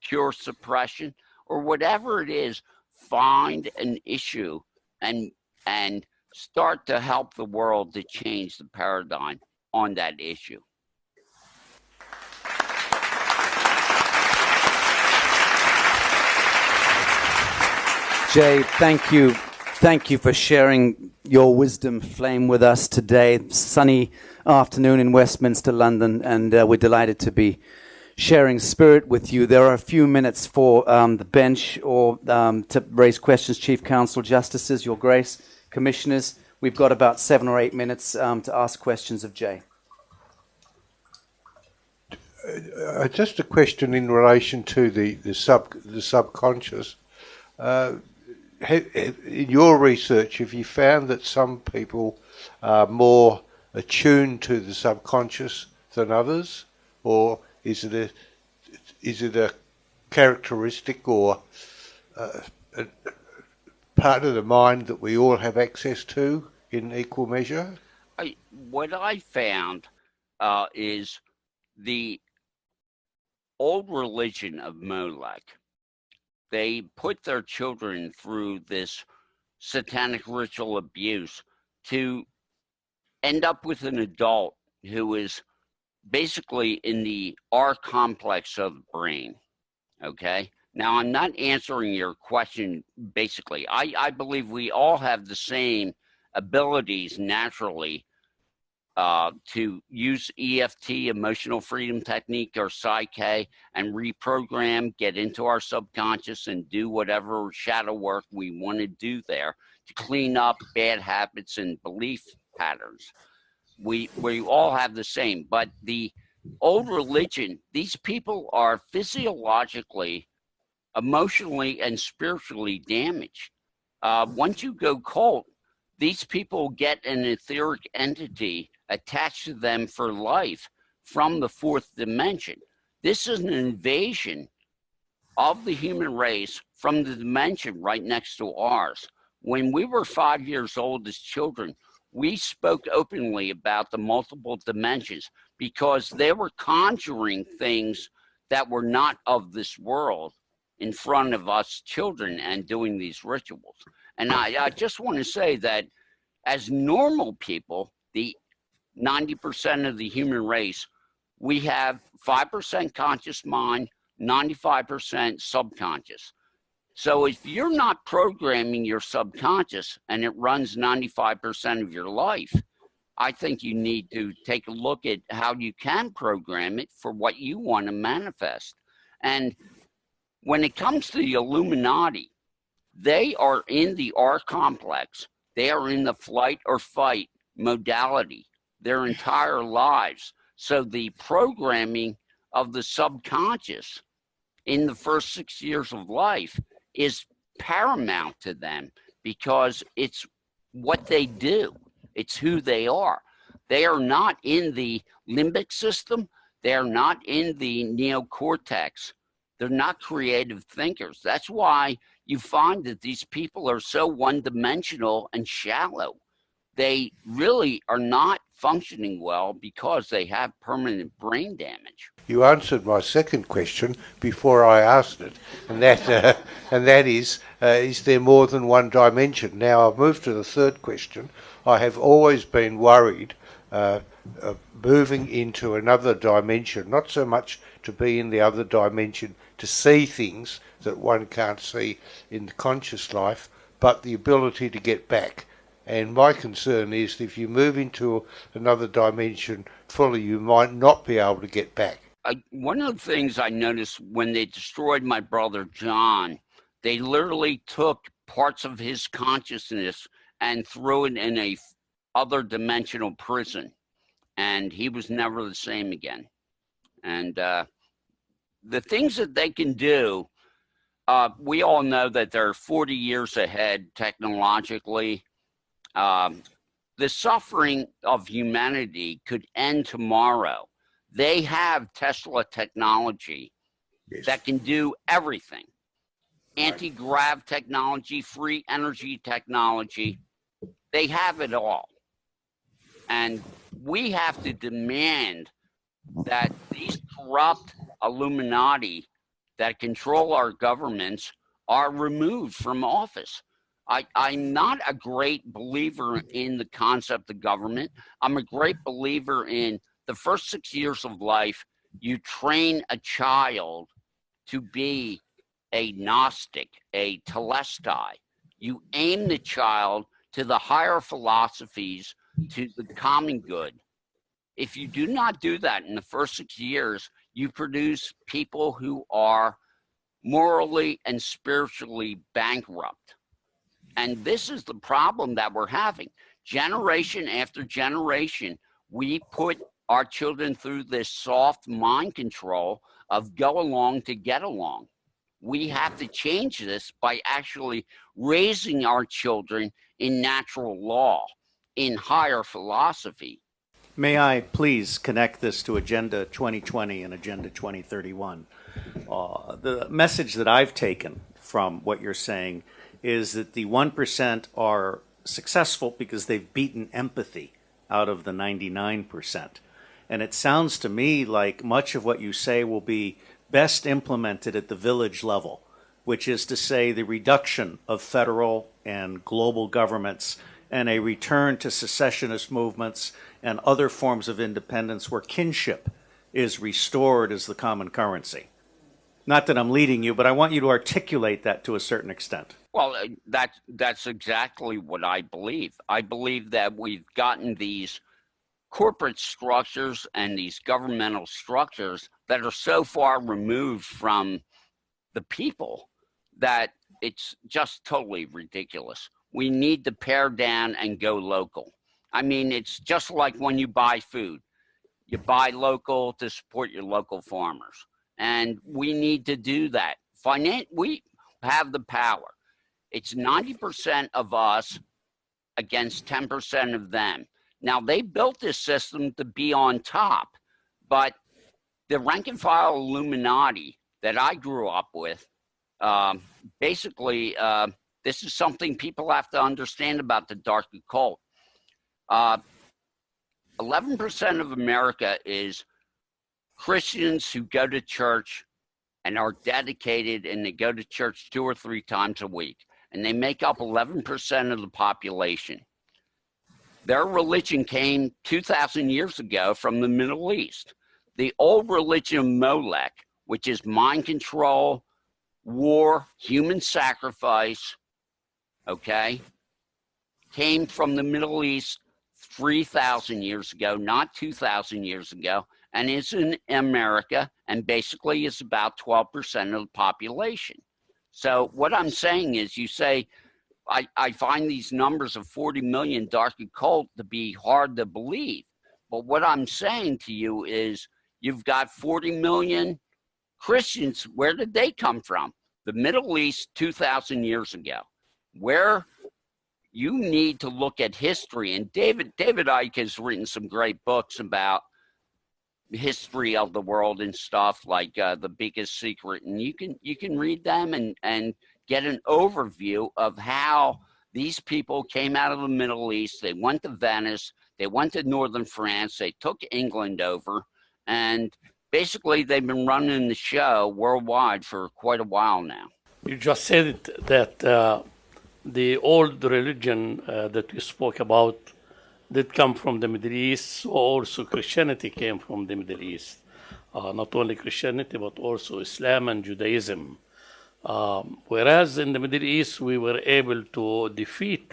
cure suppression, or whatever it is, find an issue and start to help the world to change the paradigm on that issue. Jay, thank you. Thank you for sharing your wisdom flame with us today. Sunny afternoon in Westminster, London, and we're delighted to be sharing spirit with you. There are a few minutes for the bench or to raise questions, Chief Counsel, Justices, Your Grace, Commissioners. We've got about 7 or 8 minutes to ask questions of Jay. Just a question in relation to the subconscious. In your research, have you found that some people are more attuned to the subconscious than others, or is it a characteristic or a part of the mind that we all have access to in equal measure? What I found is the old religion of Molech. They put their children through this satanic ritual abuse to end up with an adult who is basically in the R complex of the brain. Okay? Now, I'm not answering your question basically. I believe we all have the same abilities naturally to use EFT, emotional freedom technique, or Psyche, and reprogram, get into our subconscious and do whatever shadow work we want to do there to clean up bad habits and belief patterns. We all have the same, but the old religion, these people are physiologically, emotionally, and spiritually damaged. Once you go cult, these people get an etheric entity attached to them for life from the fourth dimension. This is an invasion of the human race from the dimension right next to ours. When we were 5 years old as children, we spoke openly about the multiple dimensions because they were conjuring things that were not of this world in front of us children and doing these rituals. And I just want to say that as normal people, the 90% of the human race, we have 5% conscious mind, 95% subconscious. So if you're not programming your subconscious and it runs 95% of your life, I think you need to take a look at how you can program it for what you want to manifest. And when it comes to the Illuminati, they are in the R complex. They are in the flight or fight modality their entire lives. So the programming of the subconscious in the first 6 years of life is paramount to them because it's what they do. It's who they are. They are not in the limbic system. They are not in the neocortex. They're not creative thinkers. That's why you find that these people are so one-dimensional and shallow. They really are not functioning well because they have permanent brain damage. You answered my second question before I asked it, and that is there more than one dimension? Now I've moved to the third question. I have always been worried of moving into another dimension, not so much to be in the other dimension to see things that one can't see in the conscious life, but the ability to get back. And my concern is if you move into another dimension fully, you might not be able to get back. One of the things I noticed when they destroyed my brother John, they literally took parts of his consciousness and threw it in a other dimensional prison. And he was never the same again. And the things that they can do, we all know that they're 40 years ahead technologically. The suffering of humanity could end tomorrow. They have Tesla technology that can do everything. Anti-grav technology, free energy technology, they have it all. And we have to demand that these corrupt Illuminati that control our governments are removed from office. I'm not a great believer in the concept of government. I'm a great believer in the first 6 years of life, you train a child to be a Gnostic, a Telestai. You aim the child to the higher philosophies, to the common good. If you do not do that in the first 6 years, you produce people who are morally and spiritually bankrupt. And this is the problem that we're having. Generation after generation, we put our children through this soft mind control of go along to get along. We have to change this by actually raising our children in natural law. in higher philosophy. May I please connect this to Agenda 2020 and Agenda 2031? The message that I've taken from what you're saying is that the 1% are successful because they've beaten empathy out of the 99%. And it sounds to me like much of what you say will be best implemented at the village level, which is to say the reduction of federal and global governments and a return to secessionist movements and other forms of independence where kinship is restored as the common currency. Not that I'm leading you, but I want you to articulate that to a certain extent. Well, that's exactly what I believe. I believe that we've gotten these corporate structures and these governmental structures that are so far removed from the people that it's just totally ridiculous. We need to pare down and go local. I mean, it's just like when you buy food. You buy local to support your local farmers. And we need to do that. We have the power. It's 90% of us against 10% of them. Now, they built this system to be on top, but the rank and file Illuminati that I grew up with, basically, this is something people have to understand about the dark occult. 11% of America is Christians who go to church and are dedicated, and they go to church 2 or 3 times a week, and they make up 11% of the population. Their religion came 2,000 years ago from the Middle East. The old religion of Molech, which is mind control, war, human sacrifice, okay, came from the Middle East 3,000 years ago, not 2,000 years ago, and is in America, and basically is about 12% of the population. So what I'm saying is, you say, I find these numbers of 40 million dark occult to be hard to believe. But what I'm saying to you is, you've got 40 million Christians. Where did they come from? The Middle East 2,000 years ago. Where you need to look at history, and David Icke has written some great books about history of the world and stuff, like The Biggest Secret, and you can read them and get an overview of how these people came out of the Middle East. They went to Venice, they went to northern France, they took England over, and basically they've been running the show worldwide for quite a while now. You just said that the old religion that we spoke about did come from the Middle East, so also Christianity came from the Middle East. Not only Christianity, but also Islam and Judaism. Whereas in the Middle East, we were able to defeat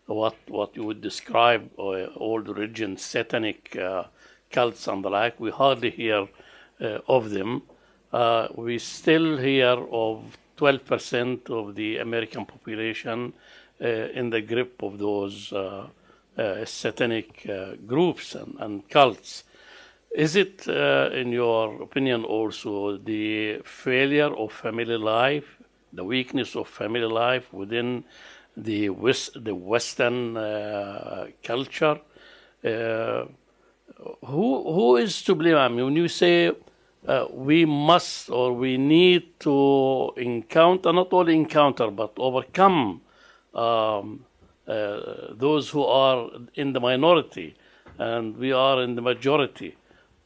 what you would describe old religion, satanic cults and the like. We hardly hear of them. We still hear of 12% of the American population in the grip of those satanic groups and cults. Is it, in your opinion, also the failure of family life, the weakness of family life within the Western culture? Who is to blame? I mean, when you say we must or we need to encounter, not only encounter, but overcome those who are in the minority, and we are in the majority.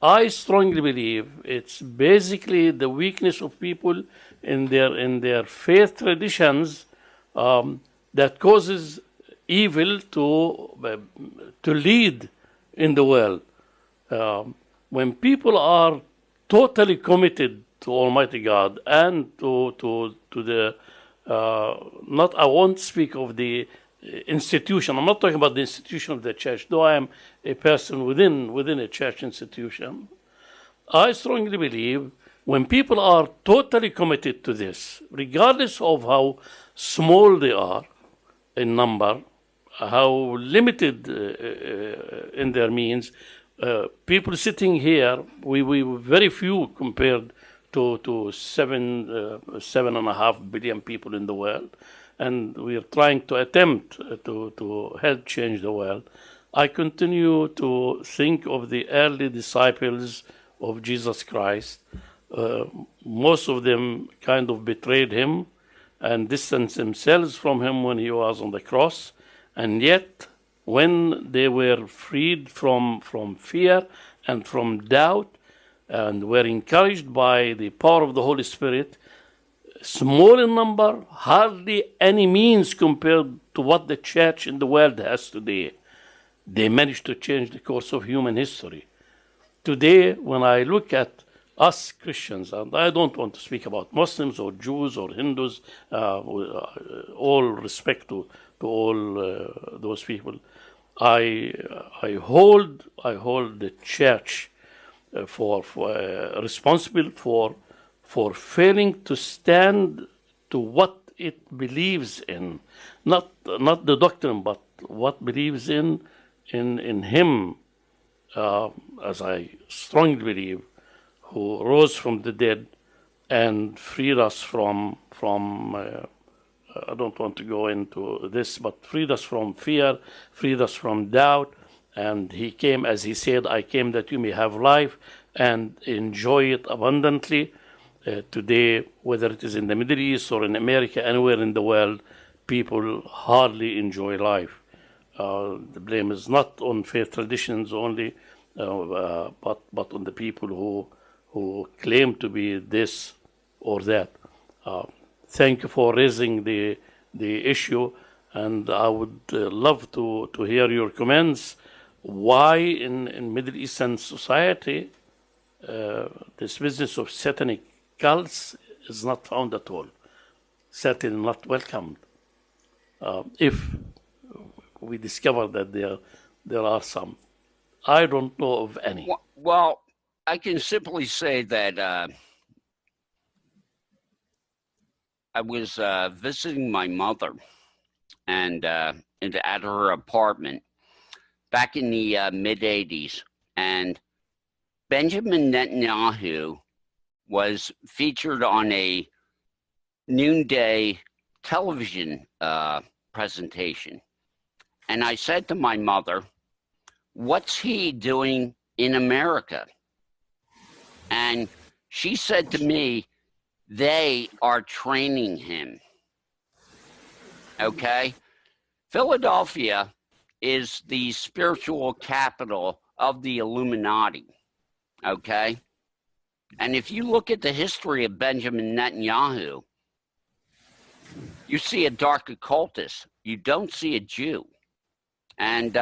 I strongly believe it's basically the weakness of people in their faith traditions that causes evil to lead in the world. When people are totally committed to Almighty God and to the not, I won't speak of the institution. I'm not talking about the institution of the church, though I am a person within a church institution. I strongly believe when people are totally committed to this, regardless of how small they are in number, how limited in their means, people sitting here, we very few compared to 7.5 billion people in the world. and we are trying to attempt to help change the world, I continue to think of the early disciples of Jesus Christ. Most of them kind of betrayed him and distanced themselves from him when he was on the cross. And yet, when they were freed from fear and from doubt and were encouraged by the power of the Holy Spirit, small in number, hardly any means compared to what the church in the world has today, they managed to change the course of human history. Today, when I look at us Christians, and I don't want to speak about Muslims or Jews or Hindus, all respect to all those people, I hold the church for responsible for failing to stand to what it believes in, not the doctrine, but what believes in him, as I strongly believe, who rose from the dead and freed us from I don't want to go into this, but freed us from fear, freed us from doubt. And he came, as he said, I came that you may have life and enjoy it abundantly. Today, whether it is in the Middle East or in America, anywhere in the world, people hardly enjoy life. The blame is not on faith traditions only, but on the people who claim to be this or that. Thank you for raising the issue, and I would love to hear your comments. Why in Middle Eastern society this business of satanic cults is not found at all, certainly not welcomed. If we discover that there are some, I don't know of any. Well, I can simply say that I was visiting my mother and at her apartment back in the mid-'80s, and Benjamin Netanyahu was featured on a noonday television presentation. And I said to my mother, what's he doing in America? And she said to me, they are training him. Okay? Philadelphia is the spiritual capital of the Illuminati. Okay? And if you look at the history of Benjamin Netanyahu, you see a dark occultist. You don't see a Jew. And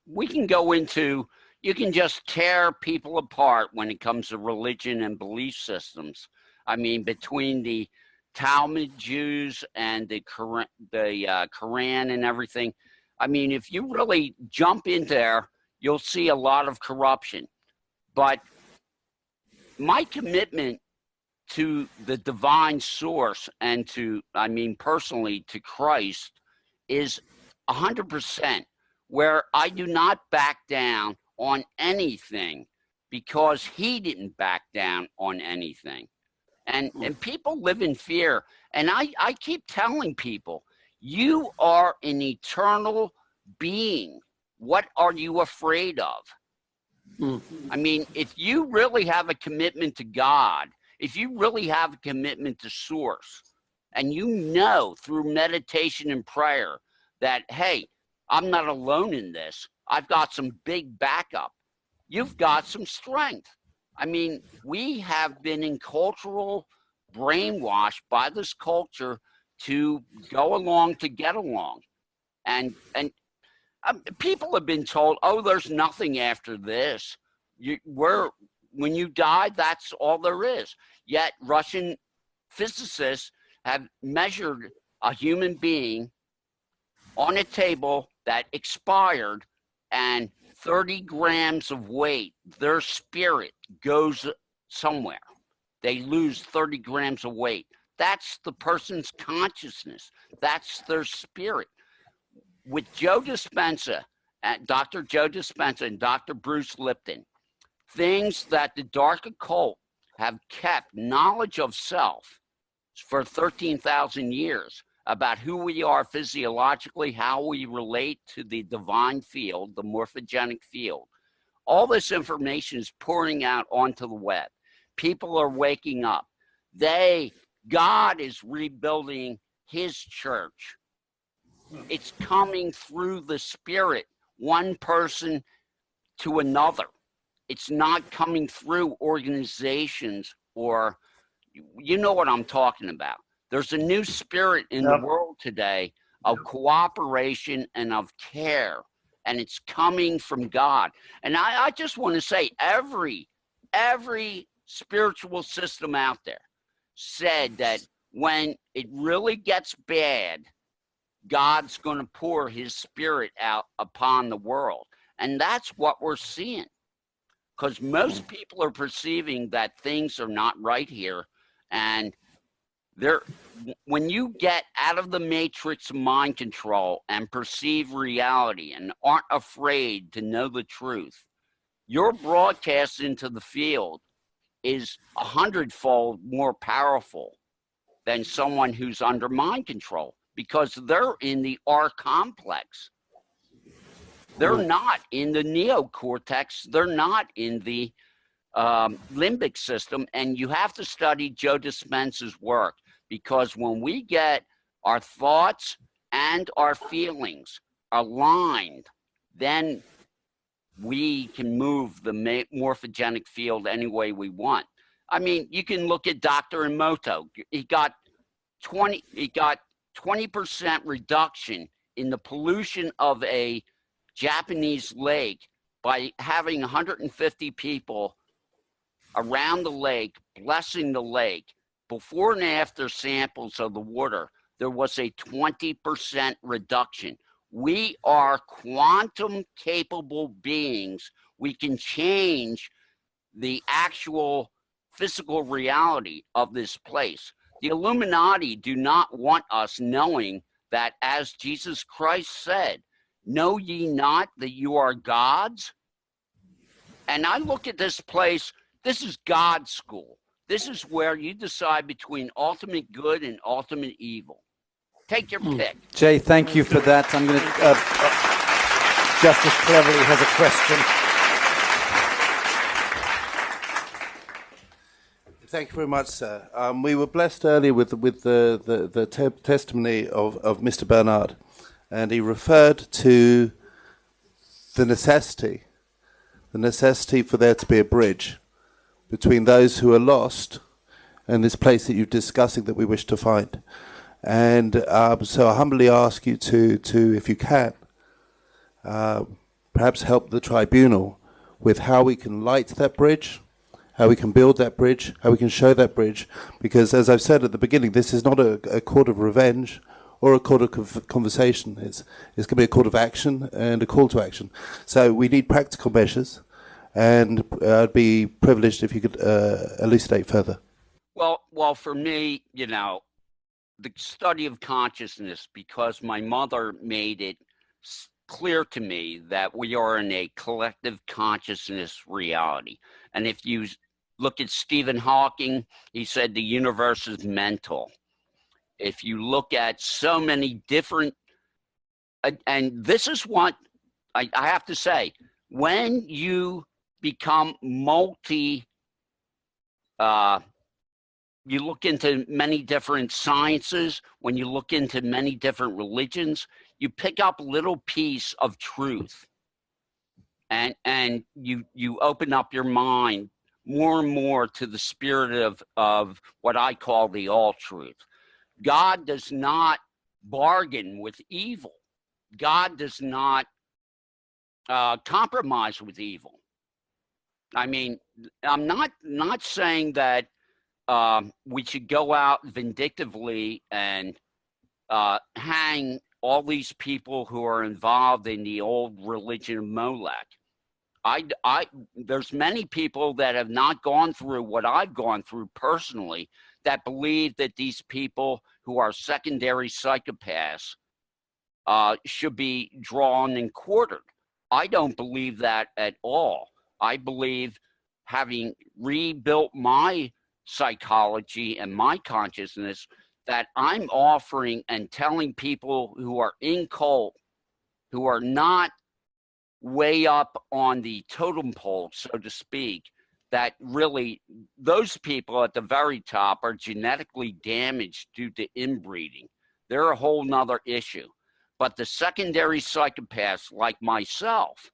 we can go into, you can just tear people apart when it comes to religion and belief systems. I mean, between the Talmud Jews and the Quran and everything. I mean, if you really jump in there, you'll see a lot of corruption. But my commitment to the divine source and to, I mean, personally to Christ is 100%, where I do not back down on anything because he didn't back down on anything. And people live in fear. And I keep telling people, you are an eternal being. What are you afraid of? I mean, if you really have a commitment to God, if you really have a commitment to source, and you know through meditation and prayer that, hey, I'm not alone in this, I've got some big backup, you've got some strength. I mean, we have been in cultural brainwash by this culture to go along to get along. And people have been told, oh, there's nothing after this. When you die, that's all there is. Yet Russian physicists have measured a human being on a table that expired, and 30 grams of weight, their spirit goes somewhere. They lose 30 grams of weight. That's the person's consciousness. That's their spirit. With Joe Dispenza, Dr. Joe Dispenza and Dr. Bruce Lipton, things that the dark occult have kept knowledge of self for 13,000 years. about who we are physiologically, how we relate to the divine field, the morphogenic field. All this information is pouring out onto the web. People are waking up. God is rebuilding his church. It's coming through the Spirit, one person to another. It's not coming through organizations or, you know what I'm talking about. There's a new spirit in the world today of cooperation and of care, and it's coming from God. And I just want to say every spiritual system out there said that when it really gets bad, God's going to pour his Spirit out upon the world. And that's what we're seeing, because most people are perceiving that things are not right here. And when you get out of the matrix of mind control and perceive reality and aren't afraid to know the truth, your broadcast into the field is 100-fold more powerful than someone who's under mind control, because they're in the R complex. They're not in the neocortex. They're not in the limbic system. And you have to study Joe Dispenza's work, because when we get our thoughts and our feelings aligned, then we can move the morphogenic field any way we want. I mean, you can look at Dr. Emoto. He got 20% reduction in the pollution of a Japanese lake by having 150 people around the lake, blessing the lake. Before and after samples of the water, there was a 20% reduction. We are quantum capable beings. We can change the actual physical reality of this place. The Illuminati do not want us knowing that, as Jesus Christ said, know ye not that you are gods? And I look at this place, this is God's school. This is where you decide between ultimate good and ultimate evil. Take your pick. Jay, thank you for that. I'm going to... Justice Cleverly has a question. Thank you very much, sir. We were blessed earlier with the testimony of Mr. Bernard, and he referred to the necessity for there to be a bridge between those who are lost and this place that you're discussing that we wish to find. And so I humbly ask you to if you can, perhaps help the tribunal with how we can light that bridge, how we can build that bridge, how we can show that bridge. Because as I've said at the beginning, this is not a court of revenge or a court of conversation. It's going to be a court of action and a call to action. So we need practical measures, and I'd be privileged if you could elucidate further. Well, for me, you know, the study of consciousness, because my mother made it clear to me that we are in a collective consciousness reality. And if you look at Stephen Hawking, he said the universe is mental. If you look at so many different, and this is what I have to say, when you become you look into many different sciences, when you look into many different religions, you pick up a little piece of truth, and you open up your mind more and more to the spirit of what I call the all truth. God does not bargain with evil. God does not compromise with evil. I mean, I'm not saying that we should go out vindictively and hang all these people who are involved in the old religion of Molech. There's many people that have not gone through what I've gone through personally that believe that these people who are secondary psychopaths should be drawn and quartered. I don't believe that at all. I believe, having rebuilt my psychology and my consciousness, that I'm offering and telling people who are in cult, who are not way up on the totem pole, so to speak, that really those people at the very top are genetically damaged due to inbreeding. They're a whole nother issue. But the secondary psychopaths like myself,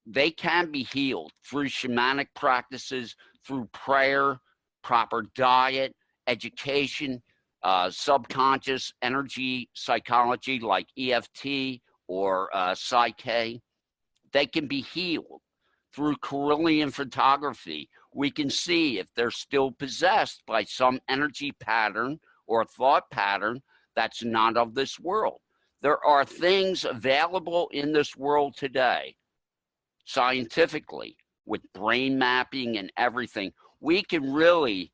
they can be healed through shamanic practices, through prayer, proper diet, education, subconscious energy psychology like EFT or Psyche. They can be healed through Carillion photography. We can see if they're still possessed by some energy pattern or thought pattern that's not of this world. There are things available in this world today, scientifically, with brain mapping and everything. We can really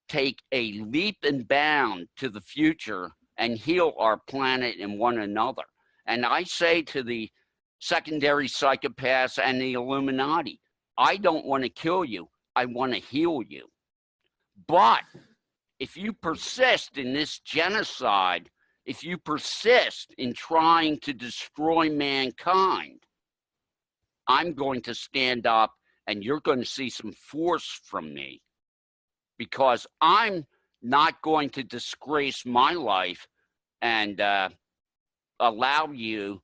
take a leap and bound to the future and heal our planet and one another. And I say to the secondary psychopaths and the Illuminati, I don't want to kill you. I want to heal you. But if you persist in this genocide, if you persist in trying to destroy mankind, I'm going to stand up and you're going to see some force from me, because I'm not going to disgrace my life and allow you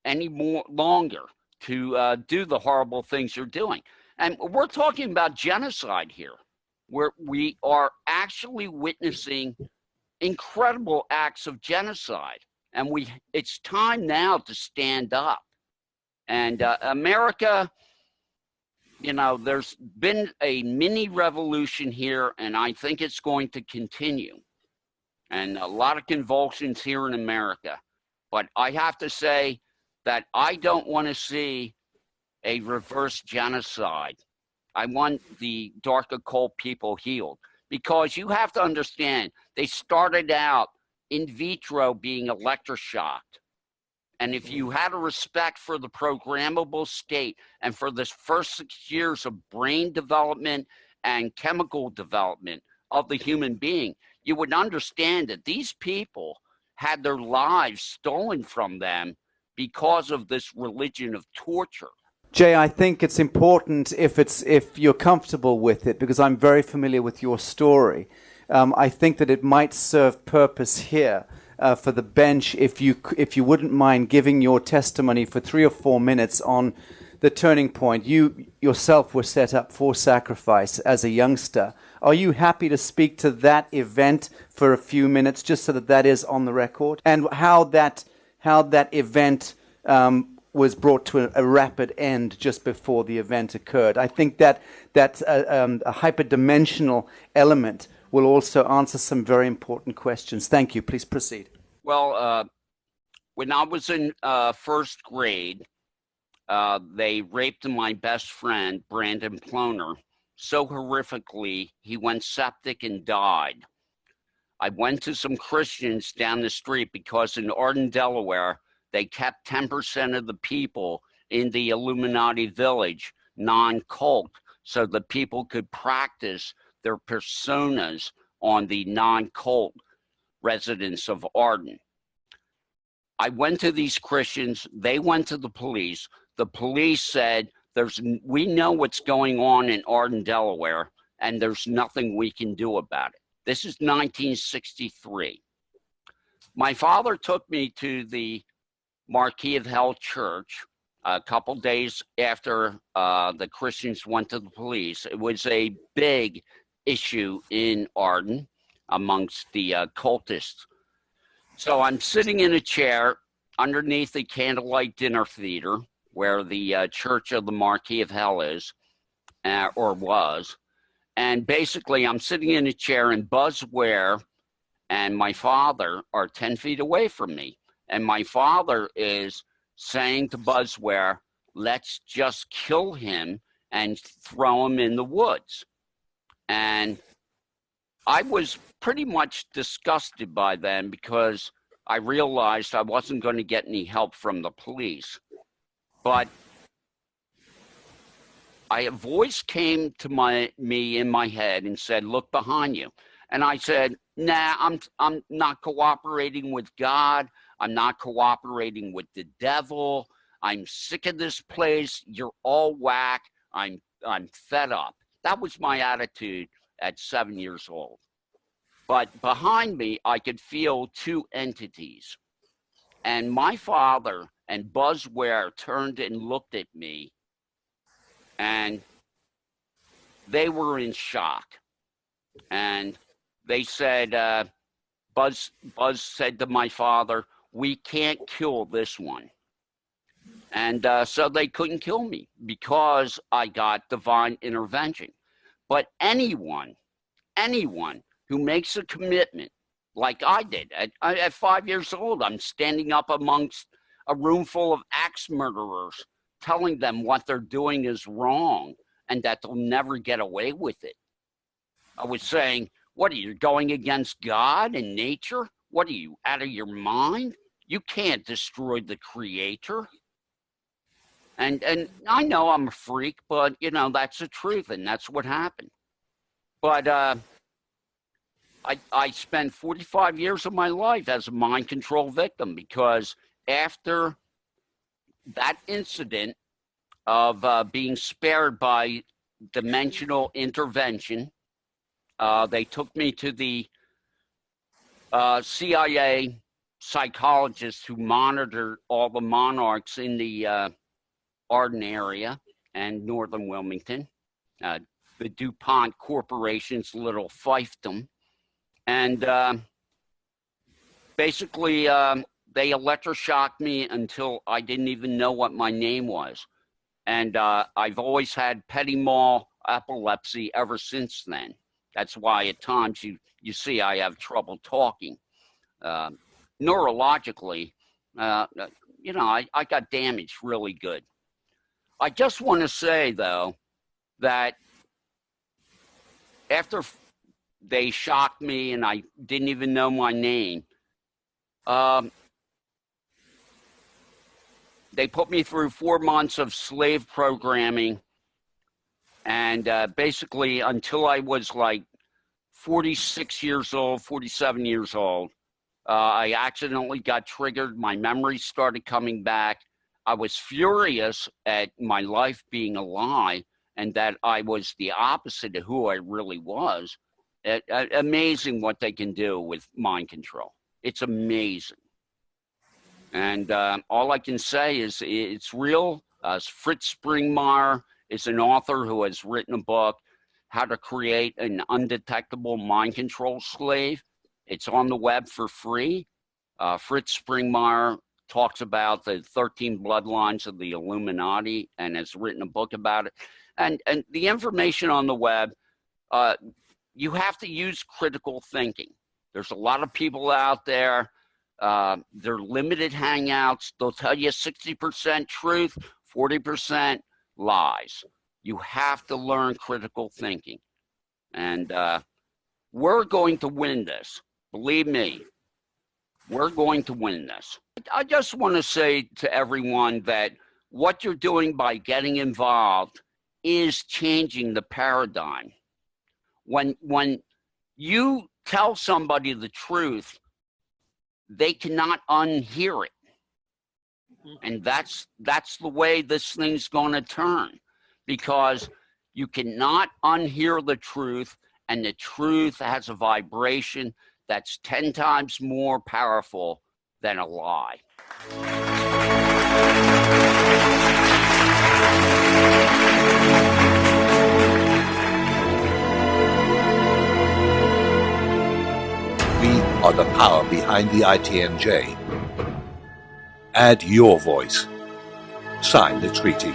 any more longer to do the horrible things you're doing. And we're talking about genocide here, where we are actually witnessing incredible acts of genocide. And it's time now to stand up. And America, you know, there's been a mini revolution here, and I think it's going to continue. And a lot of convulsions here in America. But I have to say that I don't want to see a reverse genocide. I want the dark occult people healed, because you have to understand, they started out in vitro being electroshocked. And if you had a respect for the programmable state and for the first 6 years of brain development and chemical development of the human being, you would understand that these people had their lives stolen from them because of this religion of torture. Jay, I think it's important if you're comfortable with it, because I'm very familiar with your story. I think that it might serve purpose here for the bench if you wouldn't mind giving your testimony for 3 or 4 minutes on the turning point. You yourself were set up for sacrifice as a youngster. Are you happy to speak to that event for a few minutes, just so that that is on the record, and how that event was brought to a rapid end just before the event occurred? I think that a hyperdimensional element will also answer some very important questions. Thank you. Please proceed. Well, when I was in first grade, they raped my best friend, Brandon Ploner, so horrifically he went septic and died. I went to some Christians down the street because in Arden, Delaware, they kept 10% of the people in the Illuminati village non-cult, so the people could practice their personas on the non-cult residents of Arden. I went to these Christians, they went to the police. The police said, we know what's going on in Arden, Delaware, and there's nothing we can do about it. This is 1963. My father took me to the Marquis of Hell Church a couple days after the Christians went to the police. It was a big issue in Arden amongst the cultists. So I'm sitting in a chair underneath the candlelight dinner theater where the Church of the Marquis of Hell is, or was. And basically I'm sitting in a chair, and Buzz Ware and my father are 10 feet away from me. And my father is saying to Buzz Ware, let's just kill him and throw him in the woods. And I was pretty much disgusted by them, because I realized I wasn't going to get any help from the police. But a voice came to me in my head and said, look behind you. And I said, nah, I'm not cooperating with God. I'm not cooperating with the devil. I'm sick of this place. You're all whack. I'm fed up. That was my attitude at 7 years old. But behind me, I could feel two entities. And my father and Buzz Ware turned and looked at me, and they were in shock. And they said, Buzz said to my father, we can't kill this one. And so they couldn't kill me because I got divine intervention. But anyone who makes a commitment like I did at 5 years old, I'm standing up amongst a room full of axe murderers, telling them what they're doing is wrong and that they'll never get away with it. I was saying, what are you, going against God and nature? What are you, out of your mind? You can't destroy the Creator. And I know I'm a freak, but, you know, that's the truth, and that's what happened. But I spent 45 years of my life as a mind control victim, because after that incident of being spared by dimensional intervention, they took me to the CIA psychologist who monitored all the monarchs in the Arden area and northern Wilmington, the DuPont Corporation's little fiefdom. And basically, they electroshocked me until I didn't even know what my name was. And I've always had petit mal epilepsy ever since then. That's why at times you see I have trouble talking. Neurologically, you know, I got damaged really good. I just want to say, though, that after they shocked me and I didn't even know my name, they put me through 4 months of slave programming. And basically, until I was like 46 years old, 47 years old, I accidentally got triggered. My memories started coming back. I was furious at my life being a lie and that I was the opposite of who I really was. Amazing what they can do with mind control. It's amazing. And all I can say is it's real. Fritz Springmeier is an author who has written a book, How to Create an Undetectable Mind Control Slave. It's on the web for free. Fritz Springmeier talks about the 13 bloodlines of the Illuminati and has written a book about it. And the information on the web, you have to use critical thinking. There's a lot of people out there. They're limited hangouts. They'll tell you 60% truth, 40% lies. You have to learn critical thinking. And we're going to win this. Believe me, we're going to win this. I just want to say to everyone that what you're doing by getting involved is changing the paradigm. When you tell somebody the truth, they cannot unhear it. And that's the way this thing's going to turn, because you cannot unhear the truth, and the truth has a vibration that's 10 times more powerful than a lie. We are the power behind the ITNJ. Add your voice. Sign the treaty.